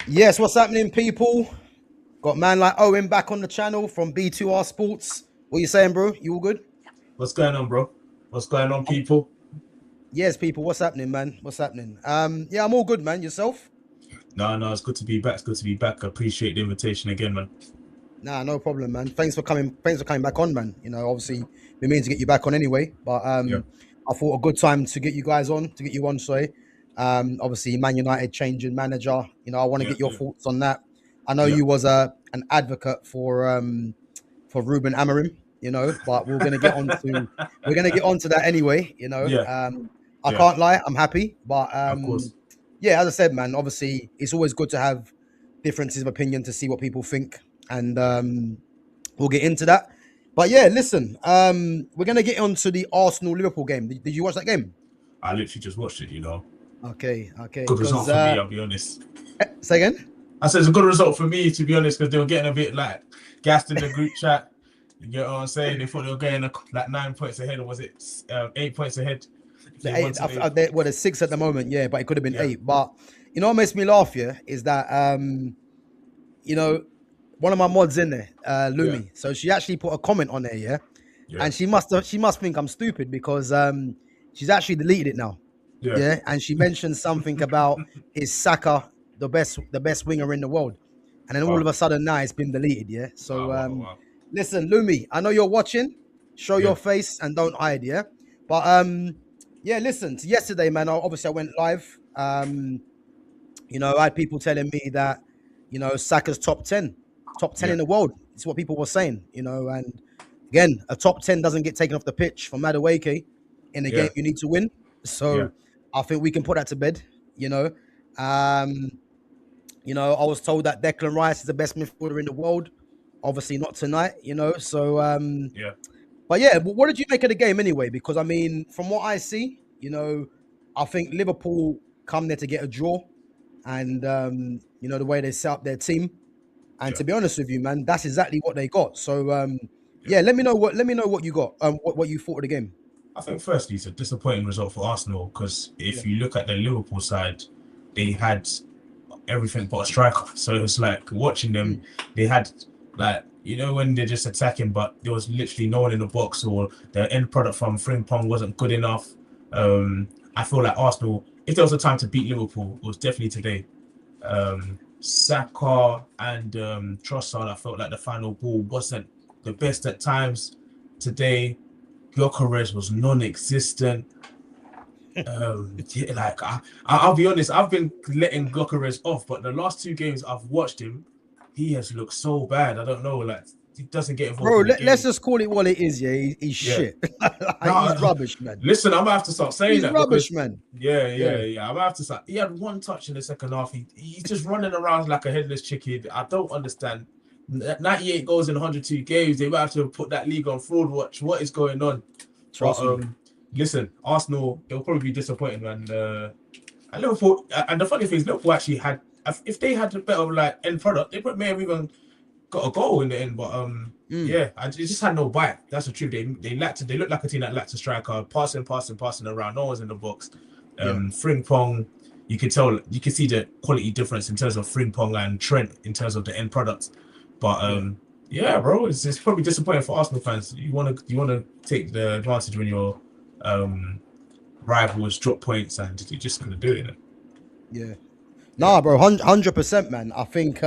Yes, what's happening, people? Got man like Owen back on the channel from B2R Sports. What you saying, bro? You all good? What's going on, bro? What's going on, people? Yes, people. What's happening, man? What's happening? Yeah, I'm all good, man. Yourself? No, it's good to be back. It's good to be back. I appreciate the invitation again, man. Nah, no problem, man. Thanks for coming. Thanks for coming back on, man. Obviously, we mean to get you back on anyway, but Yeah, I thought a good time to get you guys on, to get you on. Sorry. Obviously, Man United changing manager. I want to yeah, get your yeah, thoughts on that. I know yeah. you was an advocate for Ruben Amorim, but we're gonna get onto that anyway. Yeah, I yeah, can't lie, I'm happy, but of course. yeah, as I said, man, obviously it's always good to have differences of opinion to see what people think, and we'll get into that. But yeah, listen, we're gonna get onto the Arsenal Liverpool game. Did you watch that game? I literally just watched it. Okay, Good because result for me, I'll be honest. say again. I said it's a good result for me, to be honest, because they were getting a bit like gassed in the group chat. You get what I'm saying? They thought they were getting like 9 points ahead, or was it 8 points ahead? If they The eight, wanted to, well, there's six at the moment, yeah, but it could have been yeah, eight. But what makes me laugh here is that you know, one of my mods in there, yeah, Lumi. So she actually put a comment on there, yeah, yeah, and she must think I'm stupid because she's actually deleted it now, yeah. yeah, and she mentioned something about is Saka the best winger in the world, and then all of Wow, a sudden now it's been deleted, yeah. So wow. listen, Lumi, I know you're watching. Show Yeah, your face and don't hide, yeah. But yeah, listen. Yesterday, man, obviously I went live. I had people telling me that, Saka's top ten yeah, in the world. It's what people were saying, and again, a top 10 doesn't get taken off the pitch from Madueke in a game yeah, you need to win. yeah. So I think we can put that to bed, you know. Um, I was told that Declan Rice is the best midfielder in the world. Obviously not tonight, So Yeah. but yeah, what did you make of the game anyway? Because I mean, from what I see, I think Liverpool come there to get a draw, and the way they set up their team. And Yeah, to be honest with you, man, that's exactly what they got. So yeah. yeah, let me know what you got. What you thought of the game. I think firstly it's a disappointing result for Arsenal because Yeah. if you look at the Liverpool side, they had everything but a striker. So it's like watching them, Mm. they had like when they're just attacking, but there was literally no one in the box, or the end product from Frimpong wasn't good enough. I feel like Arsenal, if there was a time to beat Liverpool, it was definitely today. Saka and Trossard, I felt like the final ball wasn't the best at times. Today, Gyökeres was non-existent. Yeah, like I'll be honest, I've been letting Gyökeres off, but the last two games I've watched him, he has looked so bad. I don't know, like he doesn't get involved Bro, in the let's game. just call it what it is. Yeah, he's Yeah, shit. He's no, rubbish, man. listen, I'm gonna have to start saying He's that rubbish, because man. Yeah. I'm gonna have to start. He had one touch in the second half. He's just running around like a headless chicken. I don't understand. 98 goals in 102 games. They might have to put that league on fraud watch. What is going on? But Trust me. listen, Arsenal, they'll probably be disappointed, man. And Liverpool, and the funny thing is, Liverpool actually had, if they had a better like end product, they may have even got a goal in the end. But Mm. yeah, it just had no bite. That's the truth. They look like a team that lacked a striker, passing around. No one's in the box. Yeah. Frimpong, you could see the quality difference in terms of Frimpong and Trent in terms of the end products. But Yeah. yeah, bro, it's probably disappointing for Arsenal fans. You wanna take the advantage when your rivals drop points, and you're just gonna do it. Yeah. Yeah, Nah, bro, 100%, man. I think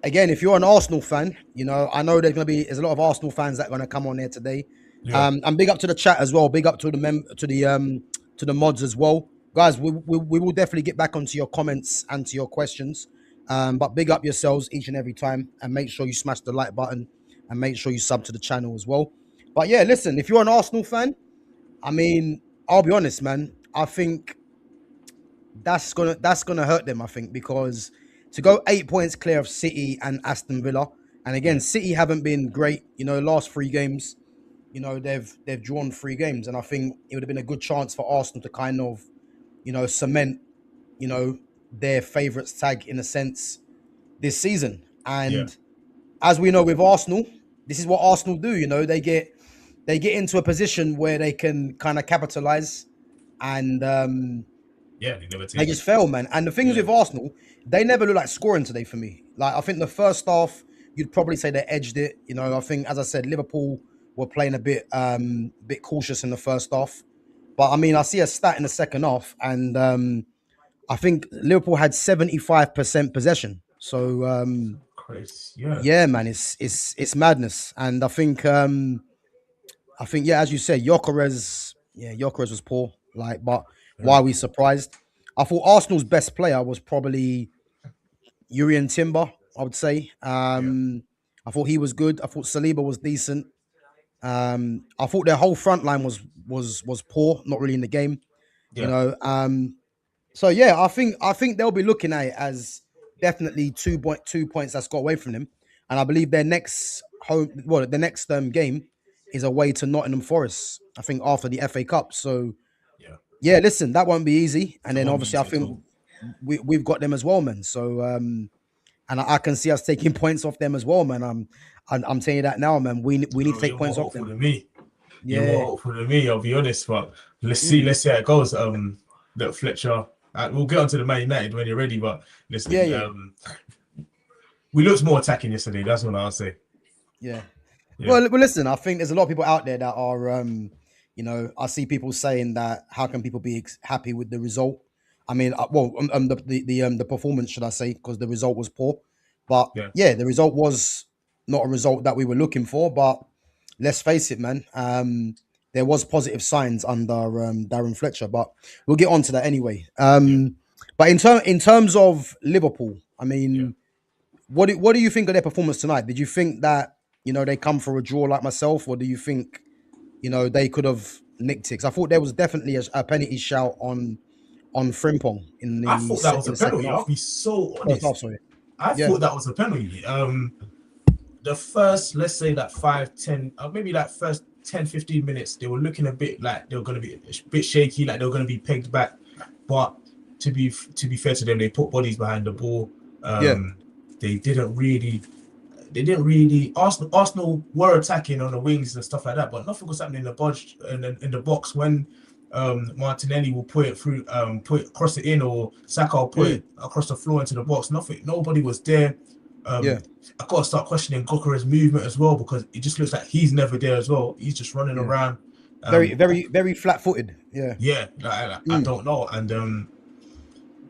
again, if you're an Arsenal fan, I know there's a lot of Arsenal fans that are gonna come on here today. yeah, And big up to the chat as well. Big up to the mods as well, guys. We will definitely get back onto your comments and to your questions. But big up yourselves each and every time, and make sure you smash the like button and make sure you sub to the channel as well. But yeah, listen, if you're an Arsenal fan, I mean, I'll be honest, man. I think that's gonna hurt them. I think because to go 8 points clear of City and Aston Villa, and again, yeah, City haven't been great. Last three games, they've drawn three games, and I think it would have been a good chance for Arsenal to kind of cement you know their favourites tag in a sense this season. yeah, And as we know with Arsenal, this is what Arsenal do. They get into a position where they can kind of capitalize and Yeah, they never They take just it. fail, man. And the things Yeah, with Arsenal, they never look like scoring today for me. Like I think the first half, you'd probably say they edged it. You know, I think as I said, Liverpool were playing a bit cautious in the first half. But I mean, I see a stat in the second half, and I think Liverpool had 75% possession. So crazy. Yeah, yeah, man, it's madness. And I think yeah, as you said, Jokeres was poor. Like, but why very are we poor. surprised? I thought Arsenal's best player was probably Urian Timber, I would say. Yeah, I thought he was good. I thought Saliba was decent. I thought their whole front line was poor, not really in the game. You yeah, know, so yeah, I think they'll be looking at it as definitely 2.2 points that's got away from them, and I believe their next the next game is away to Nottingham Forest. I think after the FA Cup. So yeah. yeah, listen, that won't be easy, and It then won't be obviously I easy at think all. we've got them as well, man. So and I can see us taking points off them as well, man. I'm telling you that now, man. We need to Oh, take you're more points off hopeful them. than me. You're more Yeah. hopeful than me. I'll be honest, but let's see. Mm. Let's see how it goes. Look, Fletcher. We'll get onto the Man United when you're ready. But Yeah, listen, yeah, we looked more attacking yesterday. That's what I'll say. yeah. Yeah, Well, listen, I think there's a lot of people out there that are, I see people saying that how can people be happy with the result? I mean, the performance, should I say, because the result was poor. But yeah, yeah, the result was not a result that we were looking for. But let's face it, man. There was positive signs under Darren Fletcher, but we'll get on to that anyway. yeah, But in terms of Liverpool, I yeah. mean, what do you think of their performance tonight? Did you think that they come for a draw like myself, or do you think they could have nicked it? 'Cause I thought there was definitely a penalty shout on Frimpong in I the thought that was in a the second penalty. half. I'll be so First half, honest. sorry. I Yeah, thought that was a penalty. The first, let's say that 5, 10, maybe like first 10, 15 minutes, they were looking a bit like they were going to be a bit shaky, like they were going to be pegged back. But to be fair to them, they put bodies behind the ball. yeah, Um, they didn't really, Arsenal were attacking on the wings and stuff like that, but nothing was happening in the budge in the box when Martinelli will put it through, cross it in, or Saka will put mm, it across the floor into the box. Nobody was there. yeah. Um, I got to start questioning Gokare's movement as well, because it just looks like he's never there as well. He's just running Yeah. around. Very, Um, very, very flat-footed. Yeah. yeah, I Mm, don't know. And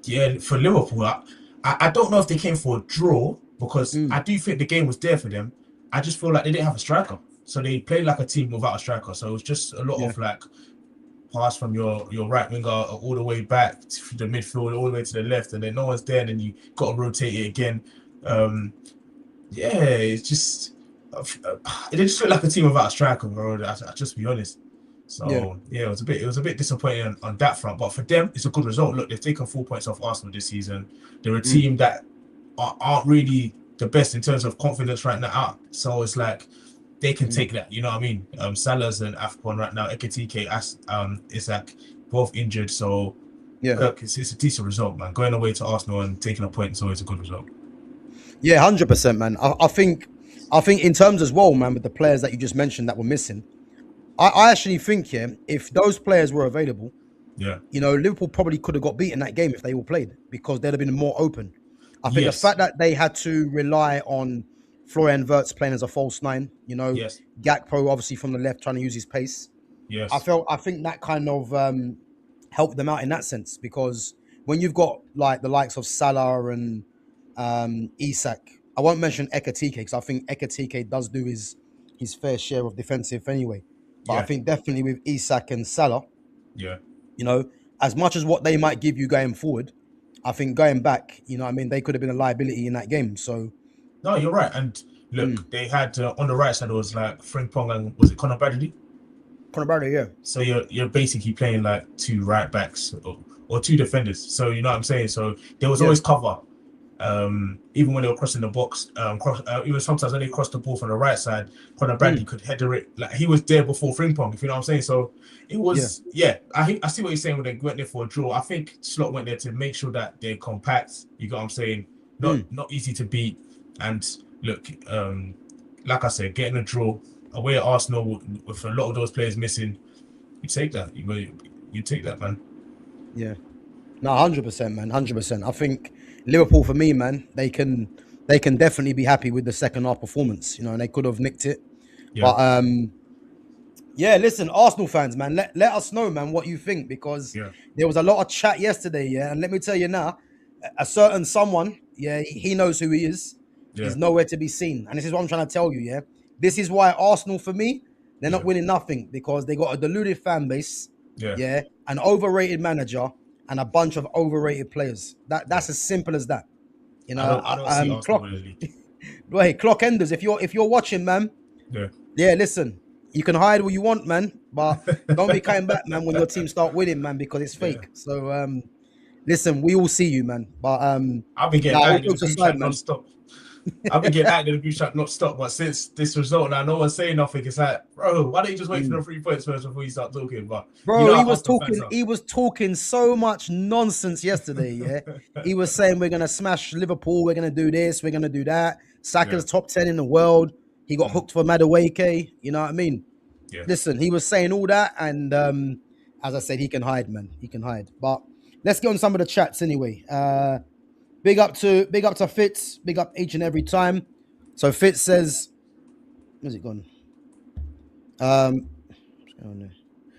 yeah, for Liverpool, I don't know if they came for a draw, because mm, I do think the game was there for them. I just feel like they didn't have a striker. So they played like a team without a striker. So it was just a lot yeah. of like pass from your right winger all the way back to the midfield, all the way to the left, and then no one's there, and then you got to rotate it again. Um, yeah, it's just it just felt like a team without a striker, bro. I just be honest. Yeah. So yeah, it was a bit disappointing on that front. But for them, it's a good result. Look, they've taken 4 points off Arsenal this season. They're a Mm, team that aren't really the best in terms of confidence right now. So it's like they can mm, take that. You know what I mean? Salah's and Afcon right now. Ekitike, Isak, both injured. So yeah. look, it's a decent result, man. Going away to Arsenal and taking a point is always a good result. Yeah, 100%, man. I think in terms as well, man, with the players that you just mentioned that were missing, I actually think, yeah, if those players were available, Yeah. Liverpool probably could have got beaten that game if they all played because they'd have been more open. I think the Yes. fact that they had to rely on Florian Wirtz playing as a false nine, Yes. Gakpo obviously from the left trying to use his pace. Yes. I think that kind of helped them out in that sense because when you've got like the likes of Salah and Isak, I won't mention Ekatike because I think Ekatike does do his fair share of defensive anyway. But I Yeah. think definitely with Isak and Salah, Yeah. you know, as much as what they might give you going forward, I think going back, I mean, they could have been a liability in that game. So, No, you're right. And mm. look, they had on the right side it was like Frank Pong and was it Conor Bradley? Conor Bradley, yeah, So you're basically playing like two right backs or two defenders. So you know what I'm saying. So there was yeah, always cover. Even when they were crossing the box, even sometimes when they crossed the ball from the right side, Conor Bradley mm. could header it. Like he was there before Frimpong, if you know what I'm saying. So it Yeah, was, yeah. I see what you're saying when they went there for a draw. I think Slot went there to make sure that they're compact. You got what I'm saying? Not mm. not easy to beat. And look, like I said, getting a draw away at Arsenal with a lot of those players missing, you take that. You take that, man. Yeah. No, 100%, man, 100%. I think Liverpool, for me, man, they can definitely be happy with the second half performance. And they could have nicked it, Yeah, but yeah, listen, Arsenal fans, man, let us know, man, what you think, because yeah, there was a lot of chat yesterday, yeah. And let me tell you now, a certain someone, yeah, he knows who he yeah, is nowhere to be seen. And this is what I'm trying to tell you, yeah. This is why Arsenal, for me, they're yeah, not winning nothing, because they got a deluded fan base, yeah, yeah, an overrated manager, and a bunch of overrated players. yeah. That's as simple as that. I don't see Arsenal Clock, winning the league. wait, clock enders. If you're watching, man, Yeah, yeah, listen, you can hide what you want, man, but don't be coming back, man, when your team start winning, man, because it's yeah. fake. So, listen, we all see you, man. But I've been getting now all added in the jokes group aside, chat man. non-stop. I've been getting added in the group chat non-stop, but since this result, now no one's saying nothing. It's like, bro, why don't you just wait for the Mm. 3 points first before you start talking? But you Bro, know he how was Arsenal fans talking. are. He was talking so much nonsense yesterday. Yeah, he was saying we're gonna smash Liverpool. We're gonna do this. We're gonna do that. Yeah, Saka's top 10 in the world. He got mm, hooked for Madueke. You know what I mean? yeah. Listen, he was saying all that, and as I said, he can hide, man. He can hide. But let's get on some of the chats anyway. Big up to Fitz. Big up each and every time. So Fitz says, "Where's it gone?" Um, what's going on there?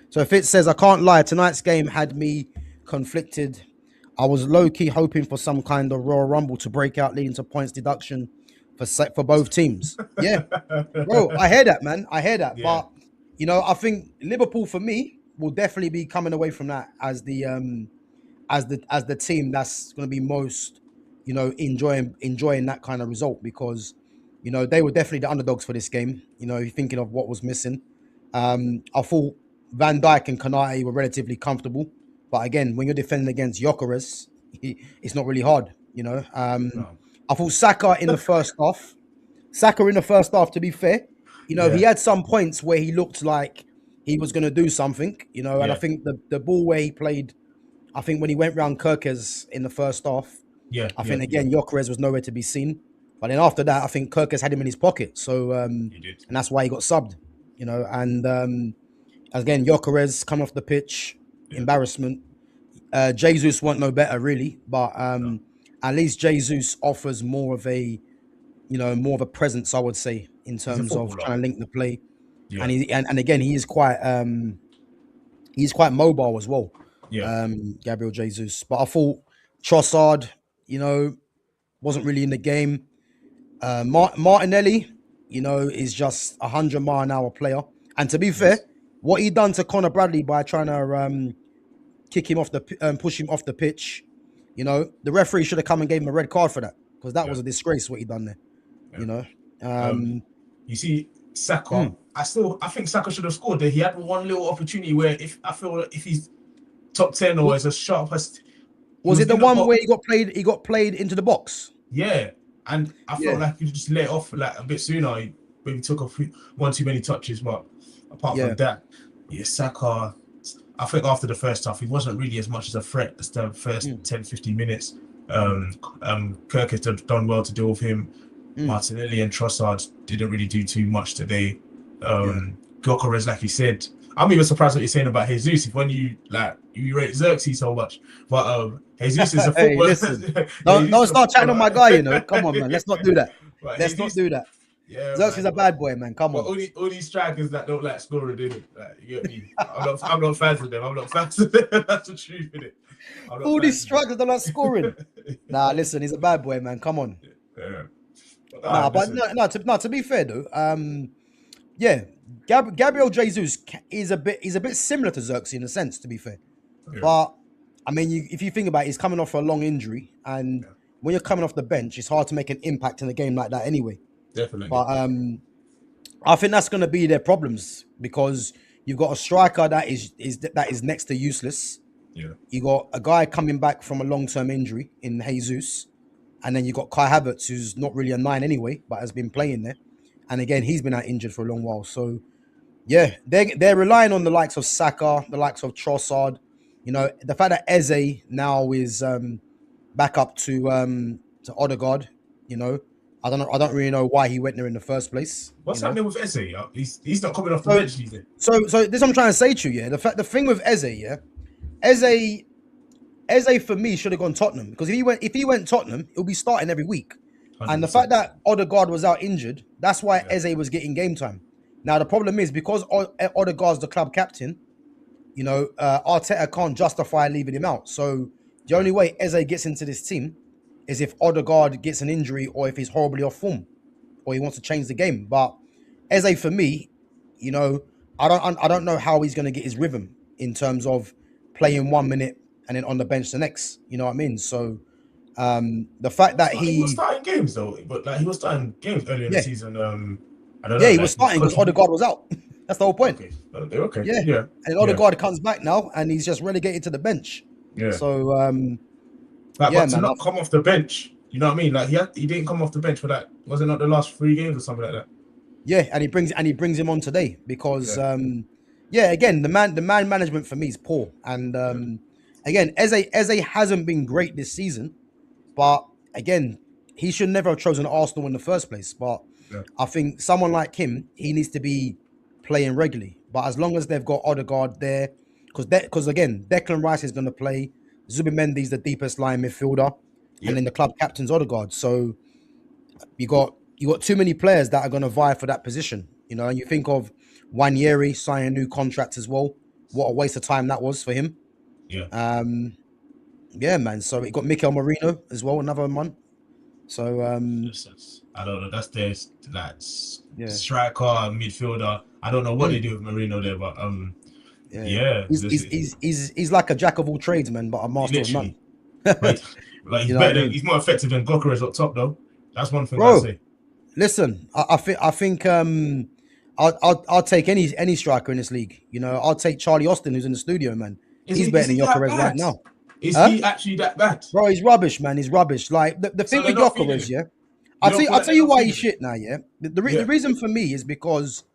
So Fitz says, "I can't lie. Tonight's game had me conflicted. I was low key hoping for some kind of Royal Rumble to break out, leading to points deduction for both teams. Yeah, bro, I hear that, man. I hear that. Yeah, But I think Liverpool, for me, will definitely be coming away from that as the team that's going to be most, enjoying that kind of result, because they were definitely the underdogs for this game. You're thinking of what was missing. I thought Van Dijk and Kanate were relatively comfortable, but again, when you're defending against Gyökeres, it's not really hard. no, I thought Saka in the first half, to be fair, he yeah, had some points where he looked like he was going to do something, and I yeah, think the ball where he played, I think when he went round Kirkes in the first half, yeah, I yeah, think yeah. again Gyökeres was nowhere to be seen. But then after that, I think Kirkes had him in his pocket, so You did. and that's why he got subbed. And again, Gyökeres coming off the pitch, Yeah, embarrassment. Jesus weren't no better really, but no. at least Jesus offers more of a presence, I would say, in He's a terms of footballer. trying to link the play. Yeah, And and again, he's quite mobile as well, yeah. Gabriel Jesus. But I thought Trossard, wasn't really in the game. Martinelli, is just 100-mile-an-hour player. And to be fair, Yes. what he done to Connor Bradley by trying to kick him off push him off the pitch, the referee should have come and gave him a red card for that, because that Yeah, was a disgrace what he done there. yeah. You know, Um, um, you see, Saka. mm. I think Saka should have scored there. He had one little opportunity where if I feel like if he's top 10 or Wa- as a sharp as he Was was it the in the one where box. he got played? He got played into the box. Yeah, and I felt Yeah, like he just let off like a bit sooner. He maybe took one too many touches, but apart from yeah, that, yeah, Saka. I think after the first half, he wasn't really as much as a threat as the first mm, 10, 15 minutes. mm, Kirk has done well to deal with him. mm, Martinelli and Trossard didn't really do too much today. yeah. Gyökeres, like you said, I'm even surprised what you're saying about Jesus. If when you rate Xerxes so much, but Jesus is a Hey, footballer. listen, Yeah, don't Jesus is a start chatting on my footballer. guy. Come on, man. Let's not do that. But Let's not Jesus, do that. yeah, Xerxes is man. a bad boy, man. Come But on. all these strikers that don't like scoring, did it? Like, you get me? I'm not fans of them. I'm not fans of them. That's the truth, innit? I'm not All these fans of them. strikers, they're not scoring. Nah, listen, he's a bad boy, man. Come on. Yeah. But, Nah, but listen. no. To be fair though, yeah, Gabriel Jesus is a bit similar to Xerxes in a sense. To be fair, Yeah, but I mean, if you think about it, he's coming off a long injury, and yeah, when you're coming off the bench, it's hard to make an impact in a game like that anyway. definitely. But I think that's going to be their problems, because you've got a striker that is next to useless. Yeah, You got a guy coming back from a long-term injury in Jesus, and then you got Kai Havertz, who's not really a nine anyway, but has been playing there. And again, he's been out injured for a long while. So yeah, they're relying on the likes of Saka, the likes of Trossard. The fact that Eze now is back up to Odegaard. I don't really know why he went there in the first place. what's happening with Eze? He's not coming off the So bench, is he? so this is what I'm trying to say to you. Yeah, the thing with Eze, yeah, Eze Eze for me should have gone Tottenham, because if he went Tottenham, he'll be starting every week. And the 100%. fact that Odegaard was out injured, that's why Yeah. Eze was getting game time. Now the problem is, because Odegaard's the club captain, you know, Arteta can't justify leaving him out. So the only way Eze gets into this team is if Odegaard gets an injury, or if he's horribly off form, or he wants to change the game. But Eze for me, you know, I don't know how he's going to get his rhythm in terms of playing 1 minute and then on the bench the next. You know what I mean? So the fact that he was starting games though, but like he was starting games earlier in the season. I don't know. Yeah, he was starting because Odegaard was out. That's the whole point. Okay. Yeah. And Odegaard comes back now, and he's just relegated to the bench. Yeah. So but to not come off the bench, you know what I mean? Like he didn't come off the bench for that. Was it not the last 3 games or something like that? Yeah, and he brings him on today because again, the man management for me is poor. And again, Eze hasn't been great this season, but again, he should never have chosen Arsenal in the first place. But I think someone like him, he needs to be playing regularly. But as long as they've got Odegaard there, because again, Declan Rice is going to play. Zubimendi's the deepest line midfielder, and then the club captain's Odegaard. So you got too many players that are going to vie for that position. You know, and you think of Wanyeri signing a new contract as well. What a waste of time that was for him. Yeah. Yeah, man. So it got Mikel Merino as well, another one. So I don't know. That's their striker, midfielder. I don't know what they do with Merino there, but he's like a jack of all trades, man, but a master of none. Like he's better. He's more effective than Gyökeres up top, though. That's one thing I say. Listen, I think I'll take any striker in this league. You know, I'll take Charlie Austin, who's in the studio, man. He's better than Gyökeres right now. Is he actually that bad? Bro, he's rubbish, man. He's rubbish. Like the thing with Gyökeres, I'll tell you why he's shit now, The reason for me is because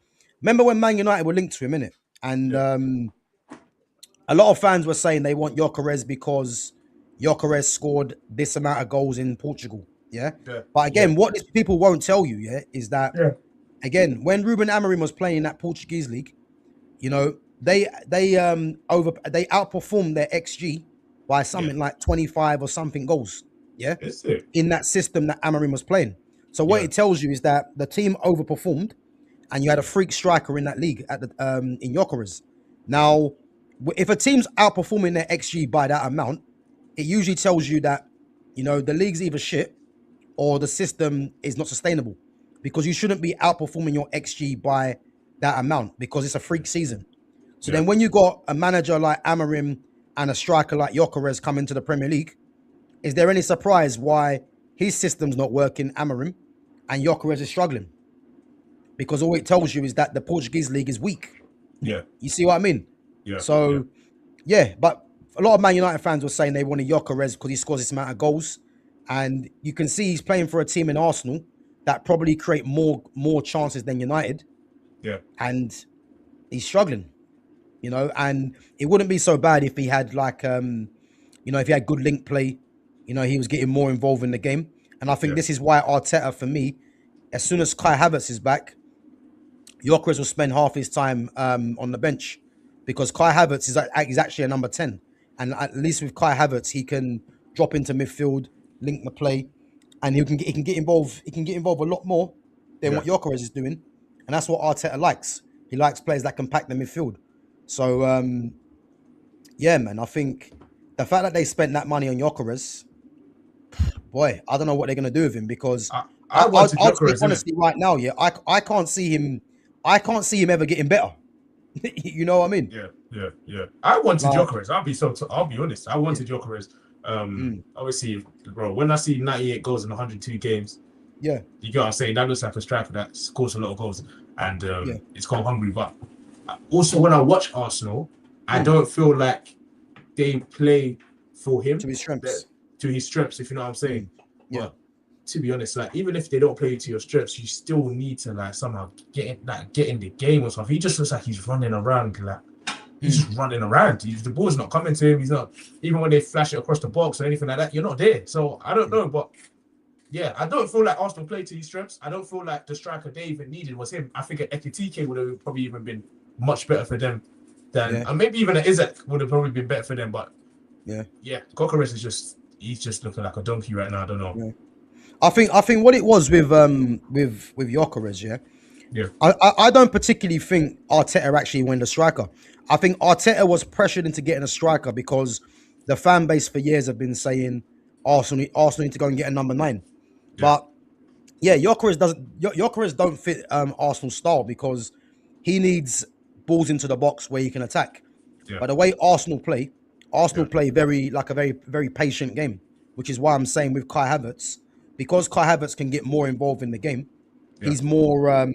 remember when Man United were linked to him, innit? And a lot of fans were saying they want Gyökeres because Gyökeres scored this amount of goals in Portugal. But again, what these people won't tell you, is that again, when Ruben Amorim was playing in that Portuguese league, you know, they outperformed their XG by something like 25 or something goals. In that system that Amorim was playing. So what it tells you is that the team overperformed, and you had a freak striker in that league at the in Gyökeres. Now, if a team's outperforming their XG by that amount, it usually tells you that, you know, the league's either shit or the system is not sustainable, because you shouldn't be outperforming your XG by that amount because it's a freak season. So then when you got a manager like Amorim and a striker like Gyökeres come into the Premier League, is there any surprise why his system's not working, Amorim, and Gyökeres is struggling? Because all it tells you is that the Portuguese league is weak. You see what I mean? So, but a lot of Man United fans were saying they wanted Gyökeres because he scores this amount of goals. And you can see he's playing for a team in Arsenal that probably create more chances than United. And he's struggling, you know, and it wouldn't be so bad if he had like, you know, if he had good link play, you know, he was getting more involved in the game. And I think this is why Arteta, for me, as soon as Kai Havertz is back, Gyökeres will spend half his time on the bench, because Kai Havertz is actually a number 10. And at least with Kai Havertz, he can drop into midfield, link the play, and he can get involved. He can get involved a lot more than what Gyökeres is doing, and that's what Arteta likes. He likes players that can pack the midfield. So, man, I think the fact that they spent that money on Gyökeres, boy, I don't know what they're gonna do with him, because I'll speak honestly right now. I can't see him. I can't see him ever getting better. You know what I mean? Yeah. I wanted Gyökeres. I'll be honest. I wanted Gyökeres. Obviously, bro, when I see 98 goals in 102 games, you get what I'm saying? That looks like a striker that scores a lot of goals, and it's called hungry. But also, when I watch Arsenal, I don't feel like they play for him to his strengths. If you know what I'm saying. But to be honest, like, even if they don't play to your strengths, you still need to like somehow get in the game or something. He just looks like he's running around, like he's just running around. The ball's not coming to him. He's not, even when they flash it across the box or anything like that, you're not there. So I don't know, but I don't feel like Arsenal played to his strengths. I don't feel like the striker they even needed was him. I think an Ekitike would have probably even been much better for them than, and maybe even an Isaac would have probably been better for them. But Yeah, Coquerez is he's just looking like a donkey right now. I don't know. Yeah. I think what it was with Gyökeres, yeah. Yeah, I don't particularly think Arteta actually won the striker. I think Arteta was pressured into getting a striker because the fan base for years have been saying Arsenal need to go and get a number 9. yeah, But yeah, Gyökeres don't fit Arsenal's style because he needs balls into the box where he can attack. yeah, But the way Arsenal yeah, play a very very patient game, which is why I'm saying with Kai Havertz, because Kai Havertz can get more involved in the game, yeah, he's more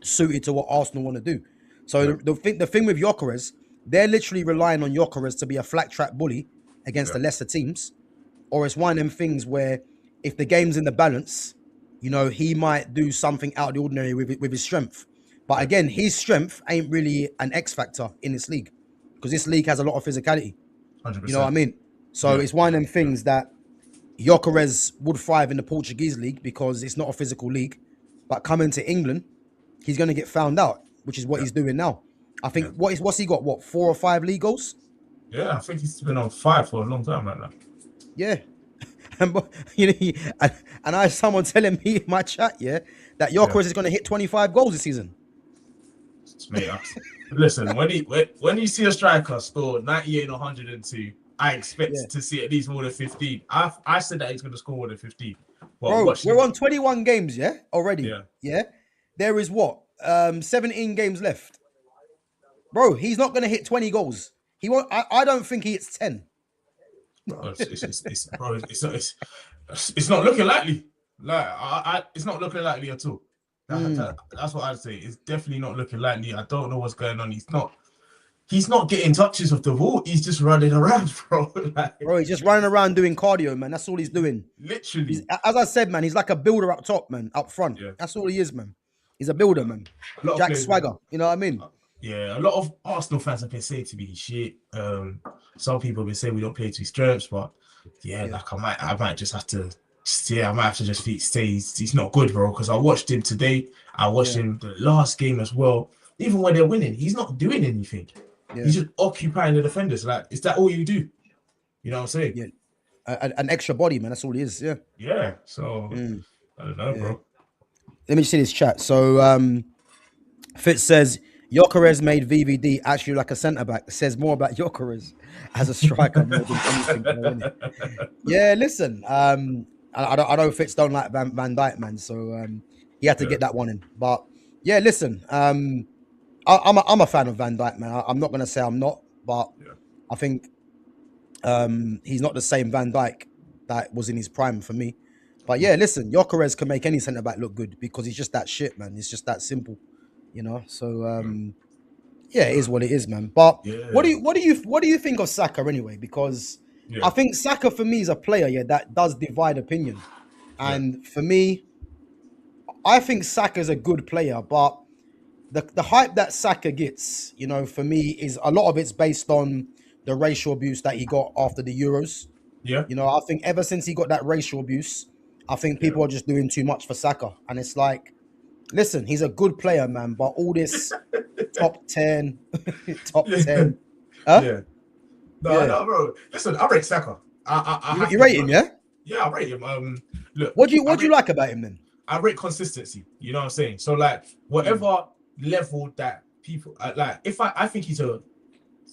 suited to what Arsenal want to do. So yeah, the thing with Gyökeres, they're literally relying on Gyökeres to be a flat track bully against yeah, the lesser teams, or it's one of them things where if the game's in the balance, he might do something out of the ordinary with his strength. But yeah. again, his strength ain't really an X factor in this league because this league has a lot of physicality. Hundred You know what I percent. mean? So Yeah, it's one of them things that Gyökeres would thrive in the Portuguese league because it's not a physical league. But coming to England, he's going to get found out, which is what yeah, he's doing now. I yeah, think what's he got? What, 4 or 5 league goals? yeah. I think he's been on fire for a long time right now. Yeah. And and I had someone telling me in my chat, yeah, that Yeah, Gyökeres is going to hit 25 goals this season. mate. Listen, when you see a striker score 98 or 102, I Yeah. expect to see at least more than 15. I said that he's going to score more than 15. But Bro, watch we're him. on 21 games, yeah, already. Yeah, Yeah. There is what? 17 games left. Bro, he's not going to hit 20 goals. He won't. I don't think he hits 10. bro, it's not looking likely. Like it's not looking likely at all. That's what I'd say. It's definitely not looking likely. I don't know what's going on. He's not getting touches of the ball. He's just running around, bro. Like, Bro, he's just running around doing cardio, man. That's all he's doing. literally. As I said, man, he's like a builder up top, man, up front. Yeah. That's all he is, man. He's a builder, man. A lot of Jack players. Swagger. You know what I mean? Yeah, a lot of Arsenal fans have been saying to me shit. Some people have been saying we don't play to his strengths, but yeah, like I might just have to. I might have to just say he's not good, bro. Because I watched him today. I watched him the last game as well. Even when they're winning, he's not doing anything. Yeah. He's just occupying the defenders. Like, is that all you do? You know what I'm saying? Yeah. An extra body, man. That's all he is. Yeah. Yeah. So I don't know, bro. Let me see this chat. So Fitz says Gyökeres made VVD actually like a centre back. Says more about Gyökeres as a striker more than anything. Though, yeah, listen. I know Fitz don't like Van Dijk, man. So he had to get that one in. But yeah, listen. I'm a fan of Van Dijk, man. I'm not gonna say I'm not, but I think he's not the same Van Dijk that was in his prime for me. But yeah, listen, Gyökeres can make any centre back look good because he's just that shit, man. It's just that simple, So yeah, it is what it is, man. But what do you think of Saka anyway? Because I think Saka for me is a player, that does divide opinion. And for me, I think Saka is a good player, but the hype that Saka gets, for me is a lot of it's based on the racial abuse that he got after the Euros. Yeah. I think ever since he got that racial abuse, I think people are just doing too much for Saka. And it's like, listen, he's a good player, man, but all this top 10, top 10. Huh? Yeah. No, bro. Listen, I rate Saka. You rate him, yeah? Yeah, I rate him. Look. What do you like about him then? I rate consistency. You know what I'm saying? So like whatever level that people like, I think he's a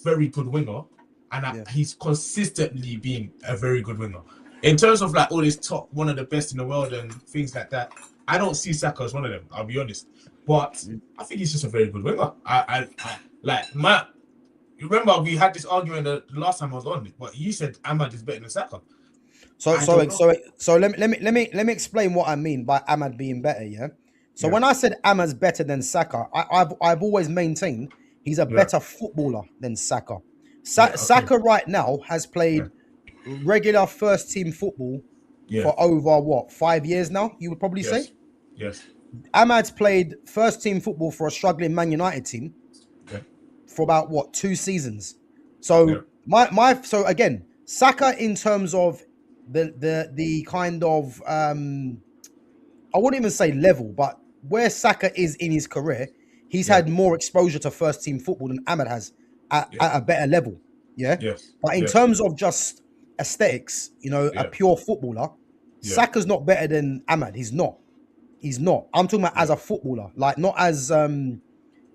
very good winger, and he's consistently being a very good winger. In terms of like all this top, one of the best in the world and things like that, I don't see Saka as one of them. I'll be honest, but I think he's just a very good winger. I like Matt. You remember we had this argument the last time I was on, but you said Ahmad is better than Saka. So let me explain what I mean by Ahmad being better. Yeah. So when I said Ahmad's better than Saka, I've always maintained he's a better footballer than Saka. Saka right now has played regular first team football for over 5 years now. You would probably say. Yes. Ahmad's played first team football for a struggling Man United team for about 2 seasons. So so again, Saka in terms of the kind of I wouldn't even say level, but where Saka is in his career, he's had more exposure to first team football than Ahmad has at a better level. Yeah. Yes. But in Yes. terms of just aesthetics, a Yeah. pure footballer, Yeah. Saka's not better than Ahmad. He's not. He's not. I'm talking about Yeah. as a footballer, like not as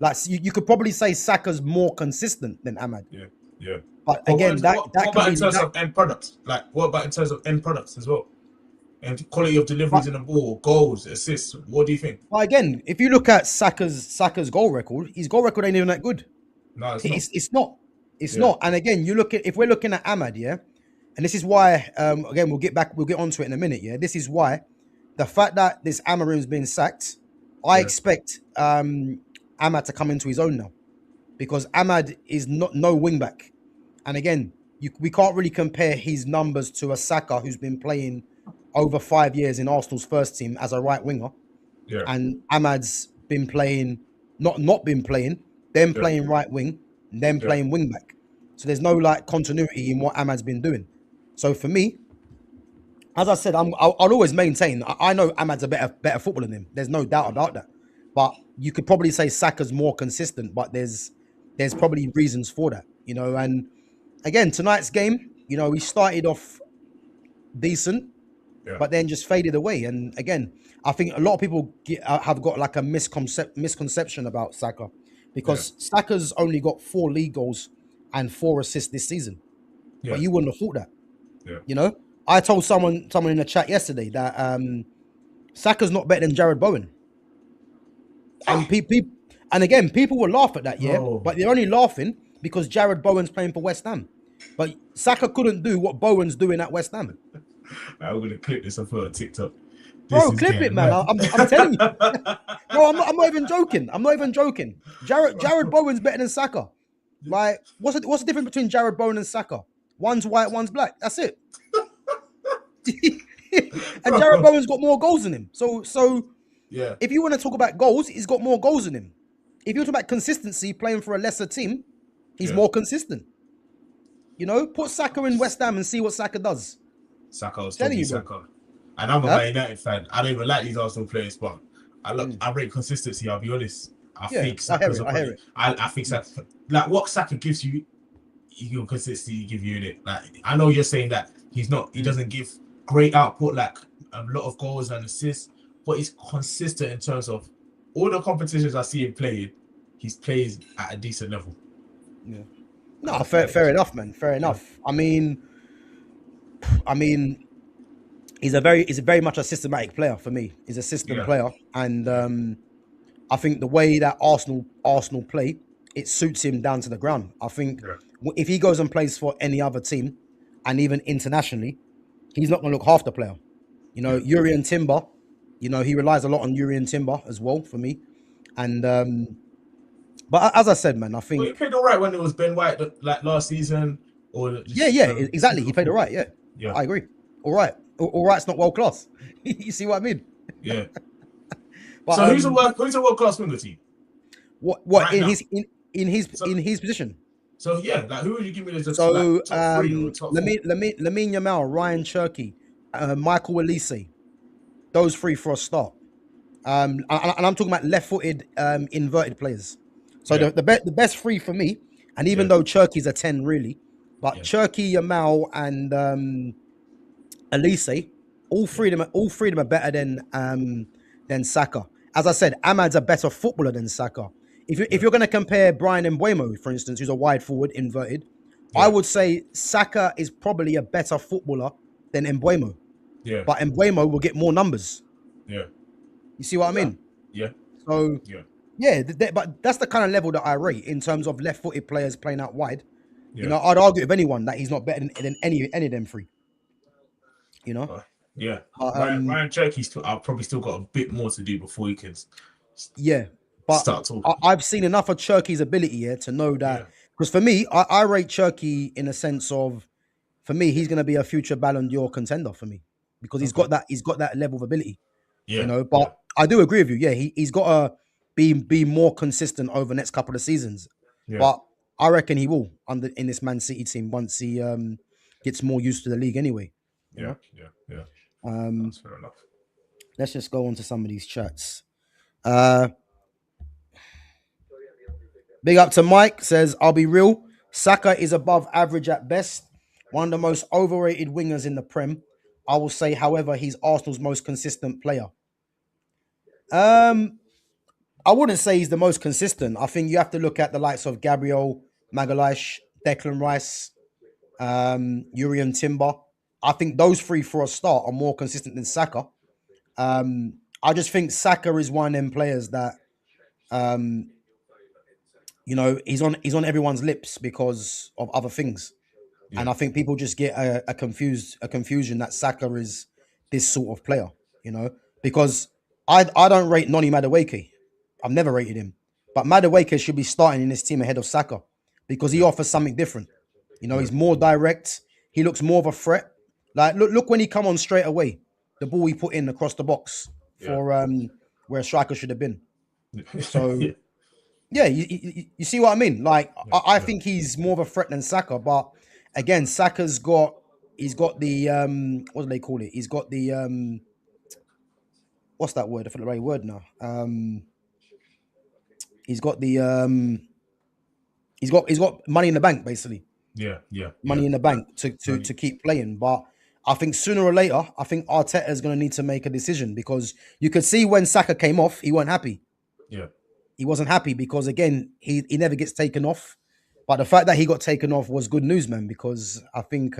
like you could probably say Saka's more consistent than Ahmad. Yeah. Yeah. But But again, that what can about in be terms that. of end products? Like, what about in terms of end products as well? And quality of But, deliveries in the ball, goals, assists. What do you think? but again, if you look at Saka's goal record, his goal record ain't even that good. No, it's not. It's not. It's Yeah. not. And again, you look at if we're looking at Ahmad, yeah, and this is why again we'll get onto it in a minute, yeah. This is why the fact that this Amarim's been sacked, I Yeah. expect Ahmad to come into his own now because Ahmad is not no wing back. And again, we can't really compare his numbers to a Saka who's been playing over 5 years in Arsenal's first team as a right winger, Yeah. and Ahmad's been playing, not been playing, then Yeah. playing right wing, then Yeah. playing wing back. So there's no like continuity in what Ahmad's been doing. So for me, as I said, I'll always maintain. I know Ahmad's a better footballer than him. There's no doubt about that. But you could probably say Saka's more consistent. But there's probably reasons for that, And again, tonight's game, we started off decent, Yeah. but then just faded away. And again, I think a lot of people have got like a misconception about Saka Yeah. because Saka's only got 4 league goals and 4 assists this season. But Yeah. you wouldn't have thought that, Yeah. I told someone in the chat yesterday that Saka's not better than Jared Bowen, and and again, people will laugh at that, yeah, Bro. but they're only laughing because Jared Bowen's playing for West Ham, but Saka couldn't do what Bowen's doing at West Ham. I'm gonna clip this up on TikTok. This Bro, is clip it, getting man. mad. I'm telling you. No, I'm not even joking. I'm not even joking. Jared Bowen's better than Saka. Like, what's the difference between Jared Bowen and Saka? One's white, one's black. That's it. And Jared Bro. Bowen's got more goals than him. So Yeah. if you want to talk about goals, he's got more goals than him. If you talk about consistency, playing for a lesser team, he's Yeah. more consistent. Put Saka in West Ham and see what Saka does. Saka was Telling talking you, bro. Saka. And I'm a Huh? Man United fan. I don't even like these Arsenal players, but I rate consistency, I'll be honest. I Yeah, think I hear Saka's it. I hear it. I think Saka, like what Saka gives you, your consistency give you in it. Like I know you're saying that he doesn't give great output, like a lot of goals and assists, but he's consistent in terms of all the competitions I see him playing, he plays at a decent level. Yeah. No, fair enough, man. Fair enough. I mean, he's very much a systematic player for me. He's a system player, and I think the way that Arsenal play, it suits him down to the ground. I think if he goes and plays for any other team, and even internationally, he's not going to look half the player. Yuri and Timber, he relies a lot on Yuri and Timber as well for me. And but as I said, man, I Well, think he played all right when it was Ben White, like last season, or just, exactly. He played all right. Yeah. I agree. All right, all right's not world class. You see what I mean? Yeah. But, so who's a world class winger team? What right in now? in his position? So yeah, like who would you give me as the So top 3 or top 4? Lamine Yamal, Ryan Cherky, Michael Elise, those 3 for a start. And I'm talking about left-footed inverted players. So the best 3 for me, and even though Cherky's a 10 really, but Cherky, Yamal, and Elise, all three of them are better than Saka. As I said, Ahmad's a better footballer than Saka. If you're going to compare Brian Mbeumo, for instance, who's a wide forward inverted, I would say Saka is probably a better footballer than Mbeumo. Yeah. But Mbeumo will get more numbers. Yeah. You see what I mean? Yeah. So but that's the kind of level that I rate in terms of left-footed players playing out wide. Yeah. I'd argue with anyone that he's not better than any of them 3. Yeah. Ryan Cherky's I've probably still got a bit more to do before he can but start talking. I've seen enough of Cherky's ability here to know that, because for me, I rate Cherky in a sense of, for me, he's going to be a future Ballon d'Or contender for me, because he's got that level of ability. But I do agree with you. Yeah, he's got to be more consistent over the next couple of seasons. But I reckon he will in this Man City team once he gets more used to the league anyway. Yeah. That's fair enough. Let's just go on to some of these chats. Big up to Mike, says, I'll be real. Saka is above average at best. One of the most overrated wingers in the Prem. I will say, however, he's Arsenal's most consistent player. Um, I wouldn't say he's the most consistent. I think you have to look at the likes of Gabriel Magalhaes, Declan Rice, Urian Timber. I think those three for a start are more consistent than Saka. I just think Saka is one of them players that um, he's on everyone's lips because of other things. Yeah, And I think people just get a confusion that Saka is this sort of player, because I don't rate Noni Madueke. I've never rated him, but Madueke should be starting in this team ahead of Saka because he yeah, offers something different. yeah, He's more direct. He looks more of a threat. Like look when he come on straight away, the ball he put in across the box yeah, for where a striker should have been. So yeah, yeah, you see what I mean? Like yeah, I yeah. think he's more of a threat than Saka, but again, he's got the what do they call it? He's got the what's that word? I forgot the right word now. He's got the he's got money in the bank basically, Yeah, yeah, yeah. money in the bank to No, to to keep playing. But I think sooner or later, I think Arteta is going to need to make a decision because you could see when Saka came off, he wasn't happy. yeah, He wasn't happy because again, he never gets taken off. But the fact that he got taken off was good news, man, because I think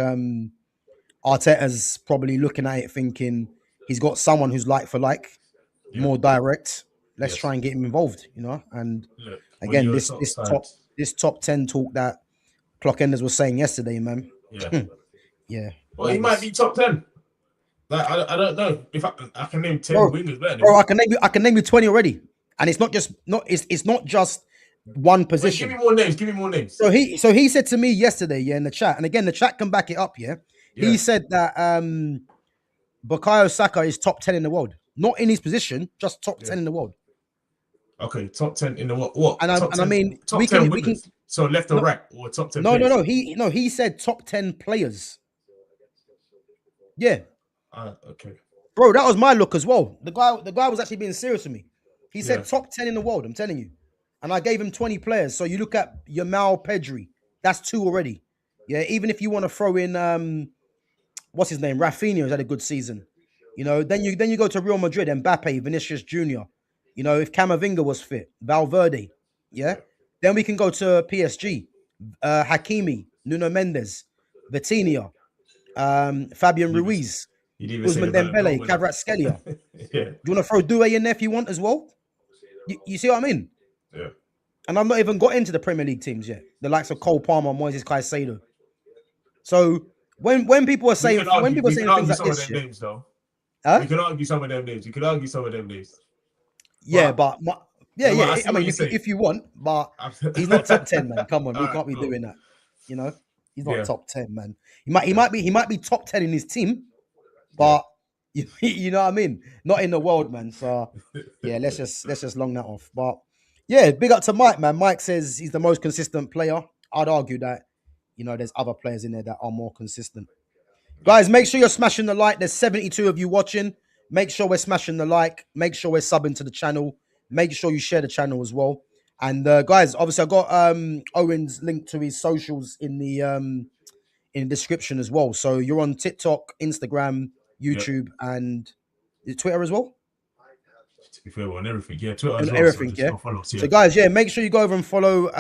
Arteta's probably looking at it thinking he's got someone who's like for like, yeah. more direct. Let's try Yes. and get him involved. And Look, when again, you're a this top this side, top 10 talk that Clockenders was saying yesterday, man. yeah. Yeah, Well, he might madness. be top 10. Like, I don't know. If I can name 10 Bro, wingers better than bro, him. I can name you 20 already. And it's not just one Wait, give me position. more names. Give me more names. So he said to me yesterday, yeah, in the chat, and again the chat can back it up, yeah. He Yeah. said that Bukayo Saka is top 10 in the world. Not in his position, just top Yeah. 10 in the world. Okay. Top 10 in the what? What? And Top I 10. mean, Top we 10 can we can wingers. So left or no right, or top 10 no no players. no he said top 10 players. Yeah, Okay. bro, that was my look as well. The guy was actually being serious with me. He Yeah. said top 10 in the world. I'm telling you, and I gave him 20 players. So you look at Yamal Pedri, that's two already. Yeah, even if you want to throw in what's his name, Rafinha has had a good season. Then you go to Real Madrid, Mbappe, Vinicius Junior. If Camavinga was fit, Valverde. Yeah, Yeah. then we can go to PSG, Hakimi, Nuno Mendes, Vitinha, Fabian You even, Ruiz, you'd even say Usman about Dembele, Dortmund. Kvaratskhelia. Yeah. Do you want to throw Doué in there if you want as well? You see what I mean? Yeah. And I've not even got into the Premier League teams yet. The likes of Cole Palmer, Moises Caicedo. So when people are We saying can argue. We can things argue like some of this, them yeah, names, though. huh? We can argue some of them names. You can argue some of them names. Yeah, But but yeah, no, I yeah. see I what mean, you're if saying. you want, but All he's not top 10, man. Come on, we right, can't be cool. doing that. You know, he's not Yeah, top 10, man. He might he yeah, might be he might be top 10 in his team, yeah. but you know what I mean? Not in the world, man. So yeah, let's just long that off. But yeah, big up to Mike, man. Mike says he's the most consistent player. I'd argue that there's other players in there that are more consistent. Yeah. Guys, make sure you're smashing the like. There's 72 of you watching. Make sure we're smashing the like. Make sure we're subbing to the channel. Make sure you share the channel as well. And guys, obviously I got Owen's link to his socials in the description as well. So you're on TikTok, Instagram, Yeah. YouTube, and Twitter as well. To be fair, on everything. Yeah, Twitter as And well. So everything, just yeah. go follow us. So Yeah. guys, yeah, make sure you go over and follow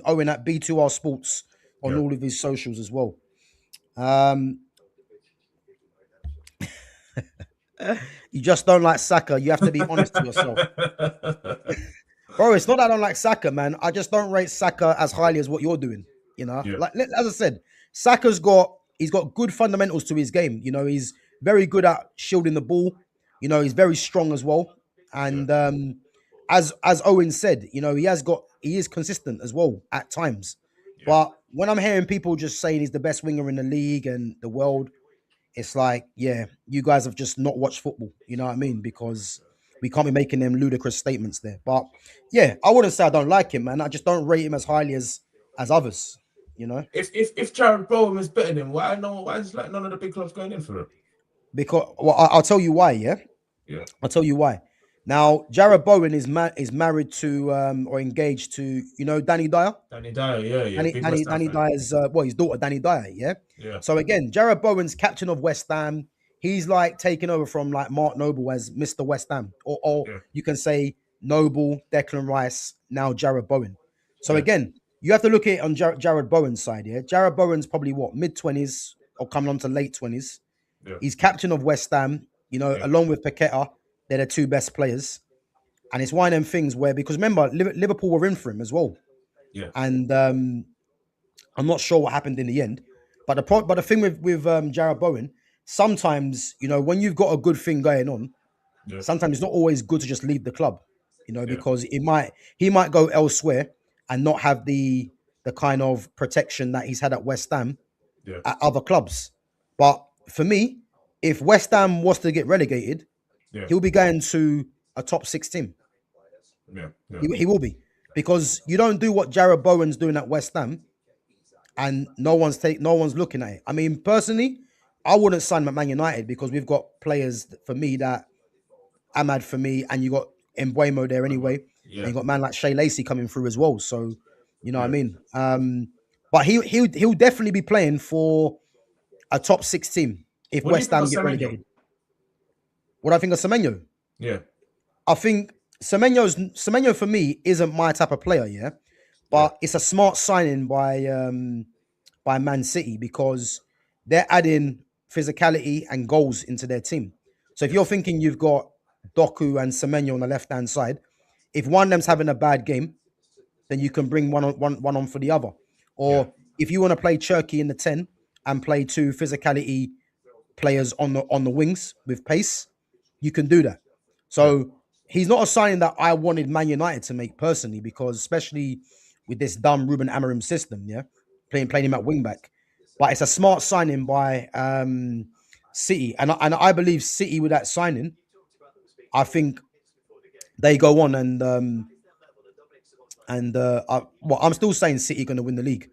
Owen at B2R Sports on Yeah. all of his socials as well. Um, you just don't like Saka. You have to be honest to yourself. Bro, it's not that I don't like Saka, man. I just don't rate Saka as highly as what you're doing. Yeah. Like as I said, he's got good fundamentals to his game. He's very good at shielding the ball. He's very strong as well. Yeah. And as Owen said, he is consistent as well at times. Yeah. But when I'm hearing people just saying he's the best winger in the league and the world, it's like, yeah, you guys have just not watched football. You know what I mean? Because we can't be making them ludicrous statements there. But yeah, I wouldn't say I don't like him, man. I just don't rate him as highly as others. If Jared Bowen is better than him, why is like none of the big clubs going in for him? Because I'll tell you why. Yeah, Yeah. I'll tell you why. Now, Jared Bowen is married to or engaged to Danny Dyer. Danny Dyer, yeah, Danny big West Danny Ham Danny fan. Dyer's his daughter Danny Dyer, yeah. Yeah, So again, Jared Bowen's captain of West Ham. He's like taking over from like Mark Noble as Mr. West Ham, or yeah, you can say Noble, Declan Rice, now Jared Bowen. So yeah, again, you have to look at it on Jared Bowen's side. Yeah, Jared Bowen's probably what, mid-20s or coming on to late 20s. yeah, He's captain of West Ham. yeah, Along with Paqueta, they're the two best players. And it's one of them things where, because remember, Liverpool were in for him as well. yeah, And I'm not sure what happened in the end. But the thing with Jared Bowen, sometimes, when you've got a good thing going on, yeah, sometimes it's not always good to just leave the club, yeah, because he might go elsewhere and not have the kind of protection that he's had at West Ham yeah, at other clubs. But for me, if West Ham was to get relegated, yeah, he'll be going to a top six team. yeah, yeah. He will be, because you don't do what Jared Bowen's doing at West Ham, and no one's looking at it. I mean, personally, I wouldn't sign him at Man United because we've got players for me that Ahmad for me, and you got Embuemo there anyway, and Yeah, you got man like Shea Lacey coming through as well. So you know what I yeah. mean. But he'll definitely be playing for a top six team if What do you West think of Ham get Semenyo? relegated. What do I think of Semenyo? Yeah, I think Semenyo for me isn't my type of player, yeah. yeah, But it's a smart signing by Man City, because they're adding physicality and goals into their team. So if yeah, you're thinking you've got Doku and Semenyo on the left hand side, if one of them's having a bad game, then you can bring one on for the other. yeah, Or if you want to play Cherky in the 10 and play two physicality players on the wings with pace, you can do that. yeah. So he's not a signing that I wanted Man United to make personally, because especially with this dumb Ruben Amorim system, yeah, playing him at wing back. But it's a smart signing by City, and I believe City with that signing, I think they go on I'm still saying City going to win the league,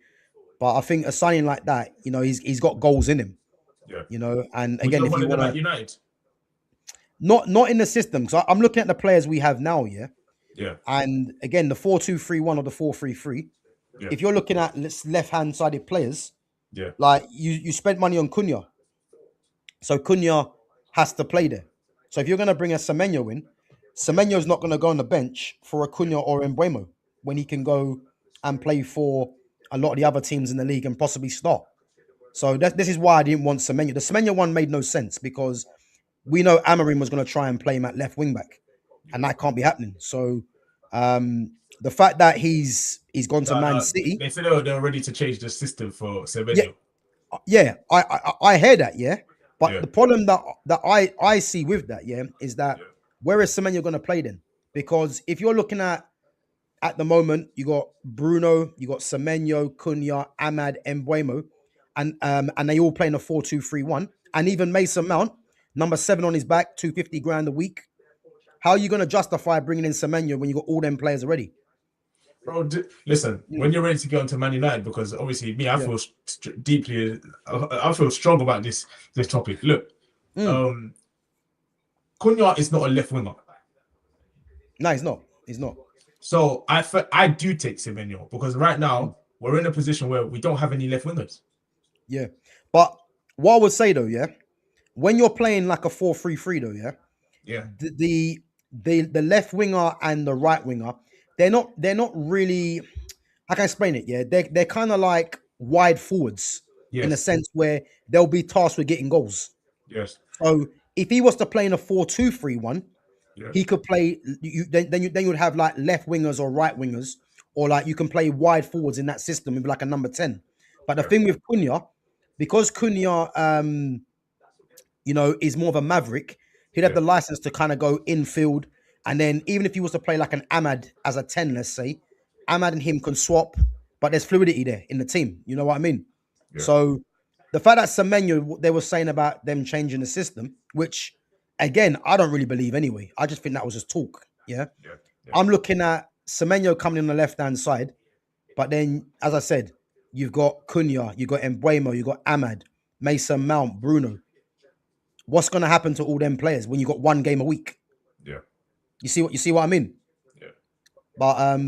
but I think a signing like that, he's got goals in him, Yeah. and Would you again, have if you wanted want them at to, United? not in the system, because I'm looking at the players we have now, yeah. Yeah, And again, the 4-2-3-1 or the 4-3-3. yeah, If you're looking at left-hand sided players, yeah, like you spent money on Cunha, so Cunha has to play there. So if you're going to bring a Semenyo in, yeah, Semenyo's not going to go on the bench for a Cunha or Embuemo when he can go and play for a lot of the other teams in the league and possibly start. So this is why I didn't want Semenyo. The Semenyo one made no sense, because we know Amorim was going to try and play him at left wing back, yeah. and that can't be happening. So the fact that he's gone to No, Man no, City, they said they were ready to change the system for yeah, Semenyo. yeah, I hear that, yeah. But Yeah, the problem that I see with that, yeah, is that yeah, where is Semenyo going to play then? Because if you're looking at the moment, you got Bruno, you got Semenyo, Cunha, Ahmad, Embuemo, and they all playing a 4-2-3-1, and even Mason Mount, number 7 on his back, 250 grand a week. How are you going to justify bringing in Semenyo when you got all them players already? bro. Listen, Mm, when you're ready to go into Man United, because obviously me, I yeah. feel deeply, I feel strong about this topic. Look, Mm. um, Cunha is not a left winger, No, he's not. He's not. so I do take Semenyo because right Mm. now we're in a position where we don't have any left wingers. Yeah. But what I would say though, yeah, when you're playing like a 4-3-3 though, yeah, Yeah, the the left winger and the right winger, they're not really, how can I explain it? Yeah, they're kind of like wide forwards in a yes, sense where they'll be tasked with getting goals. yes, So if he was to play in a 4-2-3-1, yeah, he could play then you would have like left wingers or right wingers, or like you can play wide forwards in that system with like a number 10. But the yeah, thing with Cunha, because Cunha is more of a maverick, he'd have yeah, the license to kind of go infield. And then even if he was to play like an Ahmad as a 10, let's say, Ahmad and him can swap, but there's fluidity there in the team. You know what I mean? yeah, So the fact that Semenyo, they were saying about them changing the system, which again, I don't really believe anyway. I just think that was just talk. Yeah. yeah, yeah, I'm looking at Semenyo coming in on the left hand side, but then, as I said, you've got Cunha, you've got Embuemo, you've got Ahmad, Mason Mount, Bruno. What's going to happen to all them players when you got one game a week? yeah. You see what I mean? Yeah. But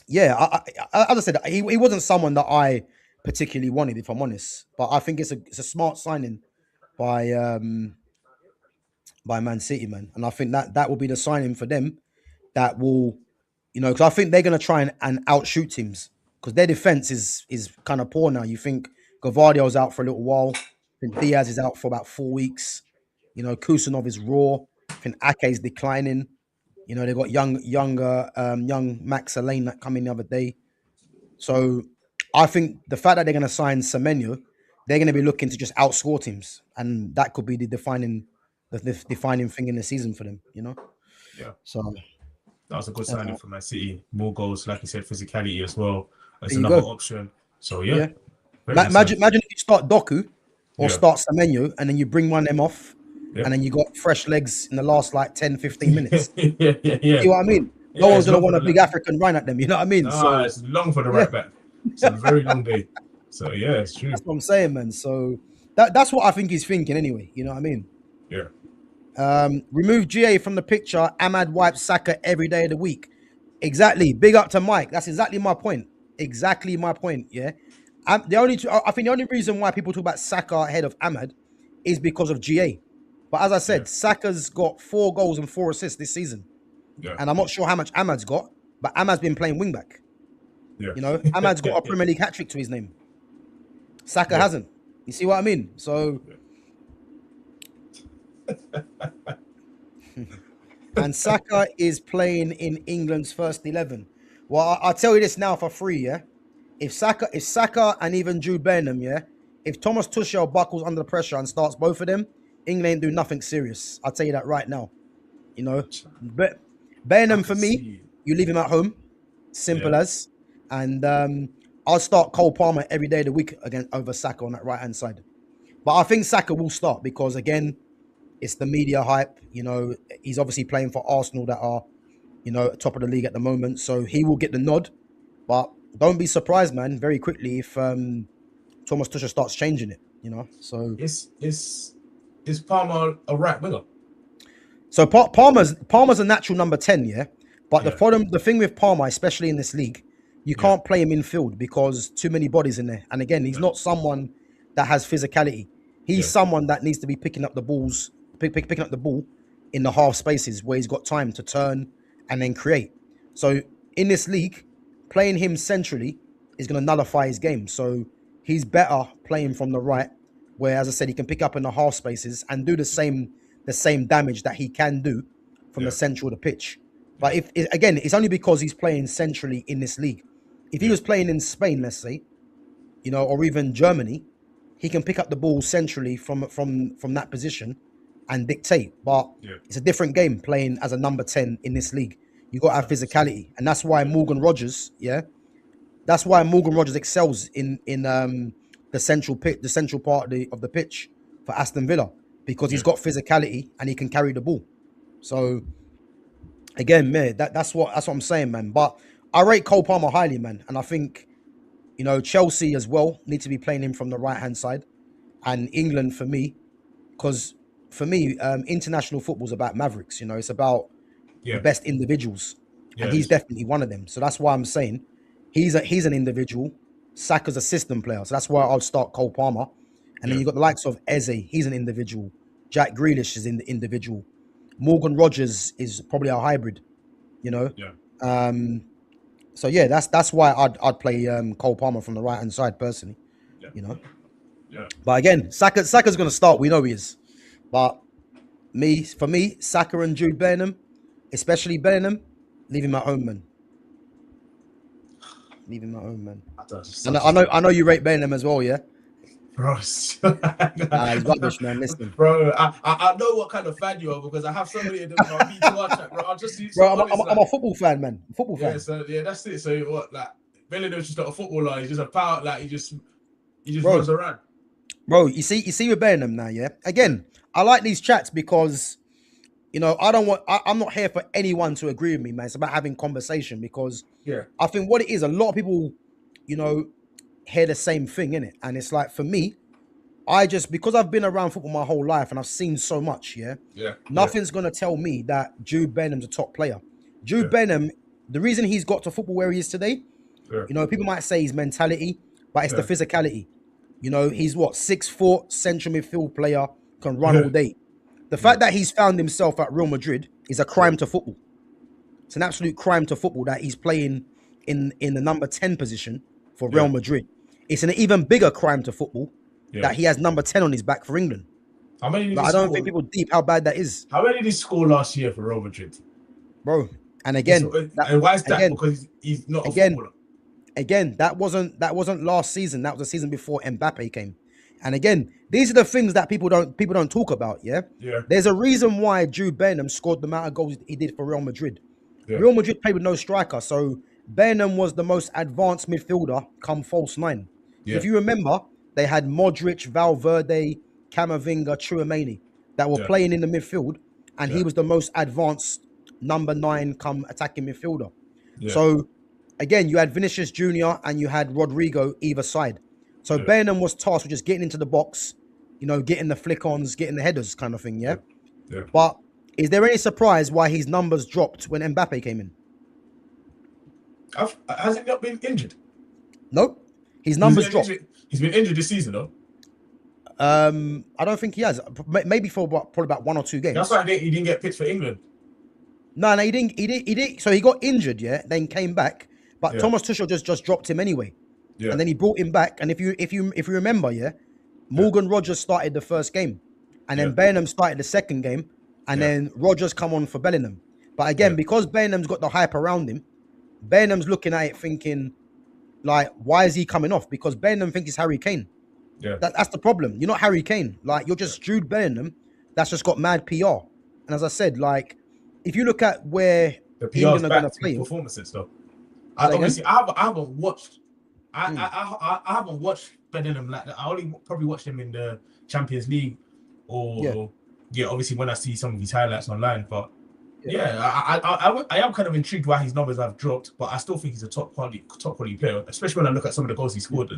yeah, as I said, he wasn't someone that I particularly wanted, if I'm honest. But I think it's a smart signing by by Man City, man, and I think that will be the signing for them that will, because I think they're going to try and outshoot teams because their defense is kind of poor now. You think Gavardio's out for a little while. I think Diaz is out for about 4 weeks. Kusanov is raw. I think Ake is declining. They got young Max Elaine that come in the other day. So I think the fact that they're going to sign Semenyo, they're going to be looking to just outscore teams, and that could be the defining thing in the season for them. Yeah. So That was a good signing for Man City. More goals, like you said, physicality as well. It's there you another go. option. So Yeah. very good signing. Imagine if you start Doku or Yeah. start Semenyo and then you bring one of them off Yeah. and then you got fresh legs in the last like 10, 15 minutes. yeah. See what I mean? No Yeah, one's it's going to long want for a the big African run at them. You know what I mean? Nah, So it's long for the yeah, right back. It's a very long day. So yeah, it's true. that's what I'm saying, man. So that's what I think he's thinking anyway. You know what I mean? Yeah. Remove GA from the picture. Ahmad wipes Saka every day of the week. Exactly. Big up to Mike. That's exactly my point. Exactly my point. Yeah. I think the only reason why people talk about Saka ahead of Ahmad is because of GA. But as I said, Yeah. Saka's got 4 goals and 4 assists this season. Yeah. And I'm not sure how much Ahmad's got, but Ahmad's been playing wing back. Yeah. Ahmad's got a Premier League hat trick to his name. Saka Yeah. hasn't. You see what I mean? So and Saka is playing in England's first 11. Well, I'll tell you this now for free, yeah. If Saka and even Jude Bellingham, yeah, if Thomas Tuchel buckles under the pressure and starts both of them, England ain't do nothing serious. I'll tell you that right now. But Bellingham for me, you leave him at home, simple as, and I'll start Cole Palmer every day of the week again over Saka on that right hand side. But I think Saka will start because again, it's the media hype. He's obviously playing for Arsenal that are, top of the league at the moment. So he will get the nod. But don't be surprised, man, very quickly if Thomas Tuchel starts changing it, So Is Palmer a right winger? So Palmer's a natural number 10, yeah? But the thing with Palmer, especially in this league, you can't play him in field because too many bodies in there. And again, he's not someone that has physicality. He's someone that needs to be picking up the balls, picking up the ball in the half spaces where he's got time to turn and then create. So in this league, playing him centrally is going to nullify his game. So he's better playing from the right, where, as I said, he can pick up in the half spaces and do the same damage that he can do from the central of the pitch. But again, it's only because he's playing centrally in this league. If he was playing in Spain, let's say, or even Germany, he can pick up the ball centrally from that position and dictate. But it's a different game playing as a number 10 in this league. You got to have physicality, and that's why Morgan Rogers, excels in the central part of the pitch for Aston Villa because he's got physicality and he can carry the ball. So again, man, that's what I'm saying, man. But I rate Cole Palmer highly, man, and I think Chelsea as well need to be playing him from the right hand side, and England for me, because for me, international football is about mavericks. It's about the best individuals, and he's definitely one of them. So that's why I'm saying he's an individual. Saka's a system player, so that's why I'll start Cole Palmer, and then you got the likes of Eze. He's an individual. Jack Grealish is in the individual. Morgan Rogers is probably a hybrid. So yeah, that's why I'd play Cole Palmer from the right hand side personally. But again, Saka's going to start. We know he is. But for me, Saka and Jude Bellingham, especially Bellingham, leave him at home, man. Leave him at home, man. And I know you rate Bellingham as well, yeah. Bro, he's rubbish, man. Listen, bro, I know what kind of fan you are because I have so many of them on B2R chat, bro. I'm a football fan, man. Fan. So that's it. So what, like Bellingham's just not a footballer. He's just a power. Like he just runs around. Bro, you see with Bellingham now, yeah. Again, I like these chats because I'm not here for anyone to agree with me, man. It's about having conversation because I think what it is, a lot of people, hear the same thing, innit? And it's like, for me, because I've been around football my whole life and I've seen so much, Yeah. nothing's gonna tell me that Jude Bellingham a top player. Jude Bellingham, the reason he's got to football where he is today, people might say his mentality, but it's the physicality. He's what, 6 foot central midfield player, can run all day. The fact that he's found himself at Real Madrid is a crime to football. It's an absolute crime to football that he's playing in the number 10 position for Real Madrid. It's an even bigger crime to football that he has number 10 on his back for England. How many did I don't think people deep how bad that is. How many did he score last year for Real Madrid? Bro, and again... and why is that? Because he's not a footballer. Again, that wasn't last season. That was the season before Mbappe came. And again, these are the things that people don't talk about, yeah? There's a reason why Jude Bellingham scored the amount of goals he did for Real Madrid. Real Madrid played with no striker, so Bellingham was the most advanced midfielder come false nine. If you remember, they had Modric, Valverde, Camavinga, Tchouaméni that were playing in the midfield, and he was the most advanced number 9 come attacking midfielder. So again, you had Vinicius Jr. and you had Rodrigo either side. So Bellingham was tasked with just getting into the box, getting the flick-ons, getting the headers kind of thing, yeah? But is there any surprise why his numbers dropped when Mbappe came in? Has he not been injured? Nope. His numbers dropped. He's been injured this season, though. I don't think he has. Maybe for probably about 1 or 2 games. That's why he didn't get picked for England. No, he didn't. He did. So he got injured, then came back. But Thomas Tuchel just dropped him anyway. And then he brought him back. And if you remember, Morgan Rogers started the first game, and then Bellingham started the second game, and then Rogers come on for Bellingham. But again, because Bellingham's got the hype around him, Bellingham's looking at it thinking, like, why is he coming off? Because Bellingham thinks it's Harry Kane. That's the problem. You're not Harry Kane. Like, you're just Jude Bellingham. That's just got mad PR. And as I said, like, if you look at where the PR's England are going to play play, performances though. I haven't watched. I haven't watched Bellingham like that. I only probably watched him in the Champions League, or obviously when I see some of his highlights online. But I am kind of intrigued why his numbers have dropped. But I still think he's a top quality player, especially when I look at some of the goals he scored.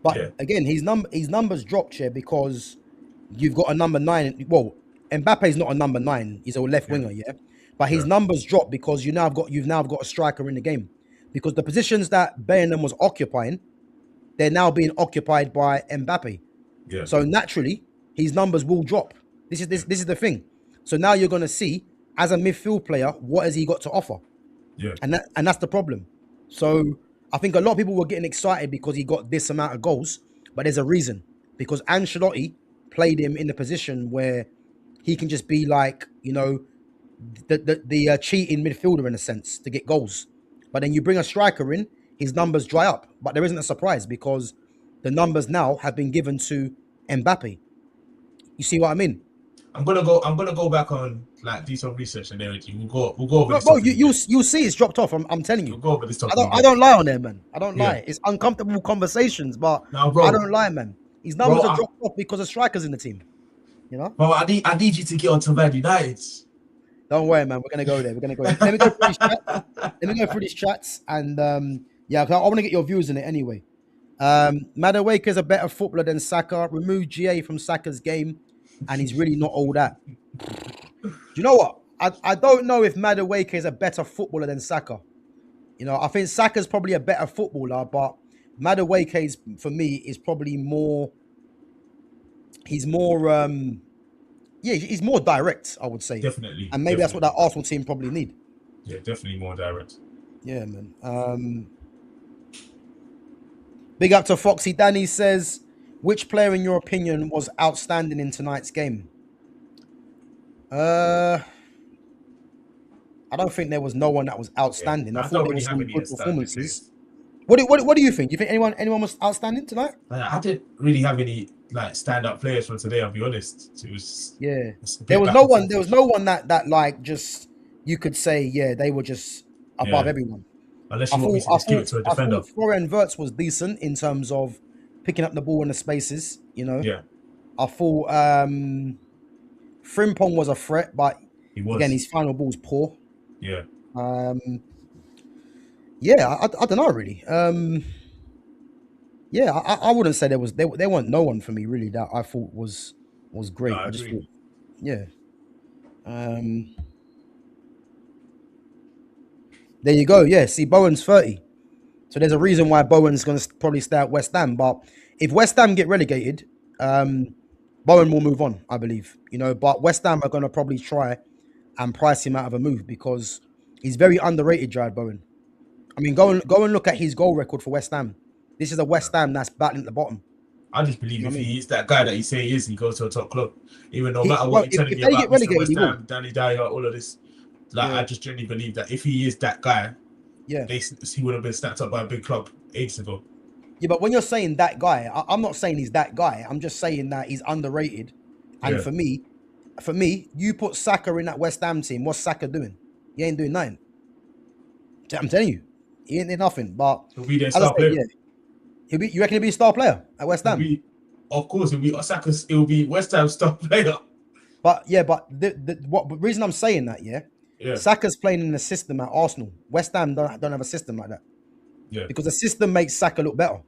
But again, his numbers dropped here because you've got a number 9. Well, Mbappe's not a number 9; he's a left winger, But his numbers dropped because you've now got a striker in the game. Because the positions that Bellingham was occupying, they're now being occupied by Mbappe. So naturally, his numbers will drop. This is the thing. So now you're going to see, as a midfield player, what has he got to offer? And that's the problem. So I think a lot of people were getting excited because he got this amount of goals, but there's a reason. Because Ancelotti played him in a position where he can just be like, the cheating midfielder in a sense to get goals. But then you bring a striker in, his numbers dry up. But there isn't a surprise because the numbers now have been given to Mbappe. You see what I mean? I'm gonna go back on, like, do some research and everything. We'll go over this. Bro, you'll see it's dropped off. I'm telling you. We'll go over this topic. I don't lie on there, man. I don't lie. It's uncomfortable conversations, but I don't lie, man. His numbers are dropped off because of strikers in the team. Bro, I need you to get on to Man United. Don't worry, man. We're gonna go there. Let me go through these chats. Let me go through these chats, and I want to get your views on it anyway. Madueke is a better footballer than Saka. Remove GA from Saka's game, and he's really not all that. Do you know what? I don't know if Madueke is a better footballer than Saka. I think Saka's probably a better footballer, but Madueke for me is probably more. He's more. He's more direct, I would say. Definitely. And maybe that's what that Arsenal team probably need. Yeah, definitely more direct. Yeah, man. Big up to Foxy. Danny says, which player, in your opinion, was outstanding in tonight's game? I don't think there was no one that was outstanding. I thought there was some good performances. What do you think? Do you think anyone was outstanding tonight? I didn't really have any stand-up players from today. I'll be honest. It was There was no one that like just you could say they were just above everyone. Unless you want me to just give it to a defender. I thought Florian Wirtz was decent in terms of picking up the ball in the spaces. Yeah. I thought Frimpong was a threat, but again his final ball's poor. Yeah. I don't know really. Yeah, I wouldn't say there weren't no one for me really that I thought was No, great. I I just agree. thought, yeah. Um, there you go. Yeah, see, Bowen's 30. So there's a reason why Bowen's going to probably stay at West Ham. But if West Ham get relegated, um, Bowen will move on, I believe. But West Ham are going to probably try and price him out of a move because he's very underrated, Jared Bowen. I mean, go and look at his goal record for West Ham. This is a Yeah. West Ham that's battling at the bottom. I just You believe know if what I mean? he is that guy that you say he is, he goes to a top club. Even no matter what Bro, you're if, telling if me they about get Mr. relegated, he West will. Ham, Danny Dyer, all of this, like I Yeah, just genuinely believe that if he is that guy, yeah. he would have been snapped up by a big club ages ago. Yeah, but when you're saying that guy, I'm not saying he's that guy. I'm just saying that he's underrated. And Yeah, for me, you put Saka in that West Ham team. What's Saka doing? He ain't doing nothing. I'm telling you, he ain't doing nothing. But he'll be their as I star said, player. yeah, he'll be. You reckon he'll be a star player at West He'll Ham? be, of course, he'll be Osaka's. It'll be West Ham star player. But yeah, but the reason I'm saying that, yeah, Yeah, Saka's playing in the system at Arsenal. West Ham don't have a system like that yeah, because the system makes Saka look better.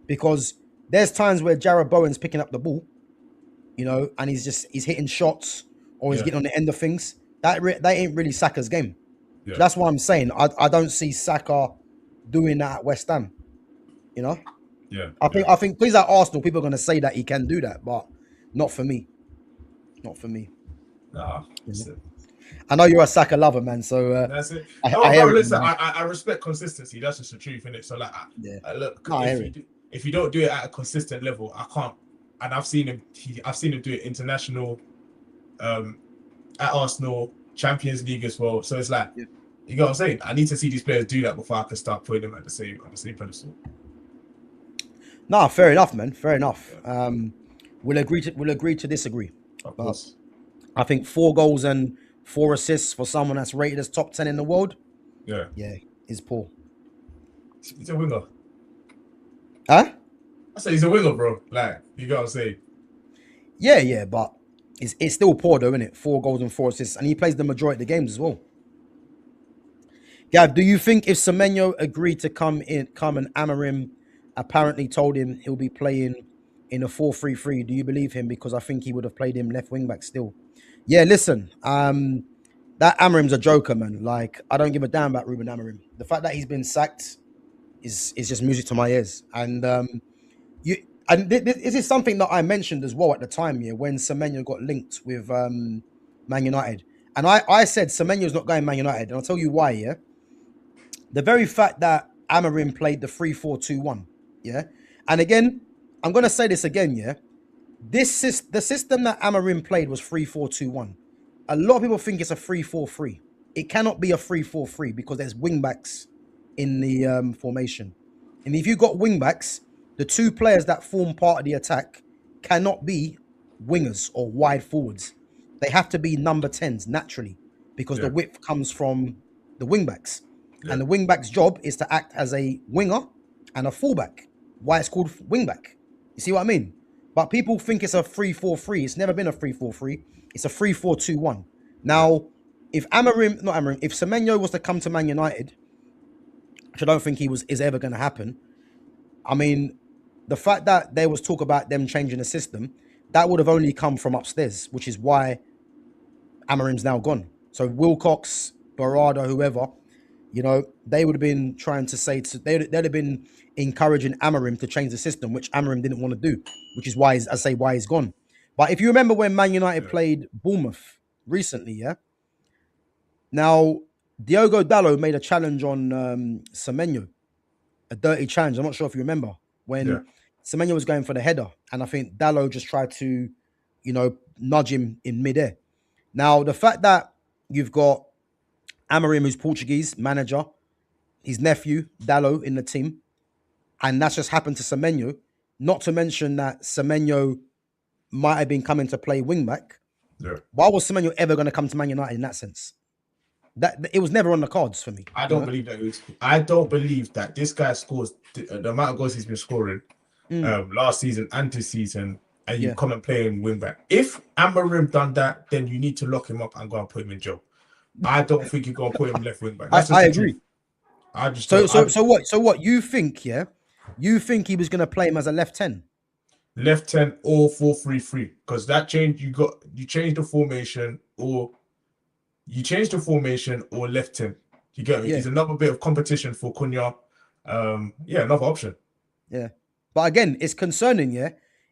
Because there's times where Jarrod Bowen's picking up the ball, and he's hitting shots or he's yeah, getting on the end of things. That ain't really Saka's game. So yeah, that's why I'm saying I don't see Saka doing that at West Ham. You know, yeah, I yeah. think I think please at Arsenal, people are going to say that he can do that, but not for me. Not for me. Nah, You know? listen, I know you're a Saka lover, man. So that's it. I No, bro, hear it. listen, Man. I respect consistency. That's just the truth, innit? So, like, Yeah, look, no, I hear it. if you don't do it at a consistent level, I can't. And I've seen him do it international, um, at Arsenal, Champions League as well. So it's like, Yeah. you know what I'm saying? I need to see these players do that before I can start putting them at the same pedestal. No, fair enough, man. Fair enough. Yeah, We'll agree to disagree, of but course. I think 4 goals and 4 assists for someone that's rated as top 10 in the world, Yeah, yeah, is poor. he's a winger. Huh? I say he's a winger, bro. Like, you got to say, Yeah, yeah, but it's still poor though, isn't it? 4 goals and 4 assists, and he plays the majority of the games as well. Gav, do you think if Semenyo agreed to come and Amarim apparently told him he'll be playing in a 4-3-3, do you believe him? Because I think he would have played him left wing back still. Yeah, listen, that Amarim's a joker, man. Like, I don't give a damn about Ruben Amarim. The fact that he's been sacked is just music to my ears. And you and this is something that I mentioned as well at the time, yeah, when Semenyo got linked with Man United. And I said Semenyo's not going Man United, and I'll tell you why, yeah. The very fact that Amarim played the 3-4-2-1, yeah. And again, I'm gonna say this again, yeah. The system that Amarim played was 3-4-2-1. A lot of people think it's a 3-4-3. It cannot be a 3-4-3 because there's wing backs in the formation. And if you've got wing backs, the two players that form part of the attack cannot be wingers or wide forwards. They have to be number 10s naturally because the yeah, width comes from the wing backs. yeah, And the wing back's job is to act as a winger and a fullback. Why it's called wing back. You see what I mean? But people think it's a 3-4-3. It's never been a 3-4-3. It's a 3-4-2-1. yeah, Now, if Semenyo was to come to Man United, which I don't think is ever going to happen. I mean, the fact that there was talk about them changing the system, that would have only come from upstairs, which is why Amarim's now gone. So Wilcox, Barada, whoever, they would have been trying to they'd have been encouraging Amarim to change the system, which Amarim didn't want to do, which is why why he's gone. But if you remember when Man United yeah, played Bournemouth recently, yeah. Now Diogo Dallo made a challenge on Semenyo, a dirty challenge. I'm not sure if you remember yeah, when Semenyo was going for the header, and I think Dallo just tried to, nudge him in midair. Now the fact that you've got Amarim, who's Portuguese manager, his nephew Dallo in the team, and that's just happened to Semenyo. Not to mention that Semenyo might have been coming to play wingback. yeah. Why was Semenyo ever going to come to Man United in that sense? That it was never on the cards for me. I don't believe that. I don't believe that this guy scores the amount of goals he's been scoring Mm, last season and this season, and you yeah, come and play him wing back. If Amarim done that, then you need to lock him up and go and put him in jail. I don't think you're gonna put him left wing back. I, That's just I the truth. agree. I just So don't. so so what? So what you think? Yeah, You think he was going to play him as a left 10? Left 10 or 4-3-3, because that change you change the formation or left 10. You get me? Yeah. He's another bit of competition for Cunha. Yeah, another option. Yeah. But again, it's concerning, yeah.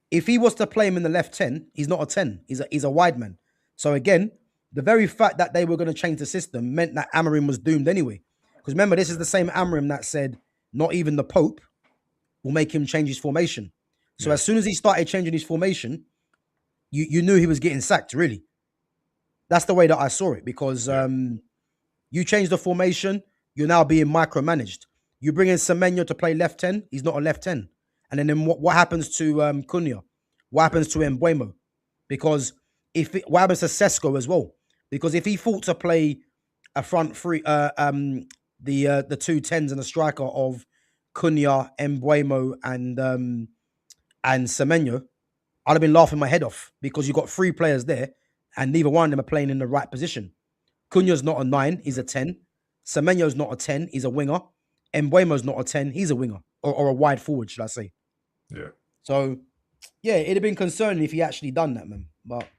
If he was to play him in the left 10, he's not a 10. He's a wide man. So again, the very fact that they were going to change the system meant that Amorim was doomed anyway. Because remember, this is the same Amorim that said not even the Pope will make him change his formation. So Yeah. as soon as he started changing his formation, you knew he was getting sacked, really. That's the way that I saw it, because you change the formation, you're now being micromanaged. You bring in Semenyo to play left 10, he's not a left 10. And then what happens to Cunha? What happens to Mbuemo? Because what happens to Sesko as well? Because if he thought to play a front three, the two tens and a striker of Cunha, Mbuemo, and Semenyo, I'd have been laughing my head off, because you've got three players there, and neither one of them are playing in the right position. Cunha's not a 9, he's a 10. Semenyo's not a 10, he's a winger. Mbuemo's not a 10, he's a winger. Or a wide forward, should I say. Yeah. So, yeah, it'd have been concerning if he actually done that, man. But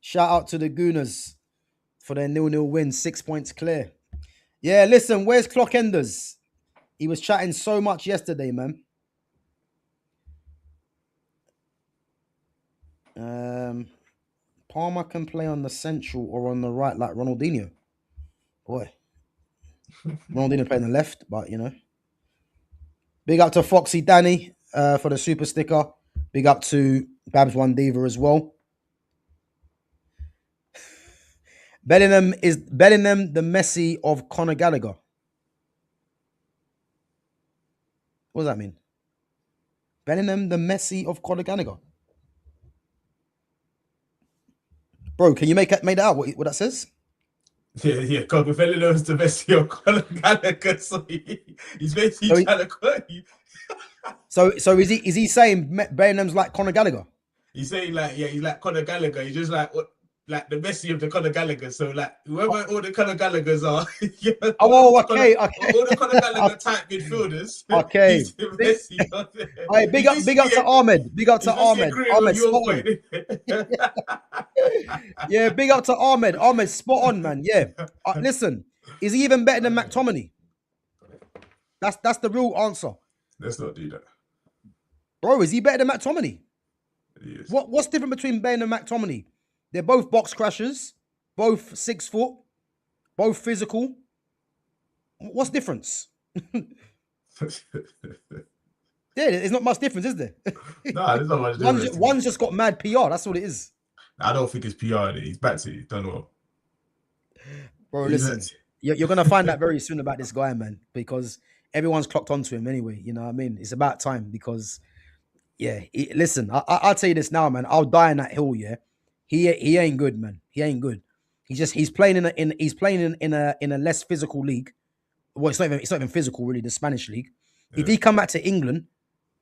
shout out to the Gooners for their 0-0 win, 6 points clear. Yeah, listen, where's Clockenders? He was chatting so much yesterday, man. Palmer can play on the central or on the right like Ronaldinho. Boy. Ronaldinho playing the left, but you know. Big up to Foxy Danny for the super sticker. Big up to Babs One Diva as well. Bellingham the Messi of Conor Gallagher. What does that mean? Bellingham the Messi of Conor Gallagher. Bro, can you make that out? What that says? Yeah. Conor Bellingham's the Messi of Conor Gallagher, so he's basically trying to call you. So is he saying Bellingham's like Conor Gallagher? He's saying he's like Conor Gallagher. He's just like the Messi of the Conor Gallagher. So like whoever all the Conor Gallaghers are. Okay. All the Conor Gallagher type midfielders. Okay. He's the Messi of the, Right, big up to Ahmed. Big up to Ahmed. Ahmed, spot on. Yeah, big up to Ahmed. Ahmed, spot on, man. Yeah. Listen, is he even better than McTominay? That's the real answer. Let's not do that. Bro, is he better than McTominay? Yes. What's different between Ben and McTominay? They're both box crashers, both 6 foot, both physical. What's the difference? Yeah, there's not much difference, is there? Nah, there's not much difference. One's just got mad PR. That's what it is. I don't think it's PR. He's back to you. Don't know. Bro, listen, you're going to find out very soon about this guy, man, because everyone's clocked onto him anyway. You know what I mean? It's about time, because, yeah, listen, I'll tell you this now, man. I'll die on that hill, yeah. He ain't good, man. He ain't good. He's playing in a less physical league. Well, it's not even physical, really, the Spanish league. Yeah. If he come back to England,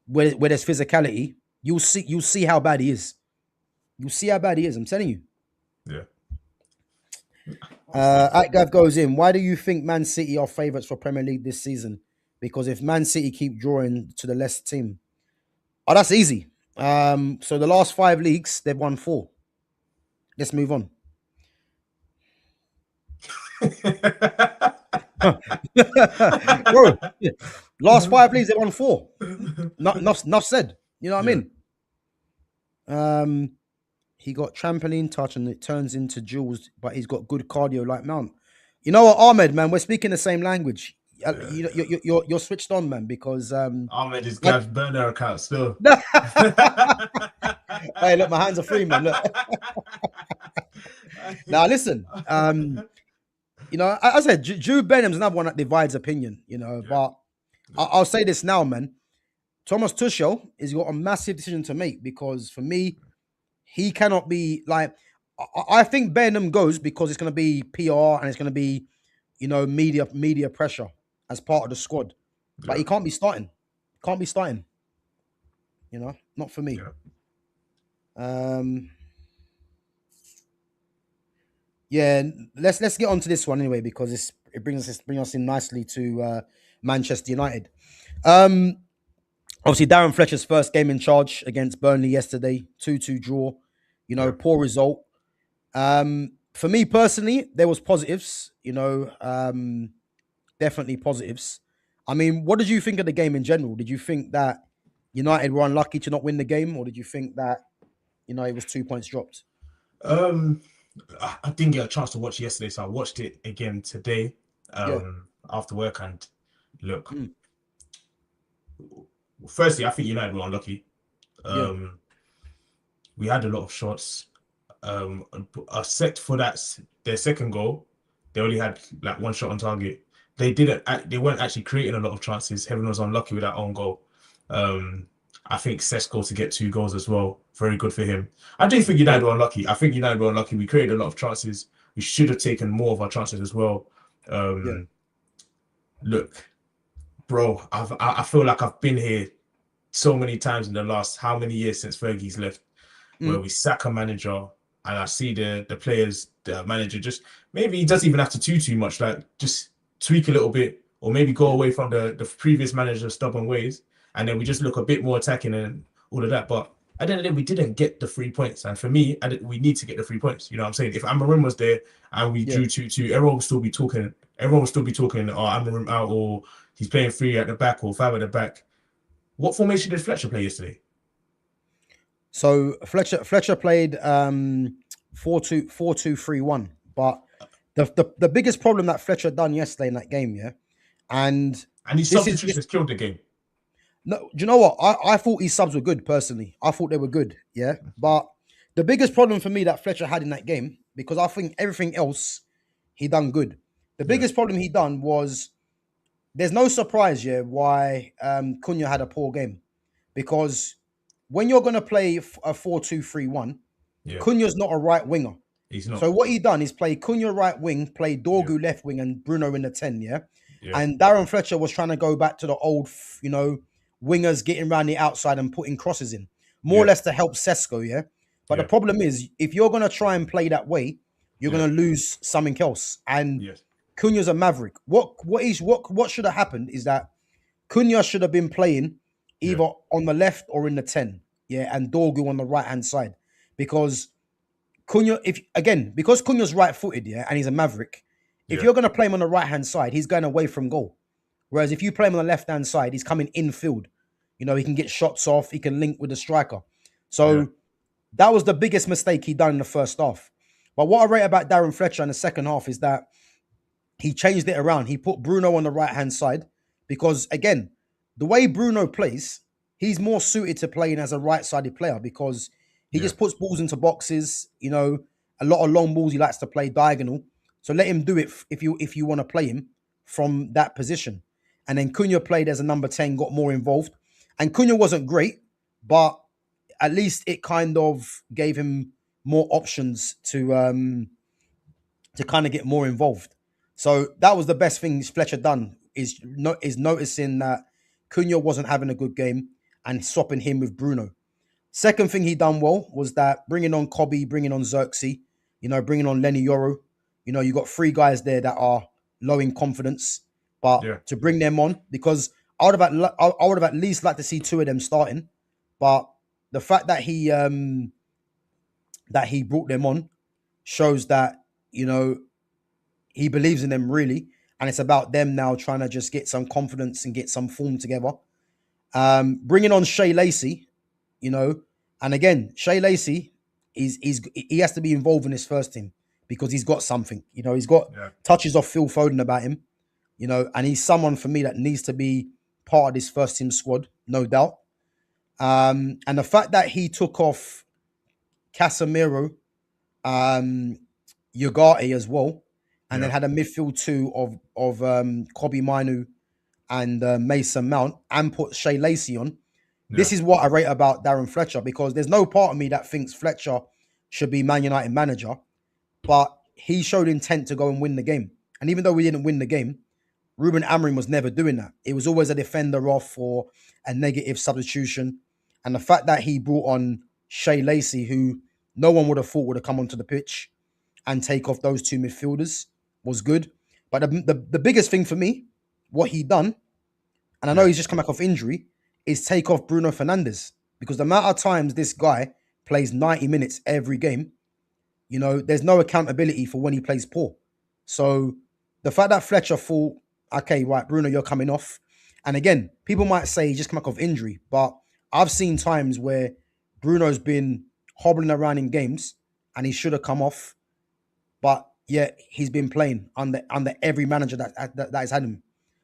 where there's physicality, you'll see how bad he is. You'll see how bad he is. I'm telling you. Yeah. At GavGoesIn, why do you think Man City are favourites for Premier League this season? Because if Man City keep drawing to the lesser team, that's easy. So the last 5 leagues, they've won 4. Let's move on. Bro, last 5 leagues, they won 4. Enough said. You know what I mean? He got trampoline touch and it turns into jewels, but he's got good cardio like Mount. You know what, Ahmed, man, we're speaking the same language. You're switched on, man, because Ahmed is Gav's burner account still. Hey, look, my hands are free, man. Look. Now listen, you know, as I said, Jude Bellingham's another one that divides opinion, you know, but I'll say this now, man. Thomas Tuchel has got a massive decision to make, because for me, he cannot be like, I think Bellingham goes because it's going to be PR and it's going to be, you know, media pressure as part of the squad. Yeah. But he can't be starting. Can't be starting. You know, not for me. Yeah. Let's get on to this one anyway, because it brings us in nicely to Manchester United. Um, Obviously, Darren Fletcher's first game in charge against Burnley yesterday, 2-2 draw. Yeah. Poor result. For me personally, there was positives. Definitely positives. I mean, what did you think of the game in general? Did you think that United were unlucky to not win the game, or did you think that it was 2 points dropped? Um, I didn't get a chance to watch yesterday, so I watched it again today. Yeah, After work, and look, mm, firstly, I think United were unlucky. yeah, Um, we had a lot of shots. Except for their second goal, they only had like one shot on target. They weren't actually creating a lot of chances. Heaven was unlucky with that own goal. Um, I think Sesko to get 2 goals as well. Very good for him. I do think yeah, United were unlucky. I think United were unlucky. We created a lot of chances. We should have taken more of our chances as well. yeah, Um, Look, bro, I feel like I've been here so many times in the last how many years since Fergie's left, where mm, we sack a manager and I see the players, the manager just maybe he doesn't even have to do too much, like just tweak a little bit or maybe go yeah. away from the previous manager's stubborn ways, and then we just look a bit more attacking and all of that. But at the end of the day, we didn't get the 3 points, and for me, we need to get the 3 points. You know what I'm saying? If Amarim was there and we Yeah. drew 2-2, everyone would still be talking. Everyone would still be talking. Oh, Amarim out, or he's playing 3 at the back or 5 at the back. What formation did Fletcher play yesterday? So Fletcher played 4-2-3-1. But the biggest problem that Fletcher done yesterday in that game, yeah, and And his this is this, substitutions killed the game. no, do you know what? I thought his subs were good personally. I thought they were good, yeah. But the biggest problem for me that Fletcher had in that game, because I think everything else he done good. The Yeah, biggest problem he done was there's no surprise, yeah, why Cunha had a poor game. Because when you're going to play a 4-2-3-1, yeah. Cunha's not a right winger. He's not. So what he done is play Cunha right wing, play Yeah, Dorgu left wing, and Bruno in the 10, yeah? yeah, And Darren Fletcher was trying to go back to the old, wingers getting around the outside and putting crosses in, more or yeah, less to help Sesko, yeah? But the yeah, problem is, if you're going to try and play that way, you're yeah, going to lose something else. And yes, Cunha's a maverick. What should have happened is that Cunha should have been playing yeah, either on the left or in the 10, yeah, and Dorgu on the right hand side. Because because Cunha's right footed, yeah, and he's a maverick, if yeah, you're gonna play him on the right hand side, he's going away from goal. Whereas if you play him on the left hand side, he's coming infield. He can get shots off, he can link with the striker. yeah, So that was the biggest mistake he done in the first half. But what I rate about Darren Fletcher in the second half is that he changed it around. He put Bruno on the right hand side because, again, the way Bruno plays, he's more suited to playing as a right sided player because he yeah, just puts balls into boxes. A lot of long balls he likes to play diagonal. So let him do it if you want to play him from that position. And then Cunha played as a number 10, got more involved. And Cunha wasn't great, but at least it kind of gave him more options to kind of get more involved. So that was the best thing Fletcher done is noticing that Cunha wasn't having a good game and swapping him with Bruno. Second thing he done well was that bringing on Kobe, bringing on Xerxes, bringing on Lenny Yoro. You got 3 guys there that are low in confidence, but yeah, to bring them on because I would have at least liked to see 2 of them starting, but the fact that he brought them on shows that you know he believes in them really, and it's about them now trying to just get some confidence and get some form together. Bringing on Shea Lacey, you know, and again, Shea Lacey he has to be involved in his first team because he's got something. He's got yeah, touches of Phil Foden about him. And he's someone for me that needs to be part of this first team squad, no doubt. And the fact that he took off Casemiro, Ugarte as well, and then yeah, had a midfield 2 of Kobe Minu and Mason Mount, and put Shea Lacey on. yeah, This is what I rate about Darren Fletcher because there's no part of me that thinks Fletcher should be Man United manager, but he showed intent to go and win the game. And even though we didn't win the game, Ruben Amorim was never doing that. It was always a defender off or a negative substitution. And the fact that he brought on Shea Lacey, who no one would have thought would have come onto the pitch and take off those 2 midfielders, was good. But the biggest thing for me, what he done, and I know Yeah. he's just come back off injury, is take off Bruno Fernandes. Because the amount of times this guy plays 90 minutes every game, there's no accountability for when he plays poor. So the fact that Fletcher thought, okay, right, Bruno, you're coming off. And again, people might say he just come back off injury, but I've seen times where Bruno's been hobbling around in games and he should have come off, but yet he's been playing under every manager that has had him.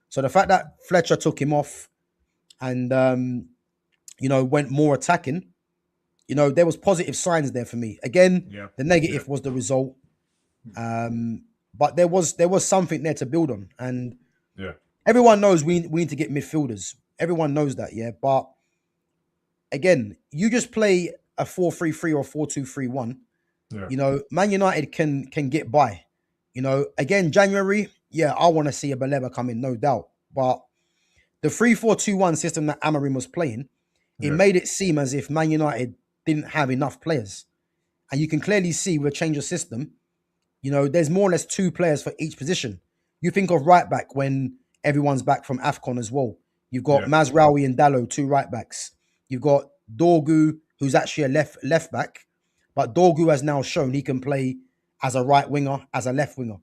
So the fact that Fletcher took him off and went more attacking, there was positive signs there for me. Again, Yeah. the negative was the result. But there was something there to build on. And Yeah. everyone knows we need to get midfielders. Everyone knows that, yeah. But again, you just play a 4-3-3 or 4-2-3-1. Yeah. Man United can get by. Again, January, yeah, I want to see a Baleba come in, no doubt. But the 3-4-2-1 system that Amorim was playing, it Yeah. made it seem as if Man United didn't have enough players. And you can clearly see with a change of system, there's more or less 2 players for each position. You think of right back when everyone's back from AFCON as well. You've got Yeah. Mazraoui and Dallo, 2 right backs. You've got Dorgu, who's actually a left back. But Dorgu has now shown he can play as a right winger, as a left winger.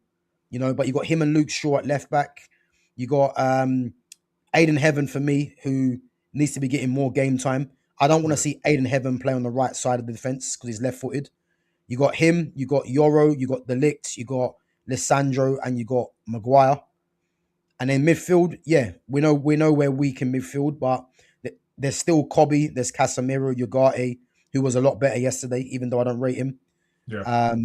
But you got him and Luke Shaw at left back. You got Aiden Heaven for me, who needs to be getting more game time. I don't want to see Aiden Heaven play on the right side of the defense because he's left-footed. You got him, you got Yoro, you got De Ligt, you got Lissandro, and you got Maguire. And then midfield, yeah, we know we're weak in midfield, but there's still Kobe, there's Casemiro, Ugarte, who was a lot better yesterday, even though I don't rate him. Yeah.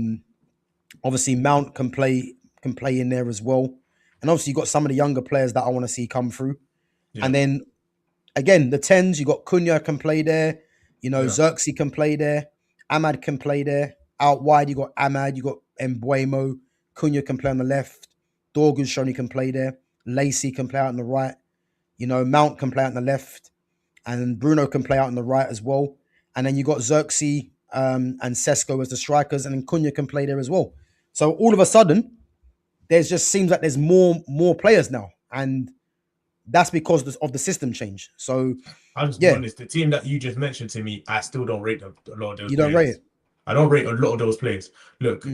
Obviously, Mount can play in there as well. And obviously, you got some of the younger players that I want to see come through. Yeah. And then, again, the 10s, you got Cunha can play there. Xerxes can play there. Ahmad can play there. Out wide, you got Ahmad, you got Embuemo. Cunha can play on the left. Dorgu's shown he can play there. Lacey can play out on the right. Mount can play out on the left. And Bruno can play out on the right as well. And then you got Xerxes and Sesko as the strikers. And then Cunha can play there as well. So all of a sudden, there's just seems like there's more players now. And that's because of the system change. So, I'll just be honest. The team that you just mentioned to me, I still don't rate a lot of those. You don't rate it? I don't rate a lot of those players. Look,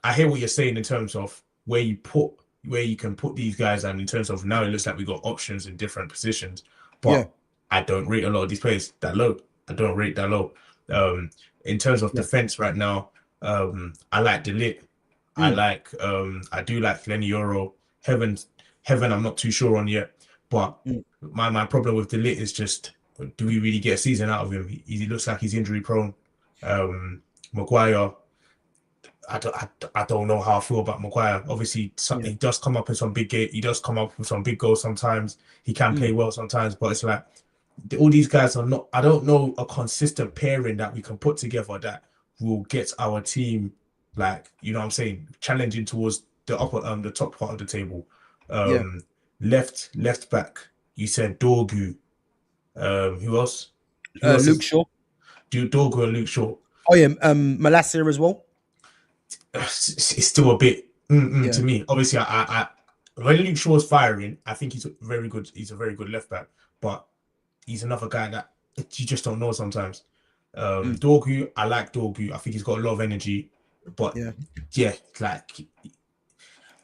I hear what you're saying in terms of where you can put these guys, and in terms of now it looks like we got options in different positions. But I don't rate a lot of these players that low. I don't rate that low. In terms of defense right now, I like De Ligt. I do like Lenny Euro. Heaven, I'm not too sure on yet. But my problem with De Ligt is just, do we really get a season out of him? He looks like he's injury prone. Maguire, I don't know how I feel about Maguire. Obviously, he does come up in some big game. He does come up with some big goals sometimes. He can play well sometimes, but it's like all these guys are not. I don't know a consistent pairing that we can put together that will get our team, like, you know what I'm saying, challenging towards the the top part of the table. Left back, you said Dorgu. Who else? Luke Shaw. Dorgu and Luke Shaw. Oh yeah, Malacia as well. It's still a bit to me. Obviously, I when Luke Shaw's firing, I think he's very good. He's a very good left back, but he's another guy that you just don't know sometimes. Dorgu, I like Dorgu. I think he's got a lot of energy, but like,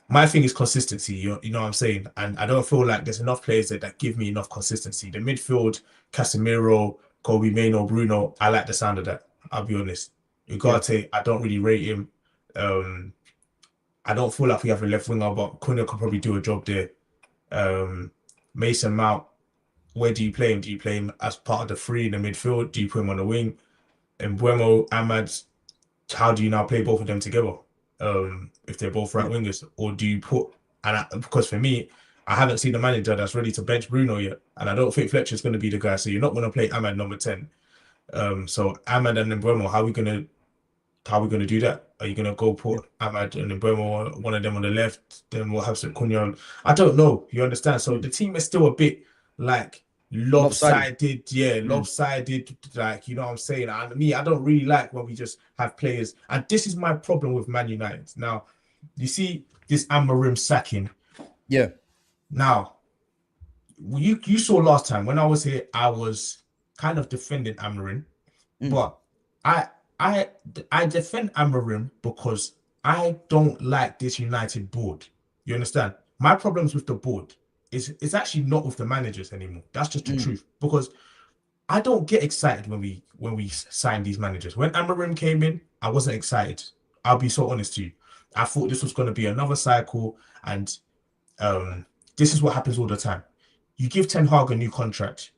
my thing is consistency. You know what I'm saying, and I don't feel like there's enough players that give me enough consistency. The midfield, Casemiro, Kobe Mainoo, Bruno, I like the sound of that. I'll be honest. Ugarte, I don't really rate him. I don't feel like we have a left winger, but Cunha could probably do a job there. Mason Mount, where do you play him? Do you play him as part of the three in the midfield? Do you put him on the wing? And Embuemo, Ahmad, how do you now play both of them together? If they're both right wingers, or do you put? Because for me, I haven't seen a manager that's ready to bench Bruno yet, and I don't think Fletcher's going to be the guy. So you're not going to play Ahmad number 10. So Ahmad and Embuemo, how are we gonna do that? Are you gonna go put Ahmad and Embuemo, one of them on the left? Then we'll have some Cunha. I don't know. You understand? So the team is still a bit like lopsided. Lopsided. Like, you know what I'm saying? And me, I don't really like when we just have players. And this is my problem with Man United. Now, you see this Amorim sacking. Yeah. Now, you saw last time when I was here, I was kind of defending Amarin, Mm. but I I I defend Amarim because I don't like this United board. You understand? My problems with the board is it's actually not with the managers anymore. That's just the Mm. truth. Because I don't get excited when we sign these managers. When Amarim came in, I wasn't excited. I'll be so honest to you. I thought this was going to be another cycle, and um, this is what happens all the time. You give Ten Hag a new contract,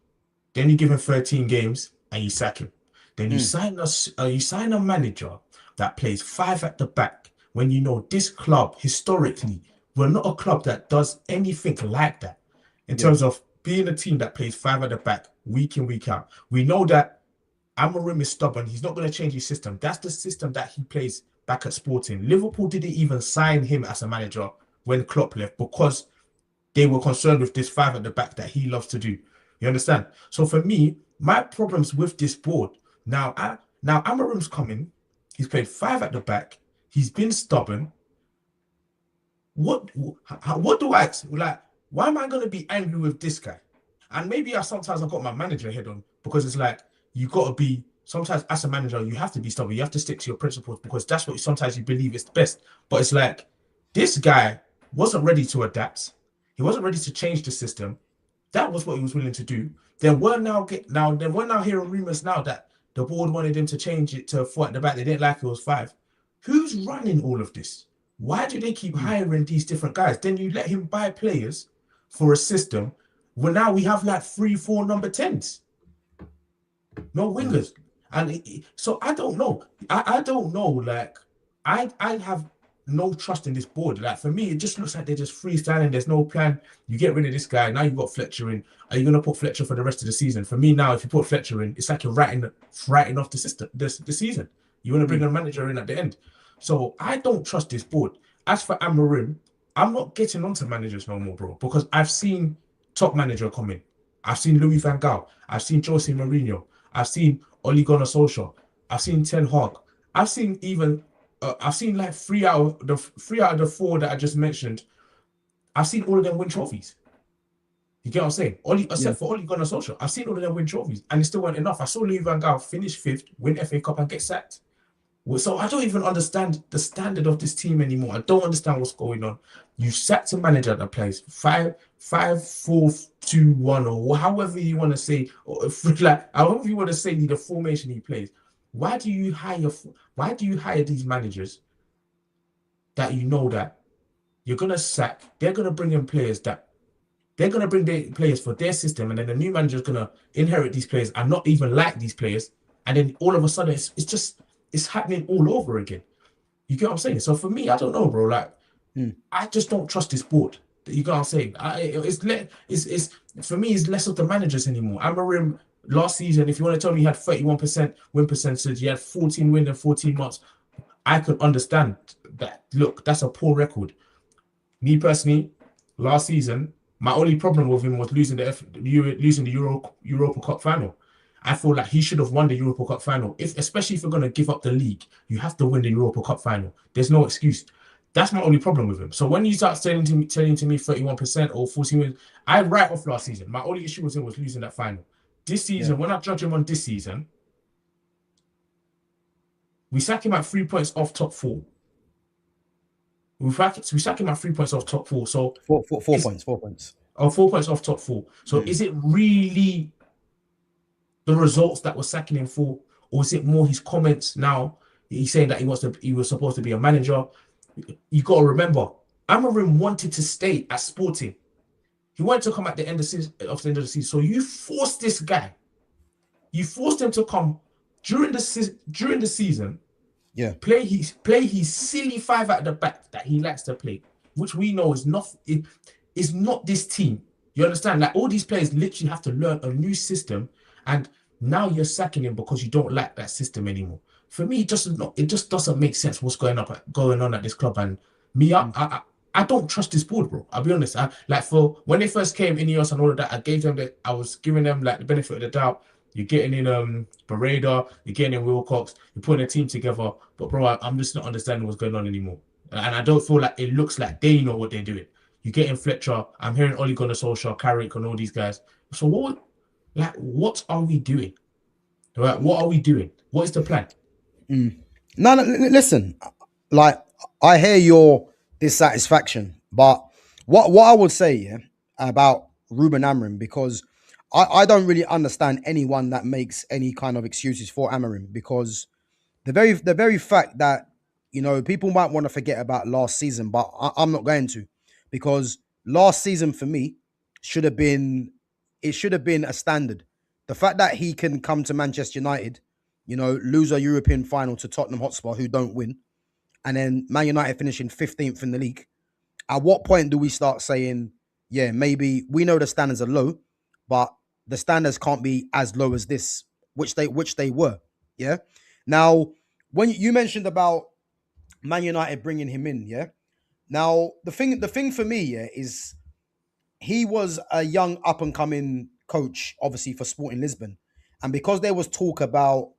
then you give him 13 games and you sack him. Then Mm. you sign a manager that plays five at the back when you know this club historically, we're not a club that does anything like that in Yeah. terms of being a team that plays five at the back week in, week out. We know that Amorim is stubborn. He's not going to change his system. That's the system that he plays back at Sporting. Liverpool didn't even sign him as a manager when Klopp left because they were concerned with this five at the back that he loves to do. You understand? So for me, my problems with this board now Amarim's coming. He's played five at the back. He's been stubborn. What do I like? Why am I going to be angry with this guy? And maybe sometimes I've got my manager head on because it's like you got to be sometimes as a manager you have to be stubborn. You have to stick to your principles because that's what sometimes you believe is the best. But it's like this guy wasn't ready to adapt. He wasn't ready to change the system. That was what he was willing to do. We're now hearing rumors now that the board wanted him to change it to four at the back. They didn't like it was five. Who's running all of this? Why do they keep Mm. hiring these different guys? Then you let him buy players for a system. Well, now we have like 3, 4 number 10s, no Mm. wingers. And so I don't know. I don't know. Like, I have no trust in this board. Like, for me, it just looks like they're just freestyling. There's no plan. You get rid of this guy. Now you've got Fletcher in. Are you going to put Fletcher for the rest of the season? For me, now, if you put Fletcher in, it's like you're writing off the system, the season. You want to bring Mm. a manager in at the end. So I don't trust this board. As for Amarim, I'm not getting onto managers no more, bro, because I've seen top manager come in. I've seen Louis van Gaal. I've seen Jose Mourinho. I've seen Ole Gunnar Solskjaer. I've seen Ten Hag. I've seen like three out of the four that I just mentioned. I've seen all of them win trophies. You get what I'm saying? Yeah. Except for Ole Gunnar Solskjaer, I've seen all of them win trophies, and it still weren't enough. I saw Louis van Gaal finish fifth, win FA Cup, and get sacked. So I don't even understand the standard of this team anymore. I don't understand what's going on. You sacked a manager that plays 5-4-2-1, or however you want to say, or like however you want to say the formation he plays. Why do you hire these managers that you know that you're gonna sack? They're gonna bring in players that they're gonna bring their players for their system, and then the new manager's gonna inherit these players and not even like these players, and then all of a sudden it's happening all over again. You get what I'm saying? So for me, I don't know, bro. Like, Mm. I just don't trust this board. You get what I'm saying? It's for me, it's less of the managers anymore. Amarim last season, if you want to tell me he had 31% win percentage, he had 14 wins in 14 months, I could understand that. Look, that's a poor record. Me personally, last season, my only problem with him was losing the Europa Cup final. I feel like he should have won the Europa Cup final. Especially if you're going to give up the league, you have to win the Europa Cup final. There's no excuse. That's my only problem with him. So when you start telling to me 31% or 14 wins, I write off last season. My only issue with him was losing that final. This season, Yeah. when I judge him on this season, we sack him at 3 points off top four. We sack him at 3 points off top four. So Four is points. 4 points. 4 points off top four. So Mm. is it really the results that were sacking him for, or is it more his comments now? He's saying that he was supposed to be a manager. You got to remember, Amarim wanted to stay at Sporting. He wanted to come at the end of the end of the season. So you forced this guy. You forced him to come during the season, Yeah. play his silly five at the back that he likes to play, which we know is not this team. You understand? Like, all these players literally have to learn a new system, and now you're sacking him because you don't like that system anymore. For me, it just doesn't make sense what's going on at this club. And me, Mm. I don't trust this board, bro. I'll be honest. Like, for when they first came in Ineos and all of that, I was giving them like the benefit of the doubt. You're getting in Barada, you're getting in Wilcox, you're putting a team together. But bro, I'm just not understanding what's going on anymore. And I don't feel like it looks like they know what they're doing. You're getting Fletcher. I'm hearing Ole Gunnar Solskjaer, Carrick, and all these guys. So what are we doing? Right? What are we doing? What is the plan? No, no, listen. Like, I hear your dissatisfaction, but what I would say, yeah, about Ruben Amorim, because I don't really understand anyone that makes any kind of excuses for Amorim, because the very fact that, people might want to forget about last season, but I'm not going to, because last season for me should have been it should have been a standard. The fact that he can come to Manchester United, lose a European final to Tottenham Hotspur, who don't win, and then Man United finishing 15th in the league. At what point do we start saying, yeah, maybe we know the standards are low, but the standards can't be as low as this, which they were. Yeah. Now, when you mentioned about Man United bringing him in, yeah. Now, the thing for me, yeah, is he was a young up and coming coach, obviously for Sporting Lisbon, and because there was talk about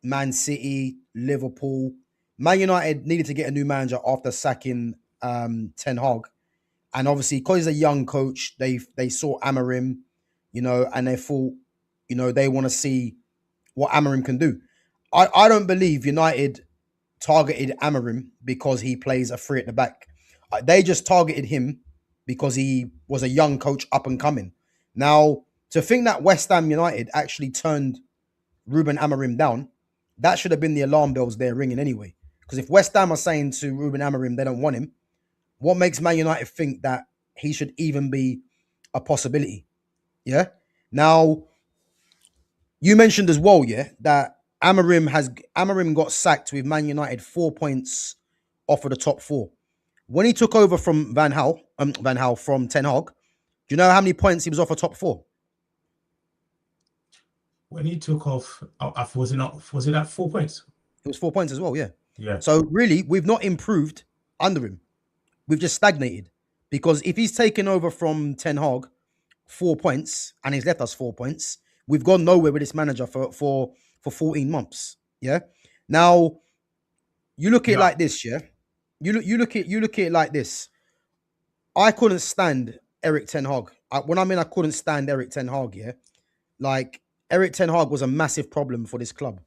Man City, Liverpool, Man United needed to get a new manager after sacking Ten Hag, and obviously because he's a young coach, they saw Amarim, and they thought, they want to see what Amarim can do. I don't believe United targeted Amarim because he plays a three at the back. They just targeted him because he was a young coach up and coming. Now, to think that West Ham United actually turned Ruben Amorim down, that should have been the alarm bells there ringing anyway. Because if West Ham are saying to Ruben Amorim they don't want him, what makes Man United think that he should even be a possibility? Yeah. Now, you mentioned as well, yeah, that Amarim got sacked with Man United 4 points off of the top four. When he took over from Van Hal from Ten Hag, do you know how many points he was off of top four? When he took off, was it not? Was it at 4 points? It was 4 points as well, yeah. Yeah. So really, we've not improved under him. We've just stagnated. Because if he's taken over from Ten Hag 4 points and he's left us 4 points, we've gone nowhere with this manager for 14 months. Yeah. Now, you look at it Yeah. like this, yeah. You look at it like this. I couldn't stand Eric Ten Hag. I couldn't stand Eric Ten Hag, yeah. Like, Eric Ten Hag was a massive problem for this club.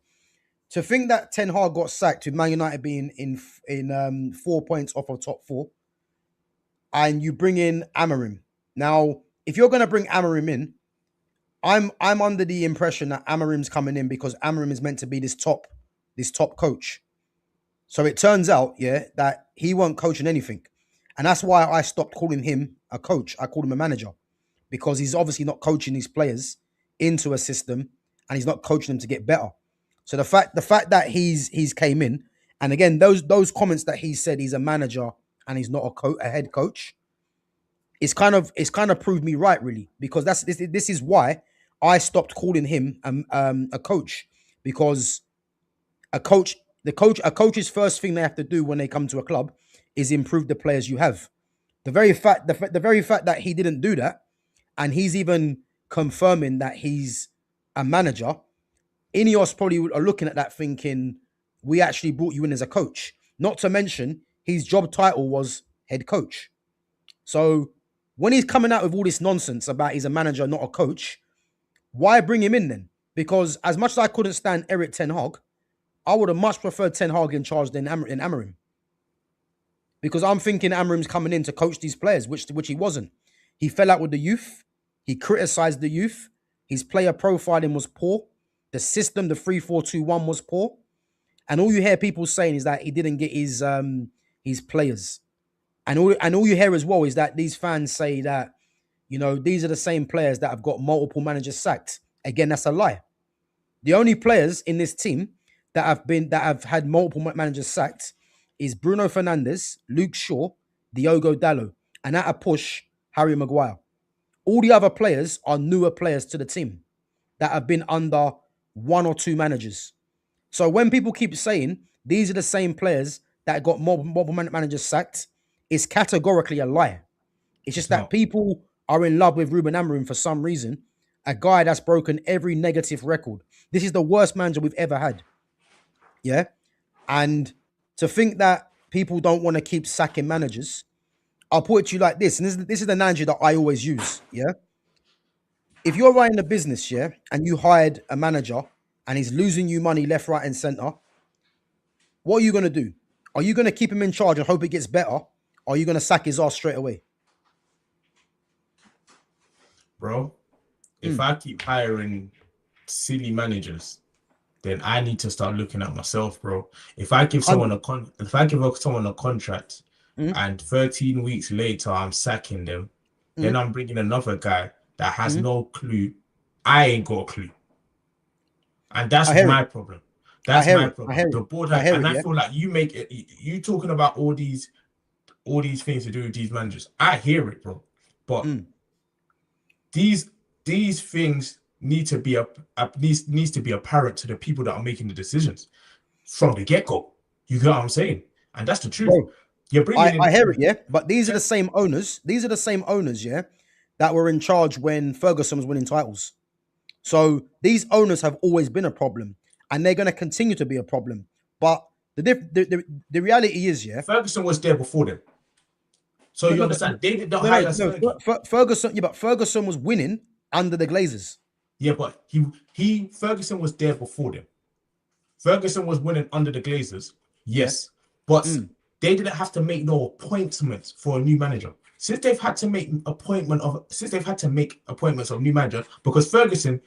To think that Ten Hag got sacked with Man United being in 4 points off of top four, and you bring in Amarim. Now, if you're gonna bring Amarim in, I'm under the impression that Amarim's coming in because Amarim is meant to be this top coach. So it turns out, yeah, that he won't coach in anything. And that's why I stopped calling him a coach. I called him a manager because he's obviously not coaching these players into a system and he's not coaching them to get better. So the fact that he's came in, and again those comments that he said he's a manager and he's not a head coach, it's kind of proved me right, really, because this is why I stopped calling him a coach, because a coach's first thing they have to do when they come to a club is improve the players you have. The very fact that he didn't do that, and he's even confirming that he's a manager, Ineos probably are looking at that thinking, we actually brought you in as a coach. Not to mention, his job title was head coach. So when he's coming out with all this nonsense about he's a manager, not a coach, why bring him in then? Because as much as I couldn't stand Eric Ten Hag, I would have much preferred Ten Hag in charge than Amarim. Because I'm thinking Amarim's coming in to coach these players, which he wasn't. He fell out with the youth. He criticised the youth. His player profiling was poor. The system, the 3-4-2-1 was poor. And all you hear people saying is that he didn't get his players. And all you hear as well is that these fans say that, these are the same players that have got multiple managers sacked. Again, that's a lie. The only players in this team that have had multiple managers sacked is Bruno Fernandes, Luke Shaw, Diogo Dallo, and at a push, Harry Maguire. All the other players are newer players to the team that have been under one or two managers. So when people keep saying these are the same players that got multiple managers sacked, it's categorically a lie. It's just It's that not. people are in love with Ruben Amorim for some reason, a guy that's broken every negative record. This is the worst manager we've ever had. Yeah. And to think that people don't want to keep sacking managers, I'll put it to you like this, and this is the analogy that I always use. Yeah, if you're running a business, yeah, and you hired a manager and he's losing you money left, right, and center, what are you gonna do? Are you gonna keep him in charge and hope it gets better? Or are you gonna sack his ass straight away? Bro, if Mm. I keep hiring silly managers, then I need to start looking at myself, bro. If I give someone Hundred. a con if I give someone a contract Mm, and 13 weeks later I'm sacking them, then mm, I'm bringing another guy that has mm. no clue. I ain't got a clue. And I that's hear it. my problem. I That's hear my it. I problem. hear The it. board I has, hear and it. I Yeah. feel like you make it, you talking about all these things to do with these managers. I hear it, bro. But Mm. these these things need to be needs to be apparent to the people that are making the decisions from the get-go. You get what I'm saying? And that's the truth. Bro, You're I bringing hear it. in Yeah. But these are the same owners. These are the same owners. Yeah, that were in charge when Ferguson was winning titles. So these owners have always been a problem, and they're going to continue to be a problem. But the reality is, yeah, Ferguson was there before them. So no, you no, no, understand? They did not no, no, hire no. Fergie. Ferguson, yeah, but Ferguson was winning under the Glazers. Yeah, but he Ferguson was there before them. Ferguson was winning under the Glazers, Yeah. yes, but Mm. they didn't have to make no appointments for a new manager. Since they've had to make appointments of new manager, because Ferguson,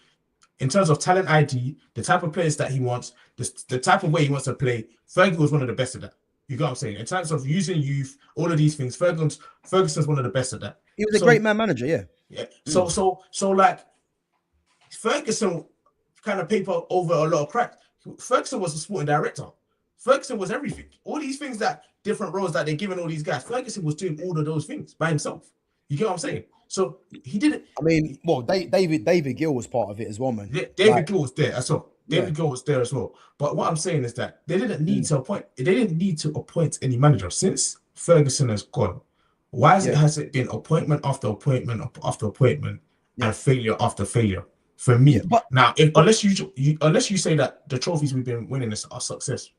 in terms of talent ID, the type of players that he wants, the type of way he wants to play, Fergie was one of the best at that. You got what I'm saying? In terms of using youth, all of these things, Ferguson's one of the best at that. He was a great So man manager. Yeah. yeah, Mm. so like Ferguson kind of paper over a lot of cracks. Ferguson was a sporting director. Ferguson was everything. All these things that different roles that they're giving all these guys. Ferguson was doing all of those things by himself. You get what I'm saying? So he didn't. I mean, well, David Gill was part of it as well, man. Like, David Gill was there as well. yeah. David Gill was there as well. But what I'm saying is that they didn't need Mm. to appoint. They didn't need to appoint any manager since Ferguson has gone. Why Yeah. has it been appointment after appointment after appointment Yeah. and failure after failure for Yeah. me? But, Now, but unless you say that the trophies we've been winning is a success.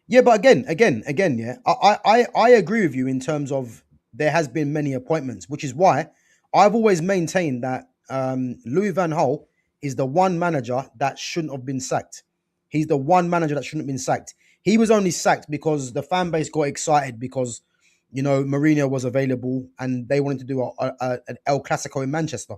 yeah, but again, yeah, I agree with you in terms of there has been many appointments, which is why I've always maintained that Louis Van Gaal is the one manager that shouldn't have been sacked. He's the one manager that shouldn't have been sacked. He was only sacked because the fan base got excited because Mourinho was available and they wanted to do an El Clasico in Manchester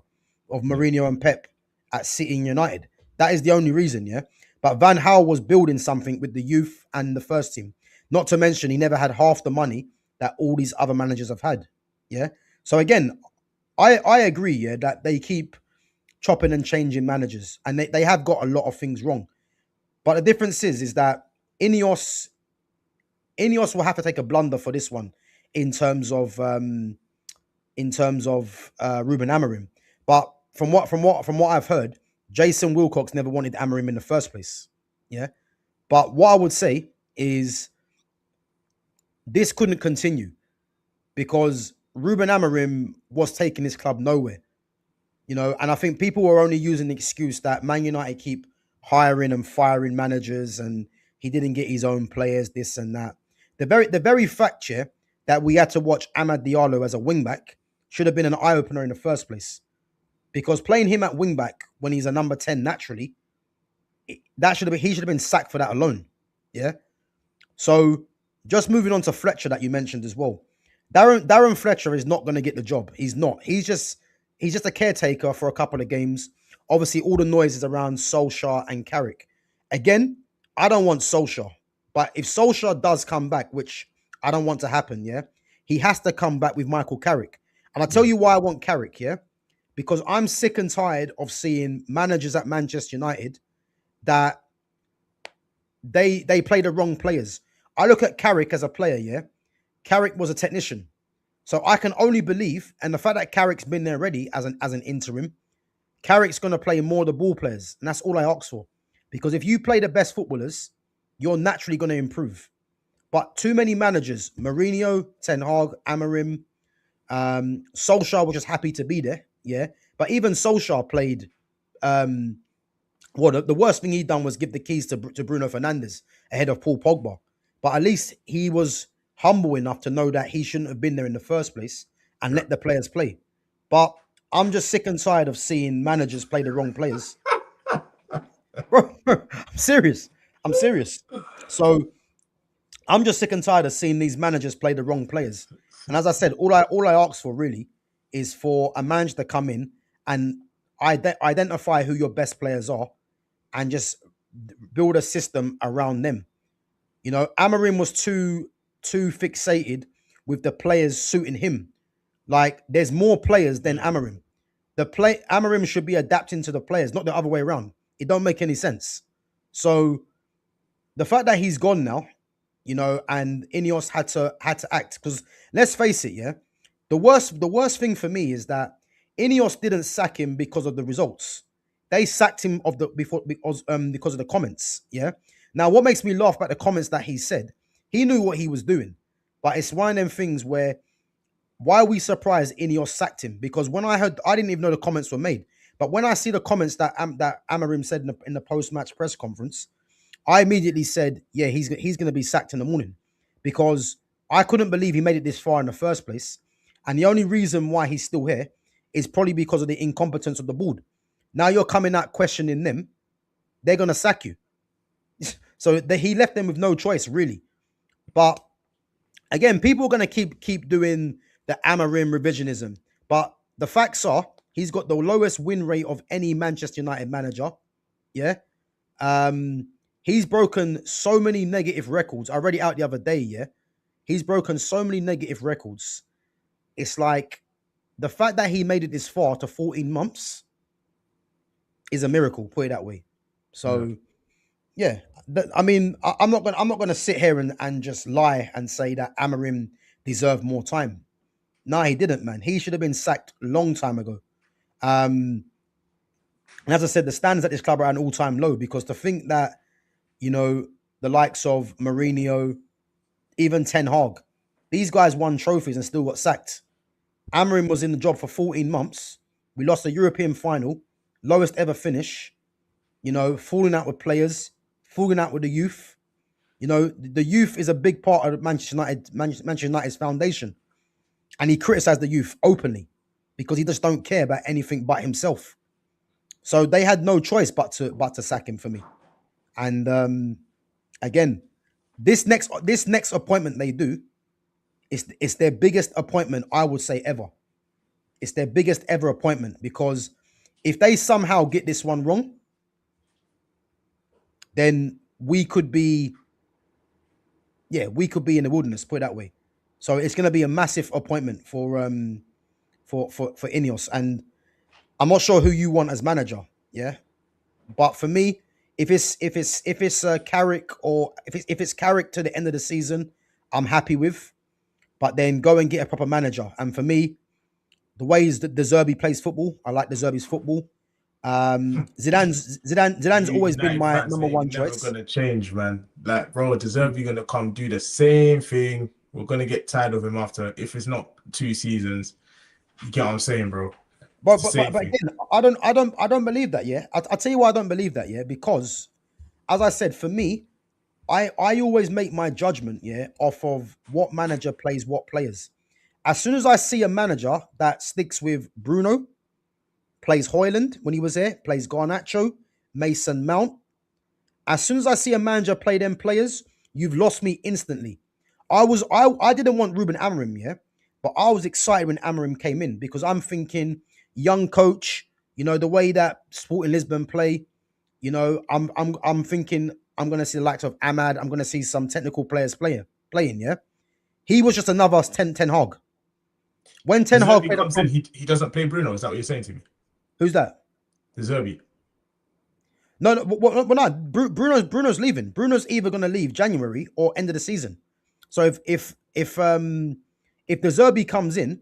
of Yeah. Mourinho and Pep at City and United. That is the only reason, yeah. But Van Gaal was building something with the youth and the first team. Not to mention, he never had half the money that all these other managers have had. Yeah. So again, I agree, yeah, that they keep chopping and changing managers, and they have got a lot of things wrong. But the difference is that Ineos Ineos will have to take a blunder for this one in terms of Ruben Amorim. But from what I've heard, Jason Wilcox never wanted Amorim in the first place. Yeah. But what I would say is this couldn't continue because Ruben Amorim was taking his club nowhere. And I think people were only using the excuse that Man United keep hiring and firing managers and he didn't get his own players, this and that. The very fact, yeah, that we had to watch Amad Diallo as a wingback should have been an eye opener in the first place. Because playing him at wingback when he's a number 10 naturally, he should have been sacked for that alone. Yeah. So just moving on to Fletcher that you mentioned as well. Darren Fletcher is not going to get the job. He's not. He's just a caretaker for a couple of games. Obviously, all the noise is around Solskjaer and Carrick. Again, I don't want Solskjaer, but if Solskjaer does come back, which I don't want to happen, yeah, he has to come back with Michael Carrick. And I'll tell Yeah. you why I want Carrick, yeah, because I'm sick and tired of seeing managers at Manchester United that they play the wrong players. I look at Carrick as a player, yeah. Carrick was a technician. So I can only believe, and the fact that Carrick's been there already as an interim, Carrick's going to play more of the ball players, and that's all I ask for. Because if you play the best footballers, you're naturally going to improve. But too many managers, Mourinho, Ten Hag, Amorim, Solskjaer was just happy to be there, yeah. But even Solskjaer played. The worst thing he done was give the keys to Bruno Fernandes ahead of Paul Pogba. But at least he was humble enough to know that he shouldn't have been there in the first place and let the players play. But I'm just sick and tired of seeing managers play the wrong players. Bro, I'm serious. I'm serious. So I'm just sick and tired of seeing these managers play the wrong players. And as I said, all I ask for really is for a manager to come in and identify who your best players are and just build a system around them. You know, Amarim was too fixated with the players suiting him. Like, there's more players than Amarim. Amarim should be adapting to the players, not the other way around. It don't make any sense. So the fact that he's gone now, you know, and Ineos had to act, because let's face it, yeah, the worst thing for me is that Ineos didn't sack him because of the results. They sacked him of the before because of the comments. Yeah. Now, what makes me laugh about the comments that he said, he knew what he was doing, but it's one of them things where why are we surprised Ineos sacked him? Because when I heard, I didn't even know the comments were made. But when I see the comments that that Amarim said in the post match press conference, I immediately said, yeah, he's going to be sacked in the morning, because I couldn't believe he made it this far in the first place. And the only reason why he's still here is probably because of the incompetence of the board. Now you're coming out questioning them, they're going to sack you. So he left them with no choice, really. But again, people are going to keep doing the Amarim revisionism. But the facts are, he's got the lowest win rate of any Manchester United manager. Yeah. He's broken so many negative records. I read it out the other day, yeah. He's broken so many negative records. It's like the fact that he made it this far to 14 months is a miracle, put it that way. So yeah, I mean, I'm not gonna sit here and just lie and say that Amarim deserved more time. No, he didn't, man. He should have been sacked a long time ago. And as I said, the standards at this club are at an all-time low, because to think that, you know, the likes of Mourinho, even Ten Hag, these guys won trophies and still got sacked. Amarim was in the job for 14 months. We lost the European final, lowest ever finish, you know, falling out with players, falling out with the youth. You know, the youth is a big part of Manchester United's foundation. And he criticized the youth openly because he just don't care about anything but himself. So they had no choice but to sack him for me. And again, this next appointment they do, it's their biggest appointment, I would say, ever. It's their biggest ever appointment, because if they somehow get this one wrong, then we could be in the wilderness, put it that way. So it's going to be a massive appointment for Ineos, and I'm not sure who you want as manager, yeah. But for me, if it's Carrick, or if it's Carrick to the end of the season, I'm happy with. But then go and get a proper manager. And for me, the ways that De Zerbi plays football, I like De Zerbi's football. Zidane's always been my number one choice. Never gonna change, man. Like, bro, De Zerbi gonna come do the same thing. We're gonna get tired of him after, if it's not 2 seasons. You get what I'm saying, bro? But again, I don't believe that. Yeah, I'll tell you why I don't believe that. Yeah, because as I said, for me, I always make my judgment, yeah, off of what manager plays what players. As soon as I see a manager that sticks with Bruno, plays Hoyland when he was there, plays Garnacho, Mason Mount. As soon as I see a manager play them players, you've lost me instantly. I didn't want Ruben Amorim, yeah, but I was excited when Amorim came in, because I'm thinking young coach, you know, the way that Sporting Lisbon play, you know, I'm thinking I'm gonna see the likes of Ahmad, I'm gonna see some technical players playing, yeah. He was just another Ten Hag. When Ten Hag comes in, he doesn't play Bruno. Is that what you're saying to me? Who's that? De Zerbi. No, no. Bruno's leaving. Bruno's either going to leave January or end of the season. So if De Zerbi comes in,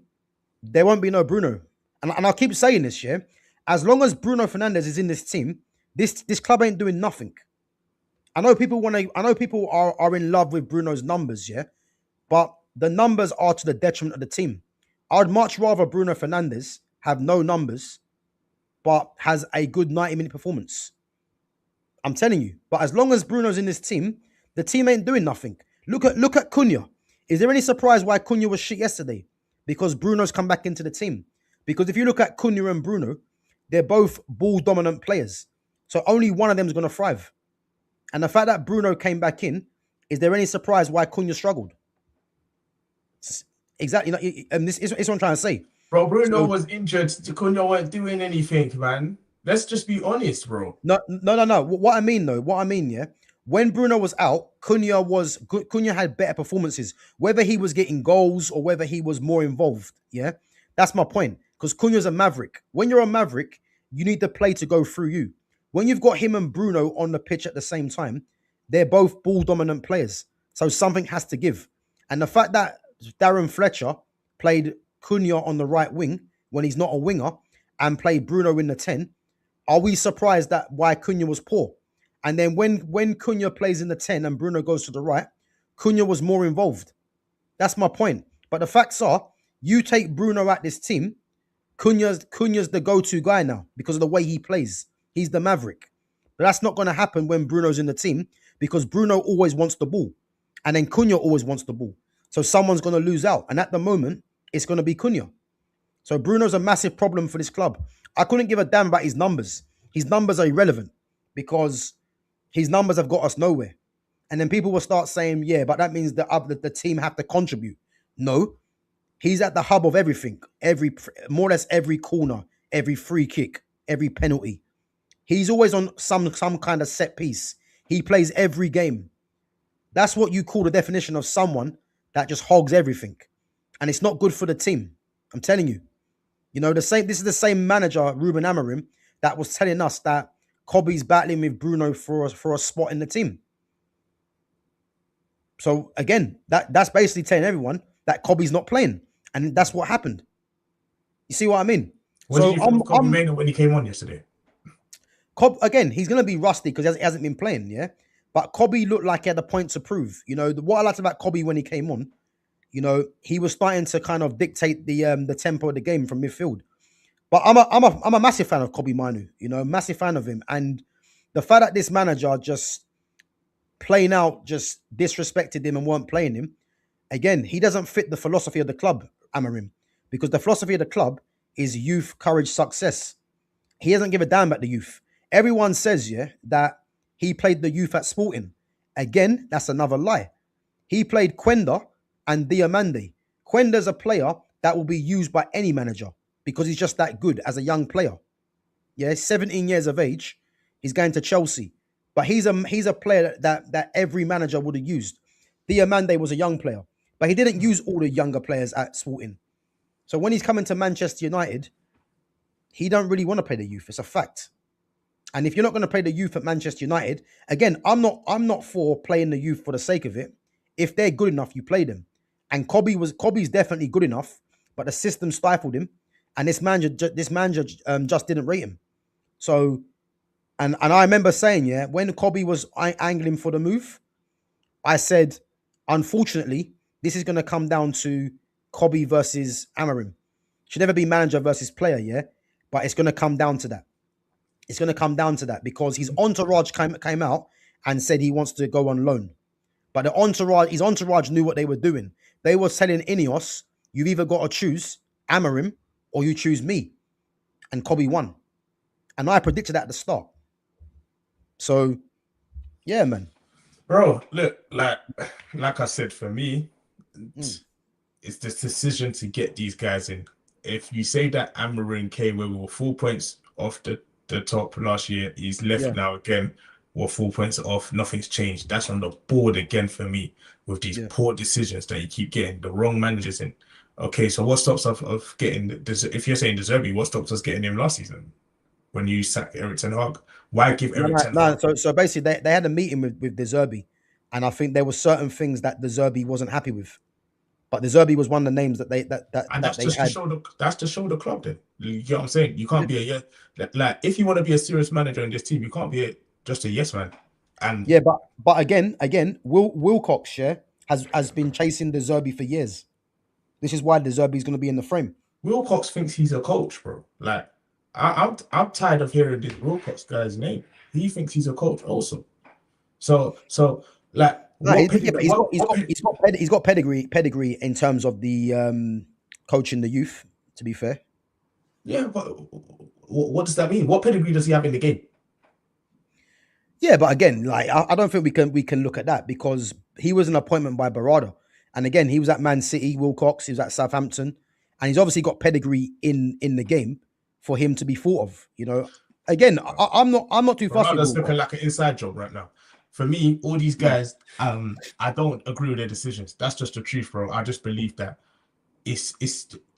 there won't be no Bruno. And I'll keep saying this, yeah. As long as Bruno Fernandes is in this team, this club ain't doing nothing. I know people are in love with Bruno's numbers, yeah, but the numbers are to the detriment of the team. I'd much rather Bruno Fernandes have no numbers, but has a good 90-minute performance. I'm telling you. But as long as Bruno's in this team, the team ain't doing nothing. Look at Cunha. Is there any surprise why Cunha was shit yesterday? Because Bruno's come back into the team. Because if you look at Cunha and Bruno, they're both ball dominant players. So only one of them is going to thrive. And the fact that Bruno came back in, is there any surprise why Cunha struggled? Exactly. And this is what I'm trying to say. Bro, Bruno So, was injured. Cunha weren't doing anything, man. Let's just be honest, bro. no. What I mean, though, yeah, when Bruno was out, Cunha was good. Cunha had better performances, whether he was getting goals or whether he was more involved. Yeah, that's my point. Because Cunha's a maverick. When you're a maverick, you need the play to go through you. When you've got him and Bruno on the pitch at the same time, they're both ball dominant players. So something has to give. And the fact that Darren Fletcher played Cunha on the right wing when he's not a winger and played Bruno in the 10, are we surprised that why Cunha was poor? And then when Cunha plays in the 10 and Bruno goes to the right, Cunha was more involved. That's my point. But the facts are, you take Bruno at this team, Cunha's the go-to guy now because of the way he plays. He's the maverick. But that's not going to happen when Bruno's in the team because Bruno always wants the ball. And then Cunha always wants the ball. So someone's going to lose out. And at the moment, it's going to be Cunha. So Bruno's a massive problem for this club. I couldn't give a damn about his numbers. His numbers are irrelevant because his numbers have got us nowhere. And then people will start saying, yeah, but that means the team have to contribute. No, he's at the hub of everything. More or less every corner, every free kick, every penalty. He's always on some kind of set piece. He plays every game. That's what you call the definition of someone that just hogs everything. And it's not good for the team. I'm telling you. You know, this is the same manager, Ruben Amorim, that was telling us that Kobe's battling with Bruno for a spot in the team. So again, that's basically telling everyone that Kobe's not playing. And that's what happened. You see what I mean? What did you think of Kobe Mano when he came on yesterday? Again, he's going to be rusty because he hasn't been playing, yeah? But Kobe looked like he had a point to prove. You know, what I liked about Kobe when he came on, you know, he was starting to kind of dictate the tempo of the game from midfield. But I'm a massive fan of Kobe Manu, you know, massive fan of him. And the fact that this manager just plain out just disrespected him and weren't playing him, again, he doesn't fit the philosophy of the club, Amorim, because the philosophy of the club is youth, courage, success. He doesn't give a damn about the youth. Everyone says, yeah, that he played the youth at Sporting. Again, that's another lie. He played Quenda and Diamande. Quenda's a player that will be used by any manager because he's just that good as a young player. Yeah, 17 years of age. He's going to Chelsea. But he's a player that every manager would have used. Diamande was a young player. But he didn't use all the younger players at Sporting. So when he's coming to Manchester United, he don't really want to play the youth. It's a fact. And if you're not going to play the youth at Manchester United, again, I'm not for playing the youth for the sake of it. If they're good enough, you play them. And Kobe's definitely good enough, but the system stifled him, and this manager just didn't rate him. So, and I remember saying, yeah, when Kobe was angling for the move, I said, unfortunately, this is going to come down to Kobe versus Amorim. Should never be manager versus player, yeah, but it's going to come down to that. It's going to come down to that because his entourage came out and said he wants to go on loan. But his entourage knew what they were doing. They were telling Ineos, you've either got to choose Amorim or you choose me. And Kobe won. And I predicted that at the start. So, yeah, man. Bro, look, like I said, for me, it's this decision to get these guys in. If you say that Amorim came where we were 4 points off the top last year, he's left now again, we're 4 points off, nothing's changed. That's on the board again for me with these poor decisions that you keep getting, the wrong managers in. Okay, so what stops us of getting, if you're saying De Zerbi, what stops us getting him last season when you sacked Erik ten Hag? Why give Erik ten Hag? So basically, they had a meeting with De Zerbi, and I think there were certain things that De Zerbi wasn't happy with. But De Zerbi was one of the names that they that's to show the club then. You know what I'm saying? You can't be like if you want to be a serious manager in this team, you can't be just a yes man. And yeah, but again, Wilcox has been chasing De Zerbi for years. This is why De Zerbi is going to be in the frame. Wilcox thinks he's a coach, bro. Like I'm tired of hearing this Wilcox guy's name. He thinks he's a coach also. So like No, what yeah, pedigree? but What he's got pedigree in terms of the coaching the youth. To be fair, yeah, but what does that mean? What pedigree does he have in the game? yeah, but again, like I don't think we can look at that because he was an appointment by Barada, and again he was at Man City, Wilcox, he was at Southampton, and he's obviously got pedigree in the game for him to be thought of. Again, I'm not too fussed with Ronaldo's looking Wilcox. like an inside job right now. For me, all these Yeah, guys, I don't agree with their decisions. That's just the truth, bro. I just believe that it's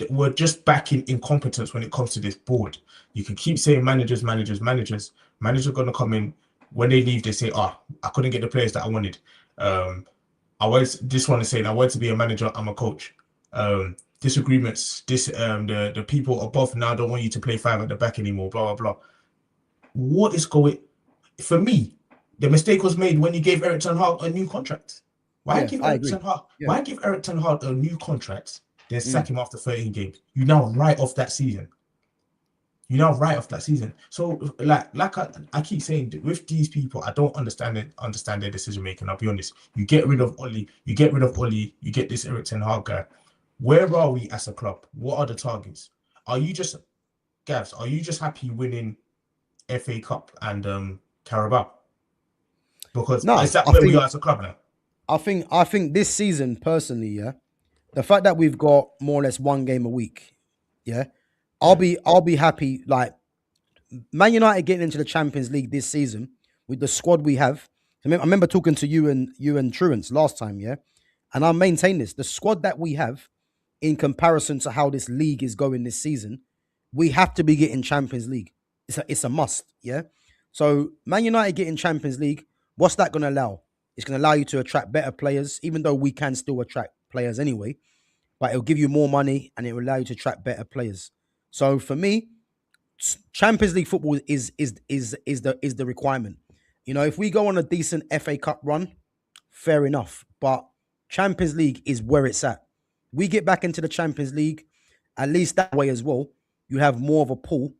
we're just back in incompetence when it comes to this board. You can keep saying managers, managers, managers. Managers are gonna come in when they leave. They say, "Oh, I couldn't get the players that I wanted." I was just want to say, I want to be a manager. I'm a coach. Disagreements. The people above now don't want you to play five at the back anymore. Blah blah blah. What is going? For me, the mistake was made when you gave Eric Ten Hag a new contract. Why yeah, give I Eric agree. Ten Hag? Yeah, Why give Eric Ten Hag a new contract? Then sack mm. him after 13 games. You now write off that season. You now write off that season. So like I keep saying, with these people, I don't understand their decision making. I'll be honest. You get rid of Oli. You get this Eric Ten Hag guy. Where are we as a club? What are the targets? Are you just Gavs? Are you just happy winning FA Cup and Carabao? Because No, is that I where we think are as a club now? I think this season personally, yeah, the fact that we've got more or less one game a week, yeah, I'll Yeah, be happy. Like Man United getting into the Champions League this season with the squad we have. I remember talking to you and Truants last time, yeah, and I maintain this: the squad that we have, in comparison to how this league is going this season, we have to be getting Champions League. It's a must, yeah. So Man United getting Champions League, what's that going to allow? It's going to allow you to attract better players, even though we can still attract players anyway. But it'll give you more money and it will allow you to attract better players. So for me, Champions League football is the requirement. If we go on a decent FA Cup run, fair enough. But Champions League is where it's at. We get back into the Champions League, at least that way as well. You have more of a pull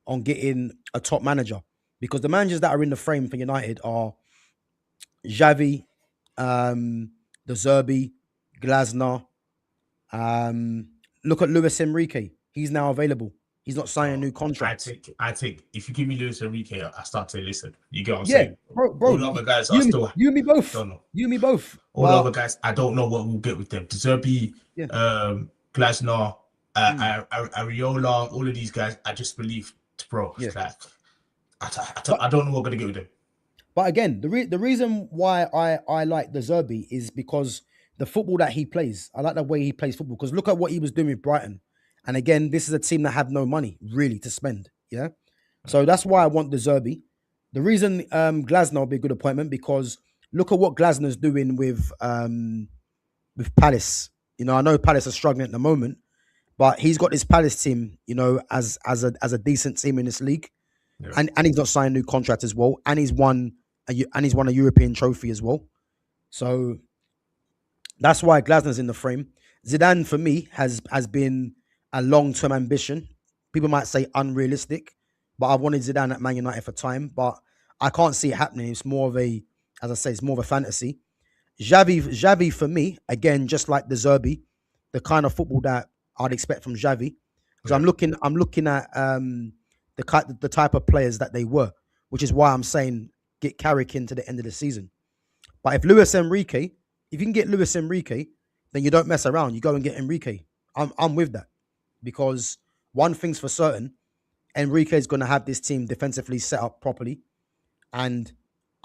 on getting a top manager because the managers that are in the frame for United are Xavi, the Zerbi, Glasner. Um, Look at Luis Enrique. He's now available. He's not signing a bro. new contract. I take. If you give me Luis Enrique, I start to listen. You get what I'm Yeah, saying? bro, All the other guys are you, still you and me both. don't know. You and me both. All the But other guys, I don't know what we'll get with them. Deserby, yeah, Glasner, mm, Ariola, all of these guys, I just believe, bro. yeah. Like, But I don't know what we're gonna get with them. but again, the reason why I like the Zerbi is because the football that he plays. I like the way he plays football because look at what he was doing with Brighton. And again, this is a team that have no money really to spend. Yeah, so that's why I want the Zerbi. The reason Glasner will be a good appointment because look at what Glasner's doing with Palace. I know Palace are struggling at the moment, but he's got this Palace team, as a decent team in this league, Yeah, and he's not signed a new contract as well, and he's won a European trophy as well. So that's why Glasner's in the frame. Zidane for me has been a long term ambition. People might say unrealistic, but I've wanted Zidane at Man United for time, but I can't see it happening. It's more of a, as I say, it's more of a fantasy. Xavi for me, again, just like the Zerbi, the kind of football that I'd expect from Xavi. Because yeah, I'm looking at the type of players that they were, which is why I'm saying get Carrick into the end of the season. But if you can get Luis Enrique, then you don't mess around. You go and get Enrique. I'm with that because one thing's for certain, Enrique is going to have this team defensively set up properly, and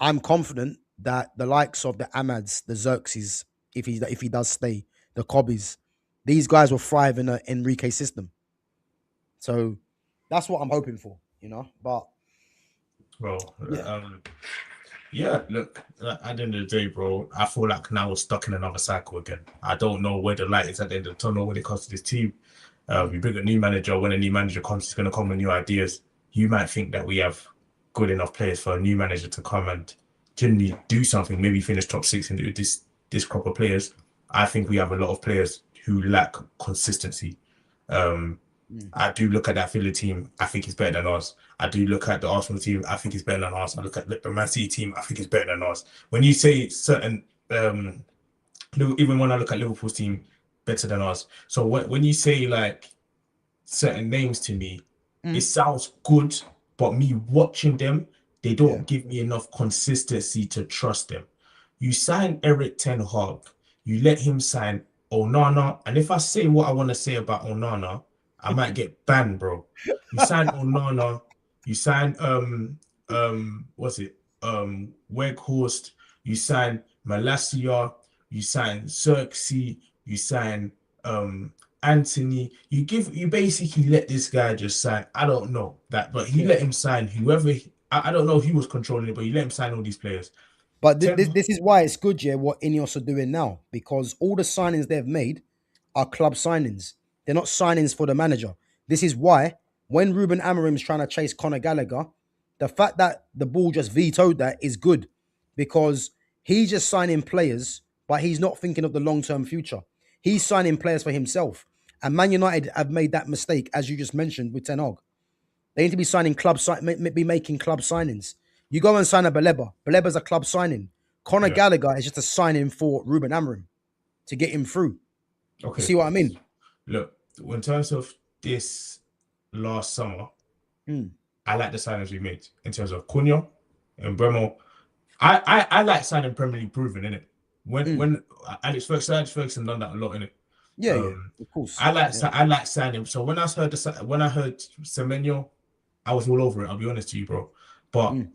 I'm confident that the likes of the Amads, the Xerxes, if he does stay, the Cobbies, these guys will thrive in a Enrique system. So that's what I'm hoping for. But bro. yeah, Yeah, look, at the end of the day, bro, I feel like now we're stuck in another cycle again. I don't know where the light is at the end of the tunnel when it comes to this team. mm, We bring a new manager. When a new manager comes, he's going to come with new ideas. You might think that we have good enough players for a new manager to come and generally do something, maybe finish top six and do this crop of players. I think we have a lot of players who lack consistency. Um, mm, I do look at that Villa team. I think it's better than us. I do look at the Arsenal team. I think it's better than us. I look at the Man City team. I think it's better than us. When you say certain even when I look at Liverpool's team better than us. So when you say like certain names to me, it sounds good, but me watching them, they Yeah. don't give me enough consistency to trust them. You sign Eric Ten Hag, you let him sign Onana, and if I say what I want to say about Onana, I might get banned, bro. You sign Onana, you sign what's it? Weghorst, you sign Malacia, you sign Xerxes, you sign Anthony. You basically let this guy just sign. I don't know that, but he Yeah. let him sign whoever. I don't know if he was controlling it, but he let him sign all these players. But Ten, this is why it's good, yeah, what Ineos are doing now, because all the signings they've made are club signings. They're not signings for the manager. This is why when Ruben Amorim's trying to chase Conor Gallagher, the fact that the ball just vetoed that is good, because he's just signing players, but he's not thinking of the long-term future. He's signing players for himself. And Man United have made that mistake, as you just mentioned, with Ten Hag. They need to be signing be making club signings. You go and sign a Baleba. Baleba's a club signing. Conor yeah, Gallagher is just a signing for Ruben Amorim to get him through. You okay. see what I mean? Look, in terms of this last summer, Mm, I like the signings we made in terms of Cunha and Bremo. I like signing Premier League proven, innit? mm. When Alex Ferguson done that a lot, innit? Yeah, yeah, Um, of course. I Yeah. like signing. So when I heard Semenyo, I was all over it. I'll be honest to you, bro. But Mm,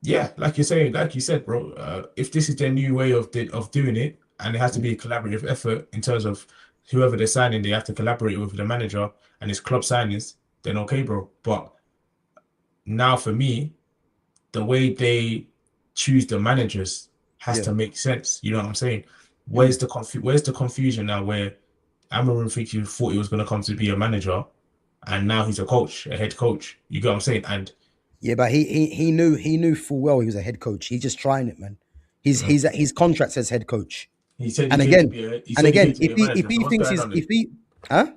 yeah, like you're saying, like you said, bro. If this is their new way of doing it, and it has to mm. be a collaborative effort in terms of whoever they're signing, they have to collaborate with the manager and his club signings. Then okay, bro. But now for me, the way they choose the managers has Yeah. to make sense. You know what I'm saying? Mm. Where's the confusion now? Where Amarin thought he was going to come to be a manager, and now he's a coach, a head coach. You get what I'm saying? And Yeah, but he knew full well he was a head coach. He's just trying it, man. His contract says head coach. And again, he said he came to be if a he manager. So what's thinks going he's on then? if he huh?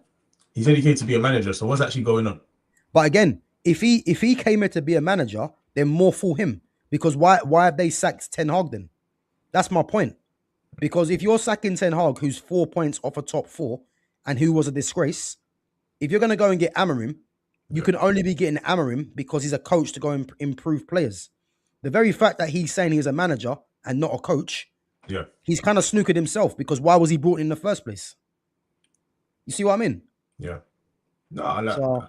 He said he came to be a manager. So what's actually going on? But again, if he came here to be a manager, then more fool him. Because why have they sacked Ten Hag then? That's my point. Because if you're sacking Ten Hag, who's 4 points off a top four, and who was a disgrace, if you're going to go and get Amarim, you Yeah, can only be getting Amarim because he's a coach to go and improve players. The very fact that he's saying he's a manager and not a coach, yeah, he's kind of snookered himself, because why was he brought in the first place? You see what I mean? yeah. No, I like. So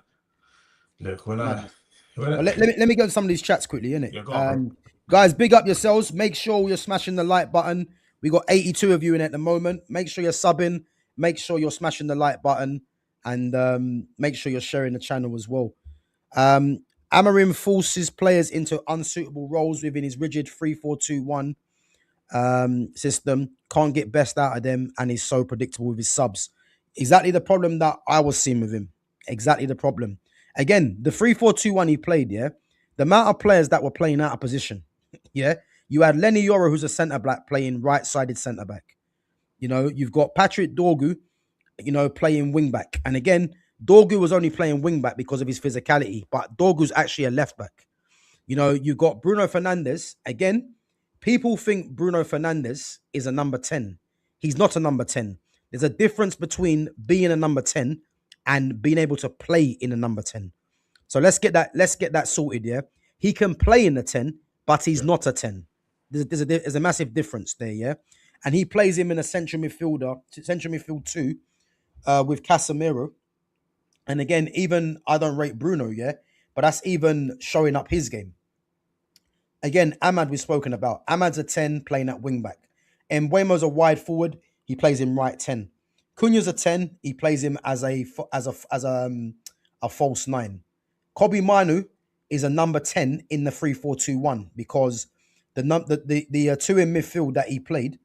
Look, madness. when I But let me go to some of these chats quickly, innit? yeah, go on, bro. Guys, big up yourselves. Make sure you're smashing the like button. We got 82 of you in at the moment. Make sure you're subbing. Make sure you're smashing the like button, and make sure you're sharing the channel as well. Um, Amarim forces players into unsuitable roles within his rigid 3-4-2-1 system. Can't get best out of them, and he's so predictable with his subs. Exactly the problem that I was seeing with him. Exactly the problem. Again, the 3-4-2-1 he played, yeah, the amount of players that were playing out of position, yeah. You had Lenny Yoro, who's a centre back, playing right-sided centre back. You know, you've got Patrick Dorgu, playing wing back. And again, Dorgu was only playing wing back because of his physicality, but Dorgu's actually a left back. You've got Bruno Fernandes. Again, people think Bruno Fernandes is a number 10. He's not a number 10. There's a difference between being a number 10 and being able to play in a number 10. So let's get that sorted, yeah? He can play in the 10, but he's Yeah, not a 10. There's a massive difference there, yeah? And he plays him in a central midfield too, with Casemiro. And again, even I don't rate Bruno, yeah, but that's even showing up his game. Again, Ahmad we've spoken about. Ahmad's a 10 playing at wing back. Mbuemo's a wide forward. He plays him right 10. Cunha's a 10. He plays him as a false 9. Kobe Manu is a number 10 in the 3-4-2-1, because the two in midfield that he played,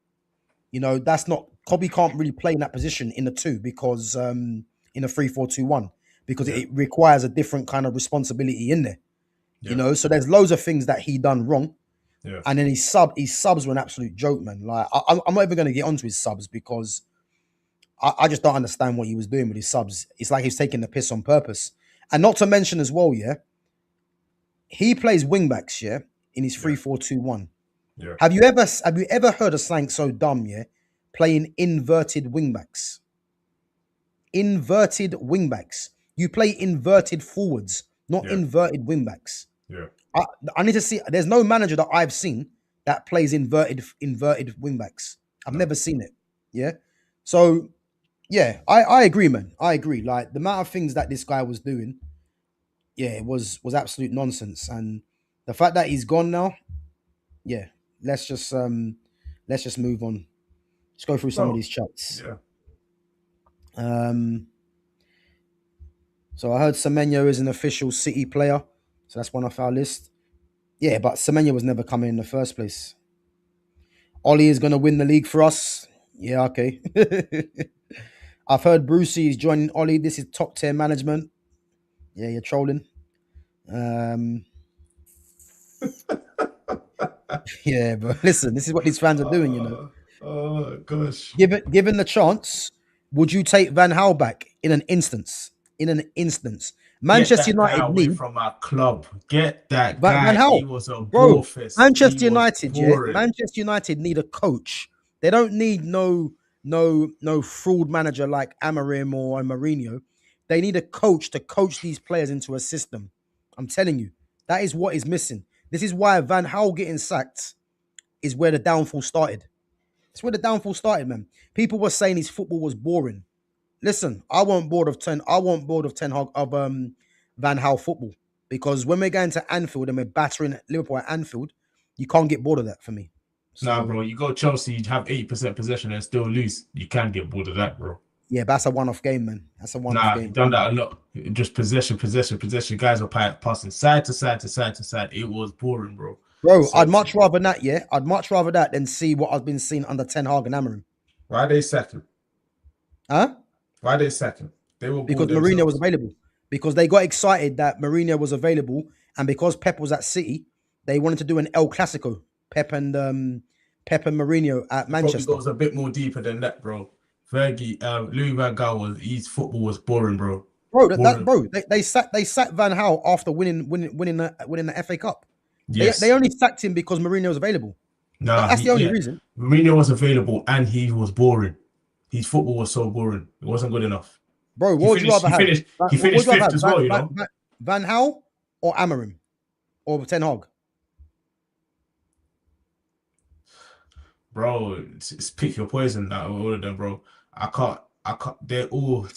that's not Kobe can't really play in that position in the two, because in a 3-4-2-1, because yeah, it requires a different kind of responsibility in there. yeah, So there's loads of things that he done wrong. yeah. And then his subs were an absolute joke, man. Like I'm not even going to get onto his subs, because I just don't understand what he was doing with his subs. It's like he's taking the piss on purpose. And not to mention as well, yeah, he plays wing backs, yeah, in his Yeah, 3-4-2-1. Yeah. Have you ever heard of something so dumb? Yeah, playing inverted wingbacks. Inverted wingbacks. You play inverted forwards, not Yeah. inverted wingbacks. Yeah. I, I need to see. There's no manager that I've seen that plays inverted wingbacks. I've No. never seen it. Yeah. So yeah, I agree, man. I agree. Like the amount of things that this guy was doing, yeah, it was absolute nonsense. And the fact that he's gone now, yeah, let's just let's just move on. Let's go through some of Bro. these chats. Yeah. Um, so I heard Semenyo is an official City player, so that's one off our list. Yeah, but Semenyo was never coming in the first place. Ollie is going to win the league for us. Yeah, okay. I've heard Brucey is joining Ollie. This is top tier management. Yeah, you're trolling. Um, yeah, but listen, this is what these fans are doing, you know. Oh gosh. Given the chance, would you take Van Gaal back in an instance? In an instance, Get Manchester that guy United away need from our club. Get that Van guy. He Gaal, was a bro. bore fest. He Manchester was United, yeah. boring. Manchester United need a coach. They don't need no fraud manager like Amarim or Mourinho. They need a coach to coach these players into a system. I'm telling you, that is what is missing. This is why Van Gaal getting sacked is where the downfall started. It's where the downfall started, man. People were saying his football was boring. Listen, I want bored of 10. I want bored of 10 of Van Gaal football. Because when we're going to Anfield and we're battering Liverpool at Anfield, you can't get bored of that for me. Nah, So bro. You go Chelsea, you have 80% possession and still lose. You can get bored of that, bro. yeah, that's a one-off game, man. That's a one-off Nah, he game. done that a lot. Just possession, possession, possession. Guys are passing side to side to side to side. It was boring, bro. Bro, So I'd much rather that, yeah. I'd much rather that than see what I've been seeing under Ten Hag and Amarim. why they second? Huh? Why they second? They were Because bored Mourinho was themselves. available. Because they got excited that Mourinho was available, and because Pep was at City, they wanted to do an El Clasico. Pep and Mourinho at It probably Manchester. goes a bit more deeper than that, bro. Fergie, Louis Van Gaal was his football was boring, bro. Bro, Boring. they sat Van Gaal after winning the FA Cup. Yes. They only sacked him because Mourinho was available. Nah, That's the only reason. Mourinho was available and he was boring. His football was so boring. It wasn't good enough. Bro, He what would you finished, rather he have? finished, he What would finished you rather fifth have? as well, you know. Van Gaal or Amarim or Ten Hag? Bro, it's pick your poison out of all of them, bro. I can't, they're all,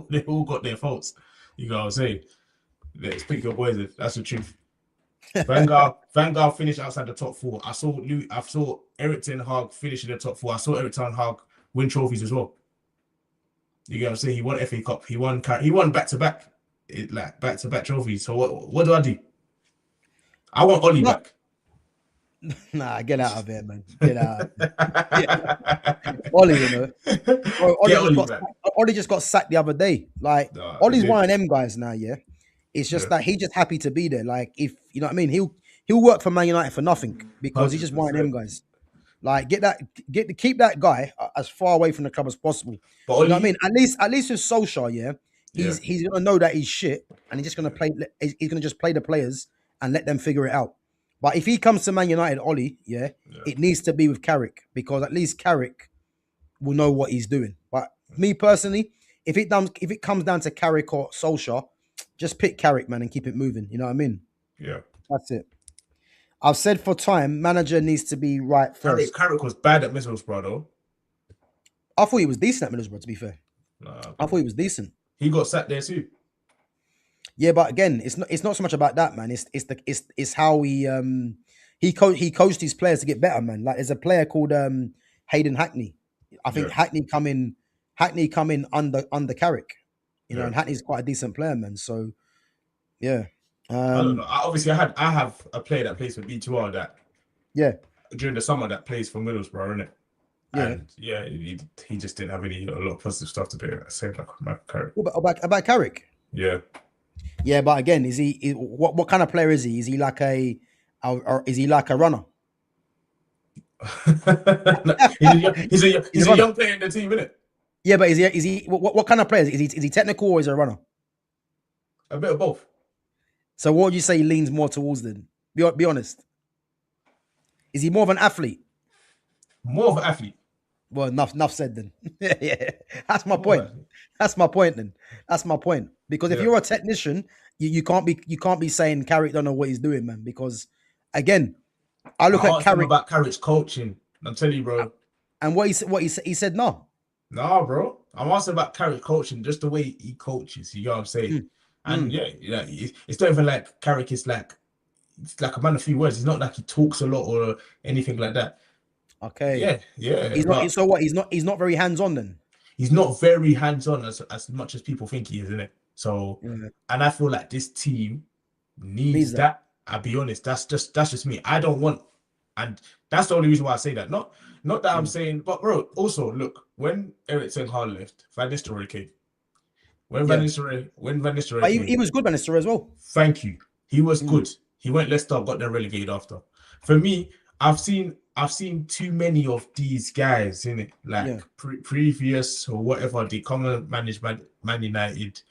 they all got their faults. You know what I'm saying? Let's pick your poison. That's the truth. Van Gaal finished outside the top four. I saw Eric Ten Hag finish in the top four. I saw Eric Ten Hag win trophies as well. You get what I'm saying? He won FA Cup. He won back to back, like back to back trophies. So what do I do? I want Ollie No. back. Nah, get out of here, man. Get out. Ollie, you know. Bro, Ollie just got sacked the other day. Like Nah, Ollie's he one did. of them guys now, yeah. It's just Yeah. that he's just happy to be there. Like if you know what I mean, he'll work for Man United for nothing because he's just one of them 100%. guys. Like keep that guy as far away from the club as possible. But You know what I Ollie, mean? At least with Solskjaer, yeah, yeah, he's gonna know that he's shit, and he's just gonna play. He's gonna just play the players and let them figure it out. But if he comes to Man United, Ollie, yeah, it needs to be with Carrick because at least Carrick will know what he's doing. But me personally, if it comes down to Carrick or Solskjaer, just pick Carrick, man, and keep it moving. You know what I mean? yeah. That's it. I've said for time, manager needs to be right first. Carrick was bad at Middlesbrough though. I thought he was decent at Middlesbrough, to be fair. Nah, I thought he was decent. he got sacked there too. Yeah, but again, it's not so much about that, man. It's how he coached his players to get better, man. Like there's a player called Hayden Hackney. I think Hackney come in under Carrick, you know, and Hackney's quite a decent player, man. So yeah, I don't know. Obviously, I have a player that plays for B2R that during the summer that plays for Middlesbrough, innit? Yeah. And he just didn't have a lot of positive stuff to do. Same like Carrick. About Carrick. Yeah. Yeah, but again, what kind of player is he? Is he like is he like a runner? he's a young player in the team, isn't it? Yeah, but is he what kind of player is he technical or is he a runner? A bit of both. So what would you say he leans more towards then? Be honest. Is he more of an athlete? More of an athlete. Well, enough said then. Yeah, that's my More of point. an athlete. That's my point then. That's my point. Because if Yeah. you're a technician, you can't be saying Carrick don't know what he's doing, man. Because again, I look I at asked him Carrick about Carrick's coaching. I'm telling you, bro. and he said no. Nah, bro. I'm asking about Carrick's coaching, just the way he coaches. You know what I'm saying? Mm, And mm, yeah, it's not even like Carrick is like it's like a man of few words. It's not like he talks a lot or anything like that. okay. Yeah, He's not. but So what? He's not very hands on then. he's not very hands-on as much as people think he is, isn't it? So, Yeah. and I feel like this team Needs needs that. that. I'll be honest, that's just me. I don't want, and that's the only reason why I say that. Not that I'm Mm. saying, but bro, also look, when Eric Ten Hag left, Van Nistelrooy came. Yeah. When Van Nistelrooy But he came, was good, Minister, as well. thank you. He was Mm. good. He went Leicester, got them relegated after. For me, I've seen too many of these guys in it, Yeah. like previous or whatever. They come and manage Man United.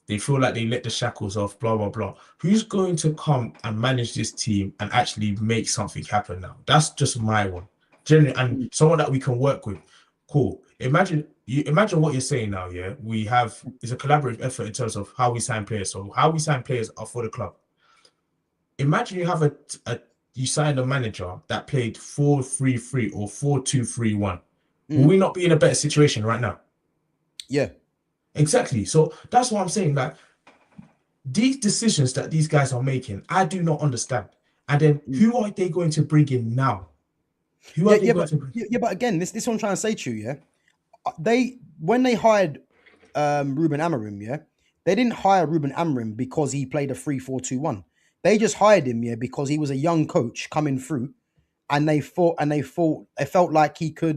They feel like they let the shackles off, blah blah blah. Who's going to come and manage this team and actually make something happen now? That's just my one. Generally, and Mm. someone that we can work with. Cool. Imagine what you're saying now, yeah? It's a collaborative effort in terms of how we sign players. So how we sign players are for the club. Imagine you have you signed a manager that played 4-3-3 or 4-2-3-1. Will Mm. we not be in a better situation right now? Yeah. Exactly. So that's what I'm saying. Like these decisions that these guys are making, I do not understand. And then Mm. who are they going to bring in now? Who are Yeah. they Yeah. going to bring? But again, this what I'm trying to say to you. Yeah. When they hired Ruben Amorim, yeah, they didn't hire Ruben Amorim because he played a 3-4-2-1. They just hired him, yeah, because he was a young coach coming through, and they felt like he could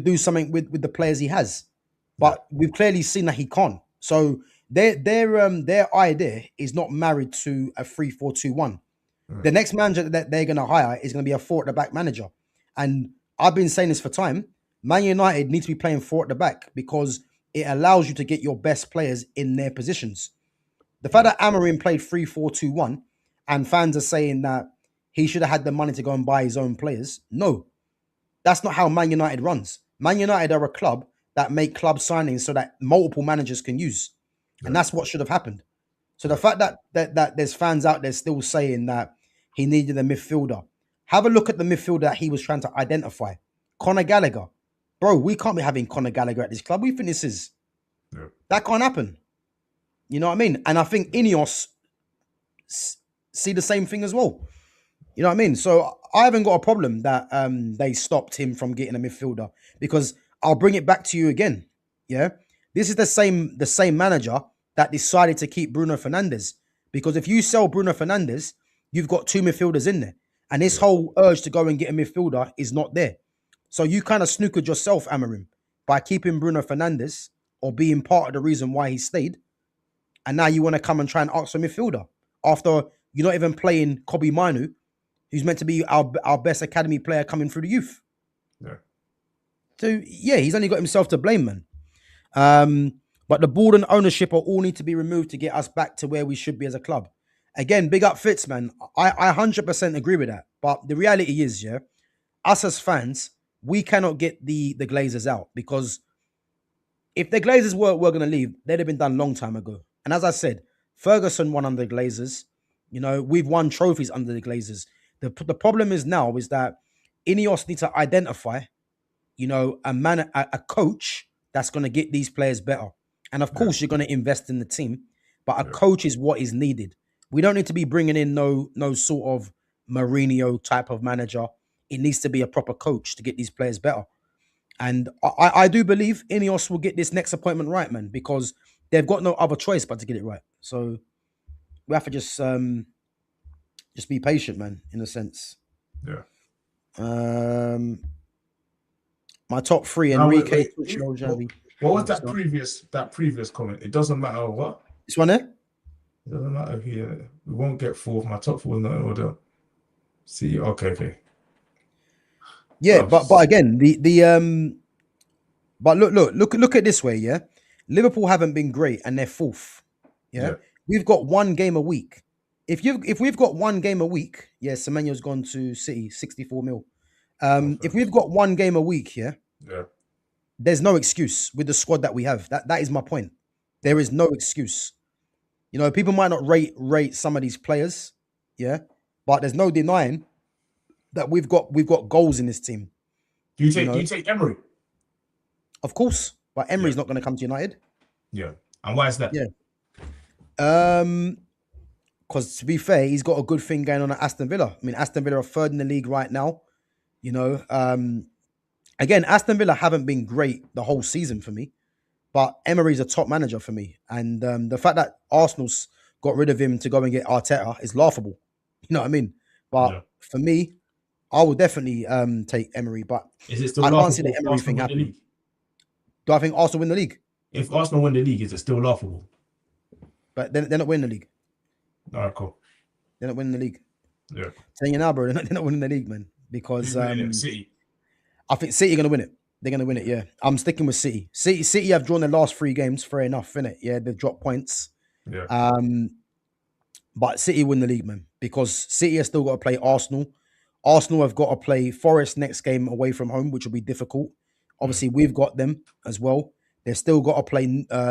do something with the players he has. Yeah, But we've clearly seen that he can't. So their idea is not married to a 3-4-2-1. yeah, The next manager that they're going to hire is going to be a four at the back manager. And I've been saying this for time. Man United needs to be playing four at the back because it allows you to get your best players in their positions. The fact yeah, that Amorim played 3-4-2-1 and fans are saying that he should have had the money to go and buy his own players. No, that's not how Man United runs. Man United are a club that make club signings so that multiple managers can use. And yeah, that's what should have happened. So the yeah, fact that there's fans out there still saying that he needed a midfielder. Have a look at the midfielder that he was trying to identify. Conor Gallagher. Bro, we can't be having Conor Gallagher at this club. We think this is yeah, that can't happen. You know what I mean? And I think Ineos see the same thing as well. You know what I mean? So I haven't got a problem that they stopped him from getting a midfielder because I'll bring it back to you again. Yeah, this is the same manager that decided to keep Bruno Fernandes because if you sell Bruno Fernandes, you've got two midfielders in there, and this yeah, whole urge to go and get a midfielder is not there. So you kind of snookered yourself, Amarim, by keeping Bruno Fernandes or being part of the reason why he stayed, and now you want to come and try and ask for a midfielder after you're not even playing Kobe Manu, who's meant to be our best academy player coming through the youth. yeah, So yeah, he's only got himself to blame, man. But the board and ownership are all need to be removed to get us back to where we should be as a club. Again, big up Fitz, man. I 100% agree with that. But the reality is, yeah, us as fans, we cannot get the Glazers out because if the Glazers were going to leave, they'd have been done a long time ago. And as I said, Ferguson won under the Glazers. You know, we've won trophies under the Glazers. The problem is now is that Ineos need to identify, you know, a coach that's going to get these players better. And of yeah, course, you're going to invest in the team, but a yeah, coach is what is needed. We don't need to be bringing in no sort of Mourinho type of manager. It needs to be a proper coach to get these players better. And I do believe Ineos will get this next appointment right, man, because they've got no other choice but to get it right. So we have to just be patient, man, in a sense. yeah. Um, my top three: Now Enrique, wait. Tuchel, Xavi. What was Oh, sorry. that previous comment? It doesn't matter what. This one there? It doesn't matter here. We won't get fourth. My top four is not in order. See, okay. Yeah, Um, but again, but look at it this way, yeah. Liverpool haven't been great and they're fourth. Yeah. yeah, We've got one game a week. if we've got one game a week, yeah, Semenyo's gone to City, 64 mil. Oh, If facts. we've got one game a week, yeah, Yeah. there's no excuse with the squad that we have. That is my point. There is no excuse. You know, people might not rate some of these players, yeah, but there's no denying that we've got goals in this team. You Do know, you take Emery? of course, but Yeah. Emery's not going to come to United. Yeah. And why is that? Yeah. Because to be fair, he's got a good thing going on at Aston Villa. I mean, Aston Villa are third in the league right now. You know, again, Aston Villa haven't been great the whole season for me, but Emery's a top manager for me, and the fact that Arsenal's got rid of him to go and get Arteta is laughable. You know what I mean? But Yeah. for me, I will definitely take Emery, but Is it still I can't see the laughable if Emery Arsenal thing win the happening. league? Do I think Arsenal win the league? If Arsenal win the league, is it still laughable? But they're not winning the league. All right, cool. They're not winning the league. Yeah. Telling you now, bro, they're not winning the league, man. Because Who's winning it? City. I think City are going to win it. They're going to win it, yeah. I'm sticking with City. City have drawn their last 3 games, fair enough, innit? Yeah, they've dropped points. Yeah. But City win the league, man, because City have still got to play Arsenal. Arsenal have got to play Forest next game away from home, which will be difficult. Obviously, we've got them as well. They've still got to play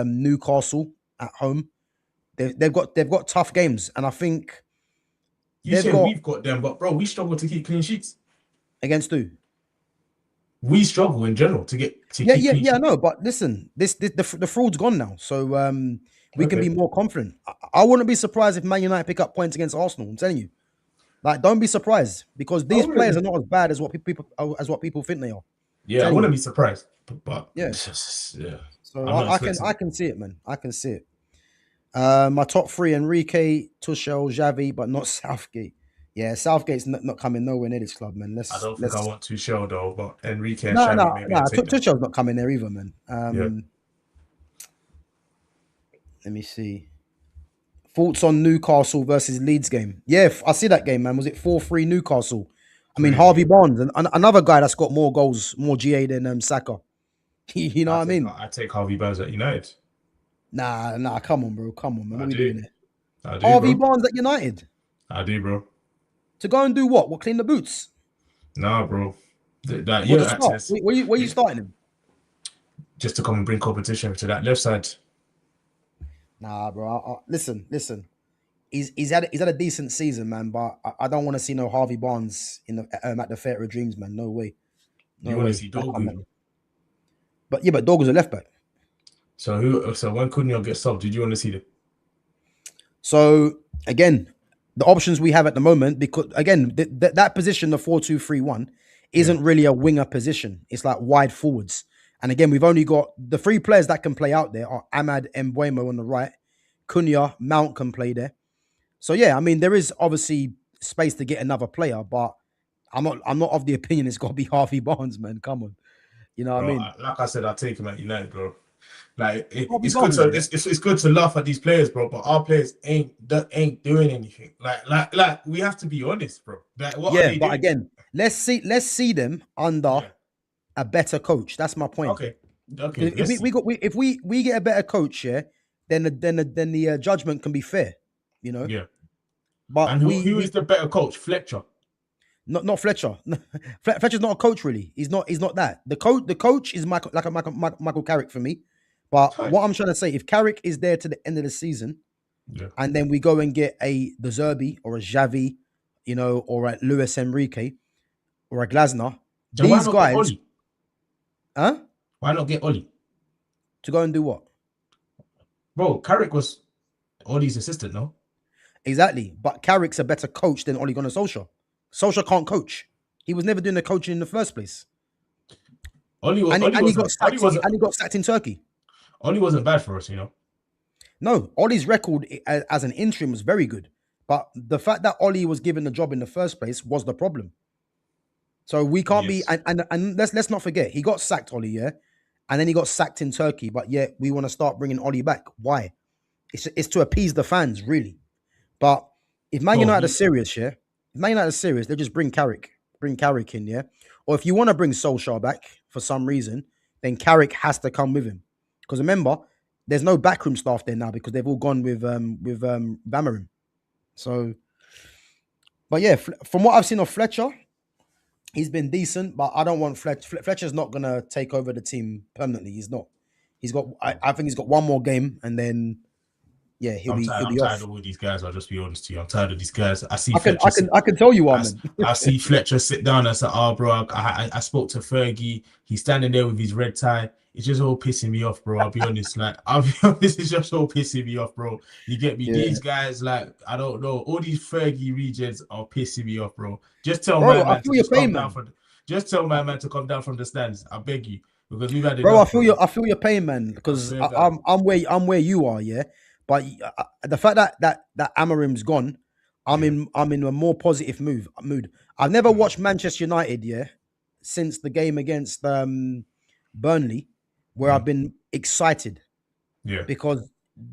Newcastle at home. They've got tough games, and I think You they've say got we've got them, but bro, we struggle to keep clean sheets. against who? We struggle in general to keep Yeah, clean sheets. I know. But listen, the fraud's gone now, so we can be more confident. I wouldn't be surprised if Man United pick up points against Arsenal. I'm telling you, like, don't be surprised because these players are not as bad as what people think they are. Yeah, I wouldn't be surprised, but Yeah. it's just, yeah. So I'm not I expecting can see it, man. I can see it. My top 3: Enrique, Tuchel, Xavi, but not Southgate. Yeah, Southgate's not coming nowhere near this club, man. I don't think I want to show though, but Enrique and No, Xavi maybe I take them. Tuchel's not coming there either, man. Yeah. Let me see. Thoughts on Newcastle versus Leeds game? Yeah, I see that game, man. Was it 4-3 Newcastle? I mean, Crazy. Harvey Barnes, another guy that's got more goals, more GA than Saka. You know what I mean? I take Harvey Barnes at United. Nah, come on, bro. Come on, man. What are we doing here? I do, Harvey bro. Barnes at United? I do, bro. To go and do what? What, clean the boots? Nah, bro. That What you're to start? access Where you starting him? just to come and bring competition to that left side. Nah, bro. Listen. He's had a decent season, man. But I don't want to see no Harvey Barnes in the at the Theatre of Dreams, man. No way. You want to see Dogu. But yeah, but Dogu's a left back. So when Cunha gets subbed, did you want to see them? So again, the options we have at the moment, because again, that position, the 4-2-3-1, isn't really a winger position. It's like wide forwards. And again, we've only got the 3 players that can play out there are Ahmad Mbuemo on the right, Cunha, Mount can play there. So yeah, I mean, there is obviously space to get another player, but I'm not of the opinion it's got to be Harvey Barnes, man. Come on, you know what I mean? Like I said, I'll take him at United, bro. Like Harvey it's Barnes, good to man. it's good to laugh at these players, bro. But our players ain't doing anything. Like we have to be honest, bro. Like what are they But doing? again, let's see them under a better coach. That's my point. Okay. If we get a better coach, yeah, then the judgment can be fair, you know. Yeah. But And who is the better coach? Fletcher. Not Fletcher. Fletcher's not a coach, really. He's not that. The coach is Michael Carrick for me. But what I'm trying to say, if Carrick is there to the end of the season, and then we go and get the Zerbi or a Xavi, you know, or a Luis Enrique or a Glasner, Then these guys, huh? Why not get Oli? To go and do what? Bro, Carrick was Oli's assistant, no? Exactly. But Carrick's a better coach than Ole Gunnar Solskjaer. Solskjaer can't coach. He was never doing the coaching in the first place. He got sacked in Turkey. Oli wasn't bad for us, you know. No, Ollie's record as an interim was very good. But the fact that Ollie was given the job in the first place was the problem. So we can't be and let's not forget, he got sacked, Ollie, yeah? And then he got sacked in Turkey, but yet we want to start bringing Ollie back. Why? It's to appease the fans, really. But if Man United are serious, yeah? If Man United are serious, they just bring Carrick in, yeah? Or if you want to bring Solskjaer back for some reason, then Carrick has to come with him. Because remember, there's no backroom staff there now because they've all gone with Vamarin. So, but yeah, from what I've seen of Fletcher, he's been decent, but I don't want Fletcher. Fletcher's not gonna take over the team permanently. He's not. He's got. I think he's got one more game, and then yeah, he'll I'm be tired. he'll I'm be tired off. of all these guys. I'll just be honest to you. I'm tired of these guys. I see I can Fletcher. I can tell you are, I, man. I see Fletcher sit down and say, "Oh, bro, I spoke to Fergie. He's standing there with his red tie. It's just all pissing me off, bro. I'll be honest. Like, I'll be honest, it's just all pissing me off, bro. You get me? Yeah, These guys, like, I don't know. All these Fergie regions are pissing me off, bro. Just tell my bro, I man to feel your just come pain, down man. from. Just tell my man to come down from the stands. I beg you, because we've had Bro, enough, bro. I feel your pain, man. I Because swear, God. I'm where you are, yeah. But the fact that Amarim's gone, Yeah, I'm in a more positive mood. I've never mm, watched Manchester United, yeah, since the game against Burnley, where I've mm, been excited yeah, because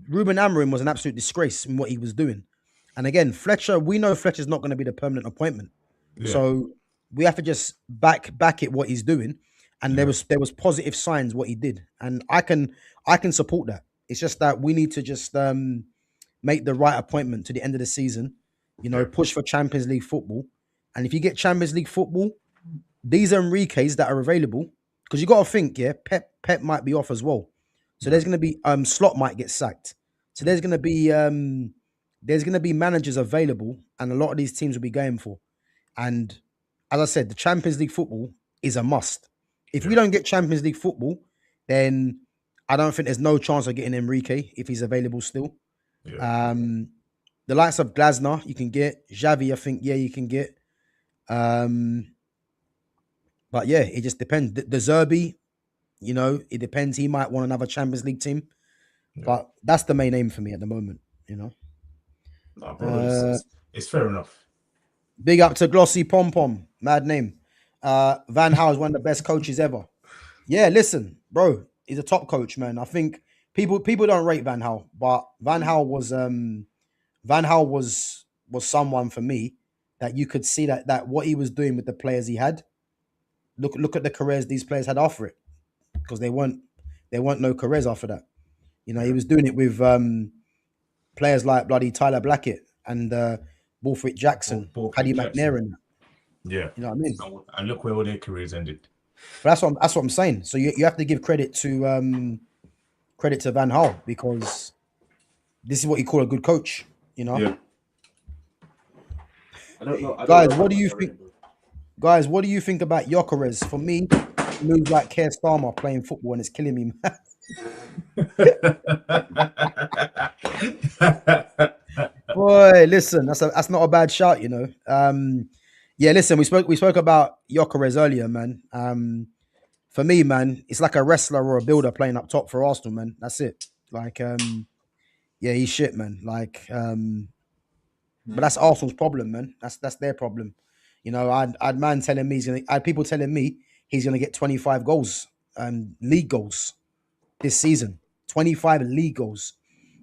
Ruben Amorim was an absolute disgrace in what he was doing. And again, Fletcher, we know Fletcher's not going to be the permanent appointment. yeah, So we have to just back it what he's doing. And yeah, there was positive signs what he did. And I can support that. It's just that we need to just make the right appointment to the end of the season, yeah, push for Champions League football. And if you get Champions League football, these Enriques that are available, because you got to think, yeah, Pep might be off as well. So yeah, there's going to be Slot might get sacked. So there's going to be managers available, and a lot of these teams will be going for. And as I said, the Champions League football is a must. If we yeah, don't get Champions League football, then I don't think there's no chance of getting Enrique if he's available still. yeah. Um, the likes of Glasner, you can get Xavi. I think you can get. Um, but yeah, it just depends. The Zerbi, it depends. He might want another Champions League team, Yeah. but that's the main aim for me at the moment. No, bro, Uh, it's fair enough. Big up to Glossy Pom Pom, mad name. Van Gaal is one of the best coaches ever. Yeah, listen, bro, he's a top coach, man. I think people don't rate Van Gaal, but Van Gaal was someone for me that you could see that what he was doing with the players he had. Look at the careers these players had after it, because they weren't no careers after that. He Yeah. was doing it with players like bloody Tyler Blackett and Wolfric Jackson, Both Paddy Jackson. McNair, and that. Yeah. You know what I mean? And look where all their careers ended. But that's what I'm saying. So you have to give credit to Van Gaal, because this is what you call a good coach. Yeah. I don't Guys, know how what do much you I think? rate, bro. Guys, what do you think about Gyökeres? For me, he moves like Keir Starmer playing football, and it's killing me. Boy, listen, that's not a bad shout. Yeah, listen, we spoke about Gyökeres earlier, man. For me, man, it's like a wrestler or a builder playing up top for Arsenal, man. That's it. Like, yeah, he's shit, man. Like, but that's Arsenal's problem, man. That's their problem. I had man telling me I had people telling me he's gonna get 25 goals, league goals this season. 25 league goals.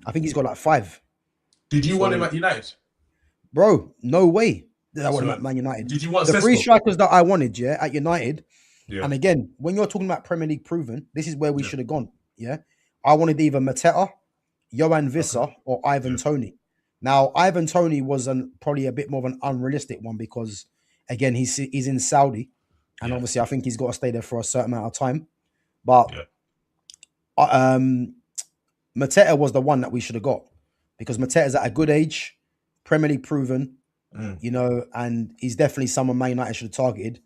I think he's got like five. Did you want him So, at United? bro, no way that I want him So at Man United. did you want The three Sesko? strikers that I wanted, yeah, at United. Yeah. And again, when you're talking about Premier League proven, this is where we Yeah. should have gone. Yeah. I wanted either Mateta, Johan Okay. Visser, or Ivan Yeah. Toney. Now, Ivan Toney was probably a bit more of an unrealistic one because, again, he's in Saudi. And Yeah. obviously, I think he's got to stay there for a certain amount of time. But Yeah. um, Mateta was the one that we should have got, because Mateta's at a good age, Premier League proven, Mm. and he's definitely someone Man United should have targeted,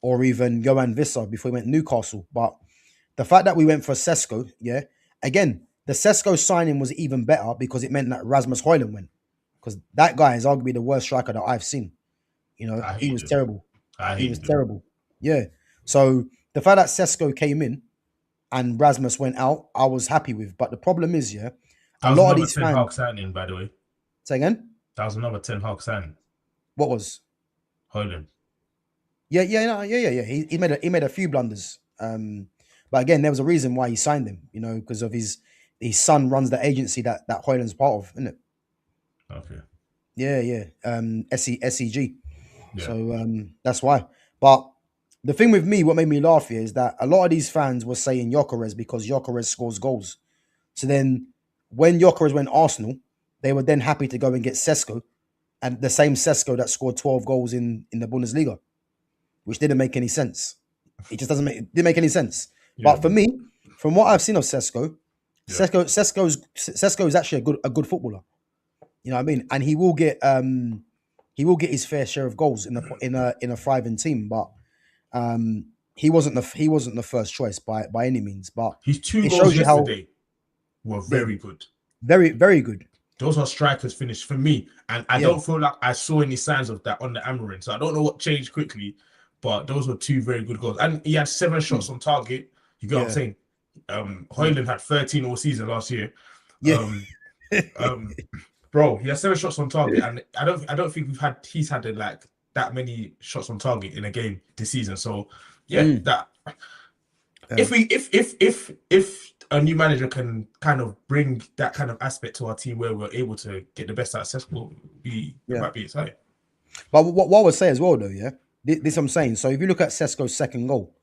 or even Johan Visser before he went Newcastle. But the fact that we went for Sesko, yeah, again, the Sesko signing was even better because it meant that Rasmus Højlund went, because that guy is arguably the worst striker that I've seen. I He hate was him. terrible. I He was hate him. terrible. Yeah. So the fact that Sesko came in and Rasmus went out, I was happy with. But the problem is, yeah, That a was lot of another these Ten fans. Hag signing, by the way. Say again. That was another Ten Hag signing. What was? Holland. Yeah. No, yeah. He made a few blunders. But again, there was a reason why he signed him. Because of his son runs the agency that Højlund's part of, isn't it? Okay. Yeah. SEG. Yeah. So that's why. But the thing with me, what made me laugh here is that a lot of these fans were saying Gyökeres because Gyökeres scores goals. So then when Gyökeres went Arsenal, they were then happy to go and get Sesko and the same Sesko that scored 12 goals in the Bundesliga, which didn't make any sense. It just didn't make any sense. Yeah, But for me, from what I've seen of Sesko, yeah. Sesko is actually a good footballer. You know what I mean? And he will get his fair share of goals in a thriving team, but he wasn't the first choice by any means. But His 2 it goals shows you how yesterday were very good. very, very good. Those are strikers finished for me. And I Yeah. don't feel like I saw any signs of that on the Emirates. So I don't know what changed quickly, but those were 2 very good goals. And he had 7 shots on target. You get what I'm Yeah. saying? Højlund had 13 all season last year. Yeah. Bro, he has 7 shots on target, and I don't think he's had like that many shots on target in a game this season. So yeah, if a new manager can kind of bring that kind of aspect to our team where we're able to get the best out of Sesko, it might be exciting. But what I would say as well, though, yeah, this I'm saying. So if you look at Sesko's second goal,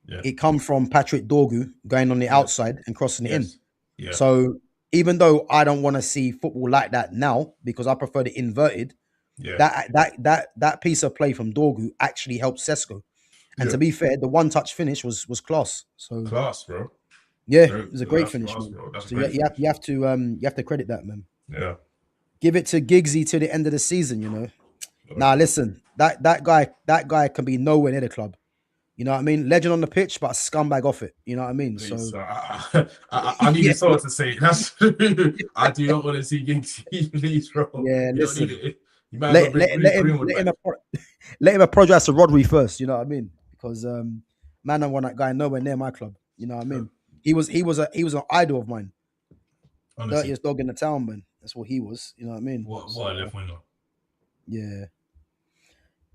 it come from Patrick Dorgu going on the outside and crossing it in. Yeah. So even though I don't want to see football like that now because I prefer the inverted, that piece of play from Dorgu actually helped Sesko. And to be fair, the one-touch finish was class. So class, bro. Yeah, it was a great finish, man. So you have to credit that, man. Yeah. Give it to Giggsy to the end of the season, you know. Now listen, that guy can be nowhere near the club. You know what I mean? Legend on the pitch, but a scumbag off it. You know what I mean? Please, so I need someone to say it. That's I do not want to see Giggsy, please, bro. Yeah, listen. You might let him apologize to Rodri first. You know what I mean? Because man, I want that guy nowhere near my club. You know what I mean? He was an idol of mine. Honestly. Dirtiest dog in the town, man. That's what he was. You know what I mean? What a left winger. Yeah.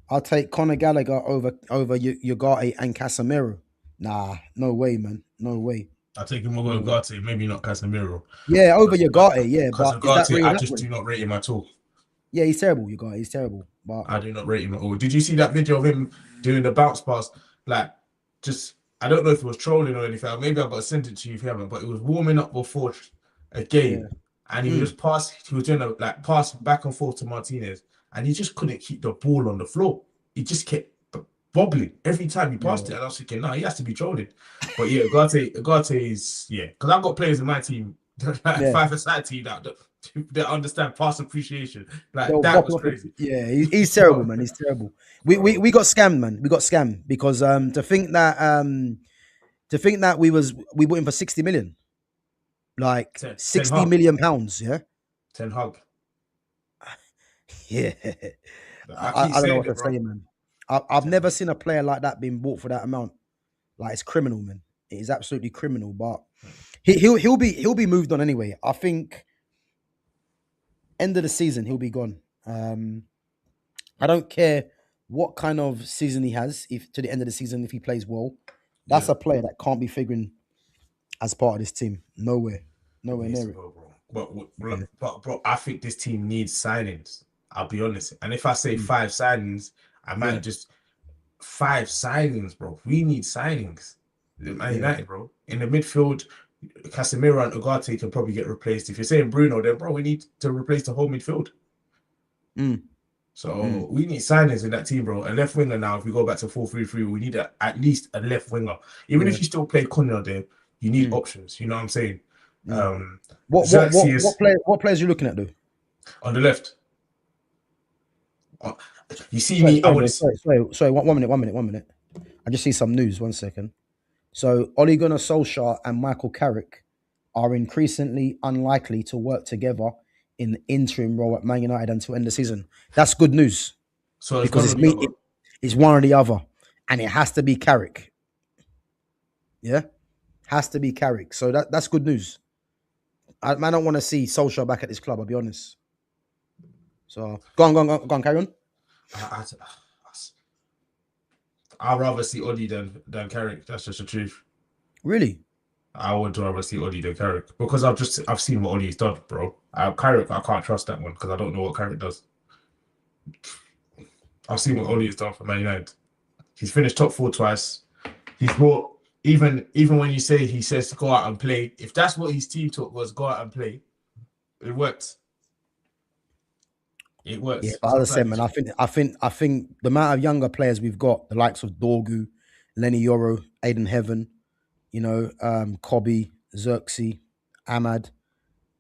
I'll take Conor Gallagher over Ugarte and Casemiro. Nah, no way, man. No way. I'll take him over Ugarte, maybe not Casemiro. Yeah, over Ugarte, yeah. But Ugarte, really I just do not rate him at all. Yeah, he's terrible, Ugarte. He's terrible. But I do not rate him at all. Did you see that video of him doing the bounce pass? Like, just, I don't know if it was trolling or anything. Maybe I've got to send it to you if you haven't. But it was warming up before a game. Yeah. And he was doing a pass back and forth to Martinez. And he just couldn't keep the ball on the floor. He just kept bobbling every time he passed it. And I was thinking, he has to be trolling. But yeah, Ugarte is, because I've got players in my team, five-a-side team that understand pass appreciation. Like, that was crazy. Yeah, he's terrible, man. He's terrible. We got scammed, man. We got scammed because to think that we bought him for 60 million. Like 60 million pounds, yeah? Ten Hag. Yeah. I don't know what to say, man. I've never seen a player like that being bought for that amount. Like, it's criminal, man. It is absolutely criminal. But he'll be moved on anyway. I think end of the season he'll be gone. I don't care what kind of season he has. If to the end of the season, if he plays well, that's a player that can't be figuring as part of this team. Nowhere near it. But bro, I think this team needs signings. I'll be honest. And if I say 5 signings, I might just 5 signings, bro. We need signings. Man United, bro. In the midfield, Casemiro and Ugarte can probably get replaced. If you're saying Bruno, then bro, we need to replace the whole midfield. So we need signings in that team, bro. A left winger now. If we go back to 4-3-3, we need at least a left winger. Even if you still play Cunha there, you need options. You know what I'm saying? What players are you looking at, though? On the left. You see me. Sorry. 1 minute. I just see some news. 1 second. So Ole Gunnar Solskjaer and Michael Carrick are increasingly unlikely to work together in the interim role at Man United until end of the season. That's good news. So because it's one or the other, and it has to be Carrick. Yeah, has to be Carrick. So that's good news. I don't want to see Solskjaer back at this club. I'll be honest. So go on, carry on. I'd rather see Oli than Carrick. That's just the truth. Really? I would rather see Oli than Carrick because I've seen what Oli's done, bro. Carrick, I can't trust that one because I don't know what Carrick does. I've seen what Oli has done for Man United. He's finished top 4 twice. He's brought even when he says to go out and play. If that's what his team talk was, go out and play. It worked. It Yeah, works. but as I said, man, I think the amount of younger players we've got, the likes of Dorgu, Lenny Yoro, Aiden Heaven, Kobe, Xerxes, Ahmad,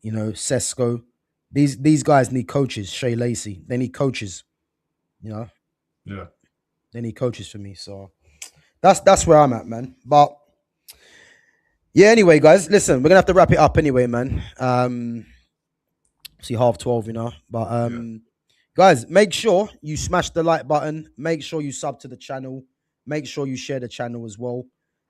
Sesko. These guys need coaches. Shea Lacey, they need coaches. You know, Yeah. they need coaches for me. So that's where I'm at, man. But yeah, anyway, guys, listen, we're gonna have to wrap it up anyway, man. See 12:30, But Yeah. guys, make sure you smash the like button. Make sure you sub to the channel. Make sure you share the channel as well.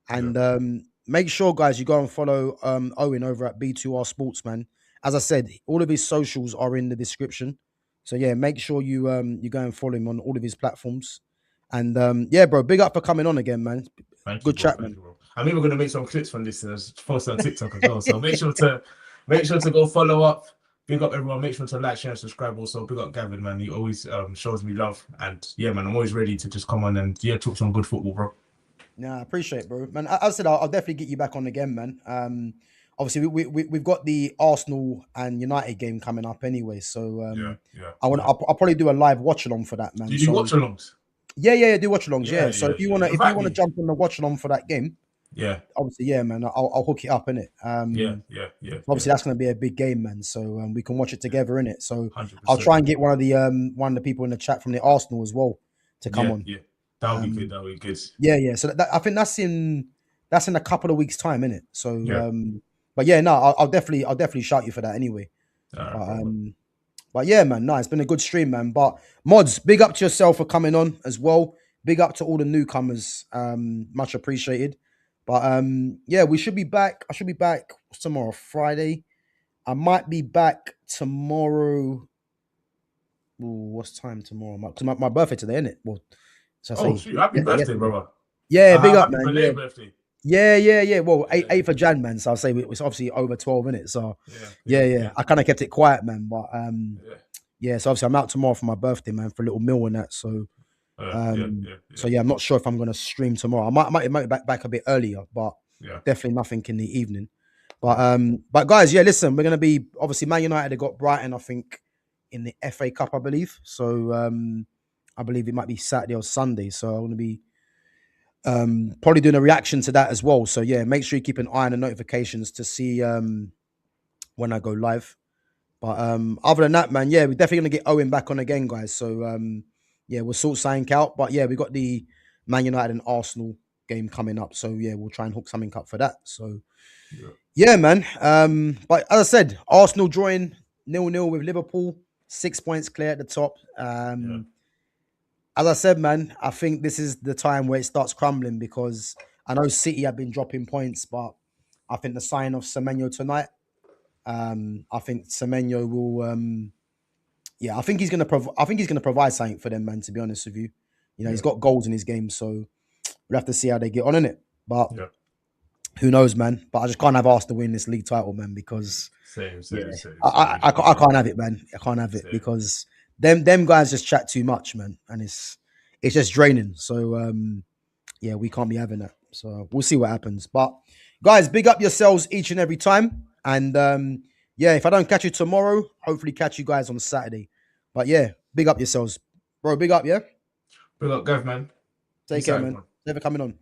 Yeah. And make sure, guys, you go and follow Owen over at B2R Sports, man. As I said, all of his socials are in the description. So yeah, make sure you go and follow him on all of his platforms. And yeah, bro, big up for coming on again, man. Thank you, Good bro. chat, Thank man. you, bro. I'm even gonna make some clips from this and post on TikTok as well. So make sure to go follow up. Big up everyone. Make sure to like, share, and subscribe. Also, big up Gavin, man. He always shows me love. And yeah, man, I'm always ready to just come on and talk some good football, bro. Yeah, I appreciate it, bro. Man, as I said, I'll definitely get you back on again, man. Obviously, we've got the Arsenal and United game coming up anyway. So Yeah. I'll probably do a live watch along for that, man. Did you So watch alongs? yeah, do watch alongs. Yeah. So Yeah. if you wanna Invite me. jump on the watch along for that game, Yeah. obviously, yeah, man, I'll hook it up in it. Yeah. Obviously, that's going to be a big game, man. So we can watch it together in it. So 100%. I'll try and get one of the people in the chat from the Arsenal as well to come on. Yeah. That'll be good. That'll be good. Yeah. So I think that's in a couple of weeks' time, innit? So Yeah. but yeah, no, I'll definitely shout you for that anyway. But yeah, man, no, it's been a good stream, man. But mods, big up to yourself for coming on as well. Big up to all the newcomers. Much appreciated. But yeah, we should be back. I should be back tomorrow, Friday. I might be back tomorrow. Ooh, what's time tomorrow? Because my birthday today, isn't it? Well, so shoot, happy birthday, brother. Yeah, big up, man. Happy birthday. Yeah. Well, 8th of Jan, man. So I'll say it's obviously over 12, innit? So yeah. I kind of kept it quiet, man. But yeah. So obviously I'm out tomorrow for my birthday, man, for a little meal and that. So so yeah, I'm not sure if I'm gonna stream tomorrow. I might be back a bit earlier, but definitely nothing in the evening. But guys, yeah, listen, we're gonna be obviously Man United have got Brighton, I think, in the FA Cup, I believe. So I believe it might be Saturday or Sunday. So I'm gonna be probably doing a reaction to that as well. So yeah, make sure you keep an eye on the notifications to see when I go live. But other than that, man, yeah, we're definitely gonna get Owen back on again, guys. So yeah, we'll sort something out. But yeah, we got the Man United and Arsenal game coming up. So yeah, we'll try and hook something up for that. So yeah, man. But as I said, Arsenal drawing 0-0 with Liverpool, 6 points clear at the top. As I said, man, I think this is the time where it starts crumbling because I know City have been dropping points, but I think the sign of Semenyo tonight, I think Semenyo will I think he's gonna provide something for them, man, to be honest with you. He's got goals in his game, so we'll have to see how they get on in it. But who knows, man? But I just can't have Arsenal win this league title, man, because same. I can't have it, man. I can't have it because them guys just chat too much, man, and it's just draining. So yeah, we can't be having that. So we'll see what happens. But guys, big up yourselves each and every time. And yeah, if I don't catch you tomorrow, hopefully catch you guys on Saturday. But yeah, big up yourselves, bro. Big up, yeah. Big up, Gav, man. Take care, man. Never coming on.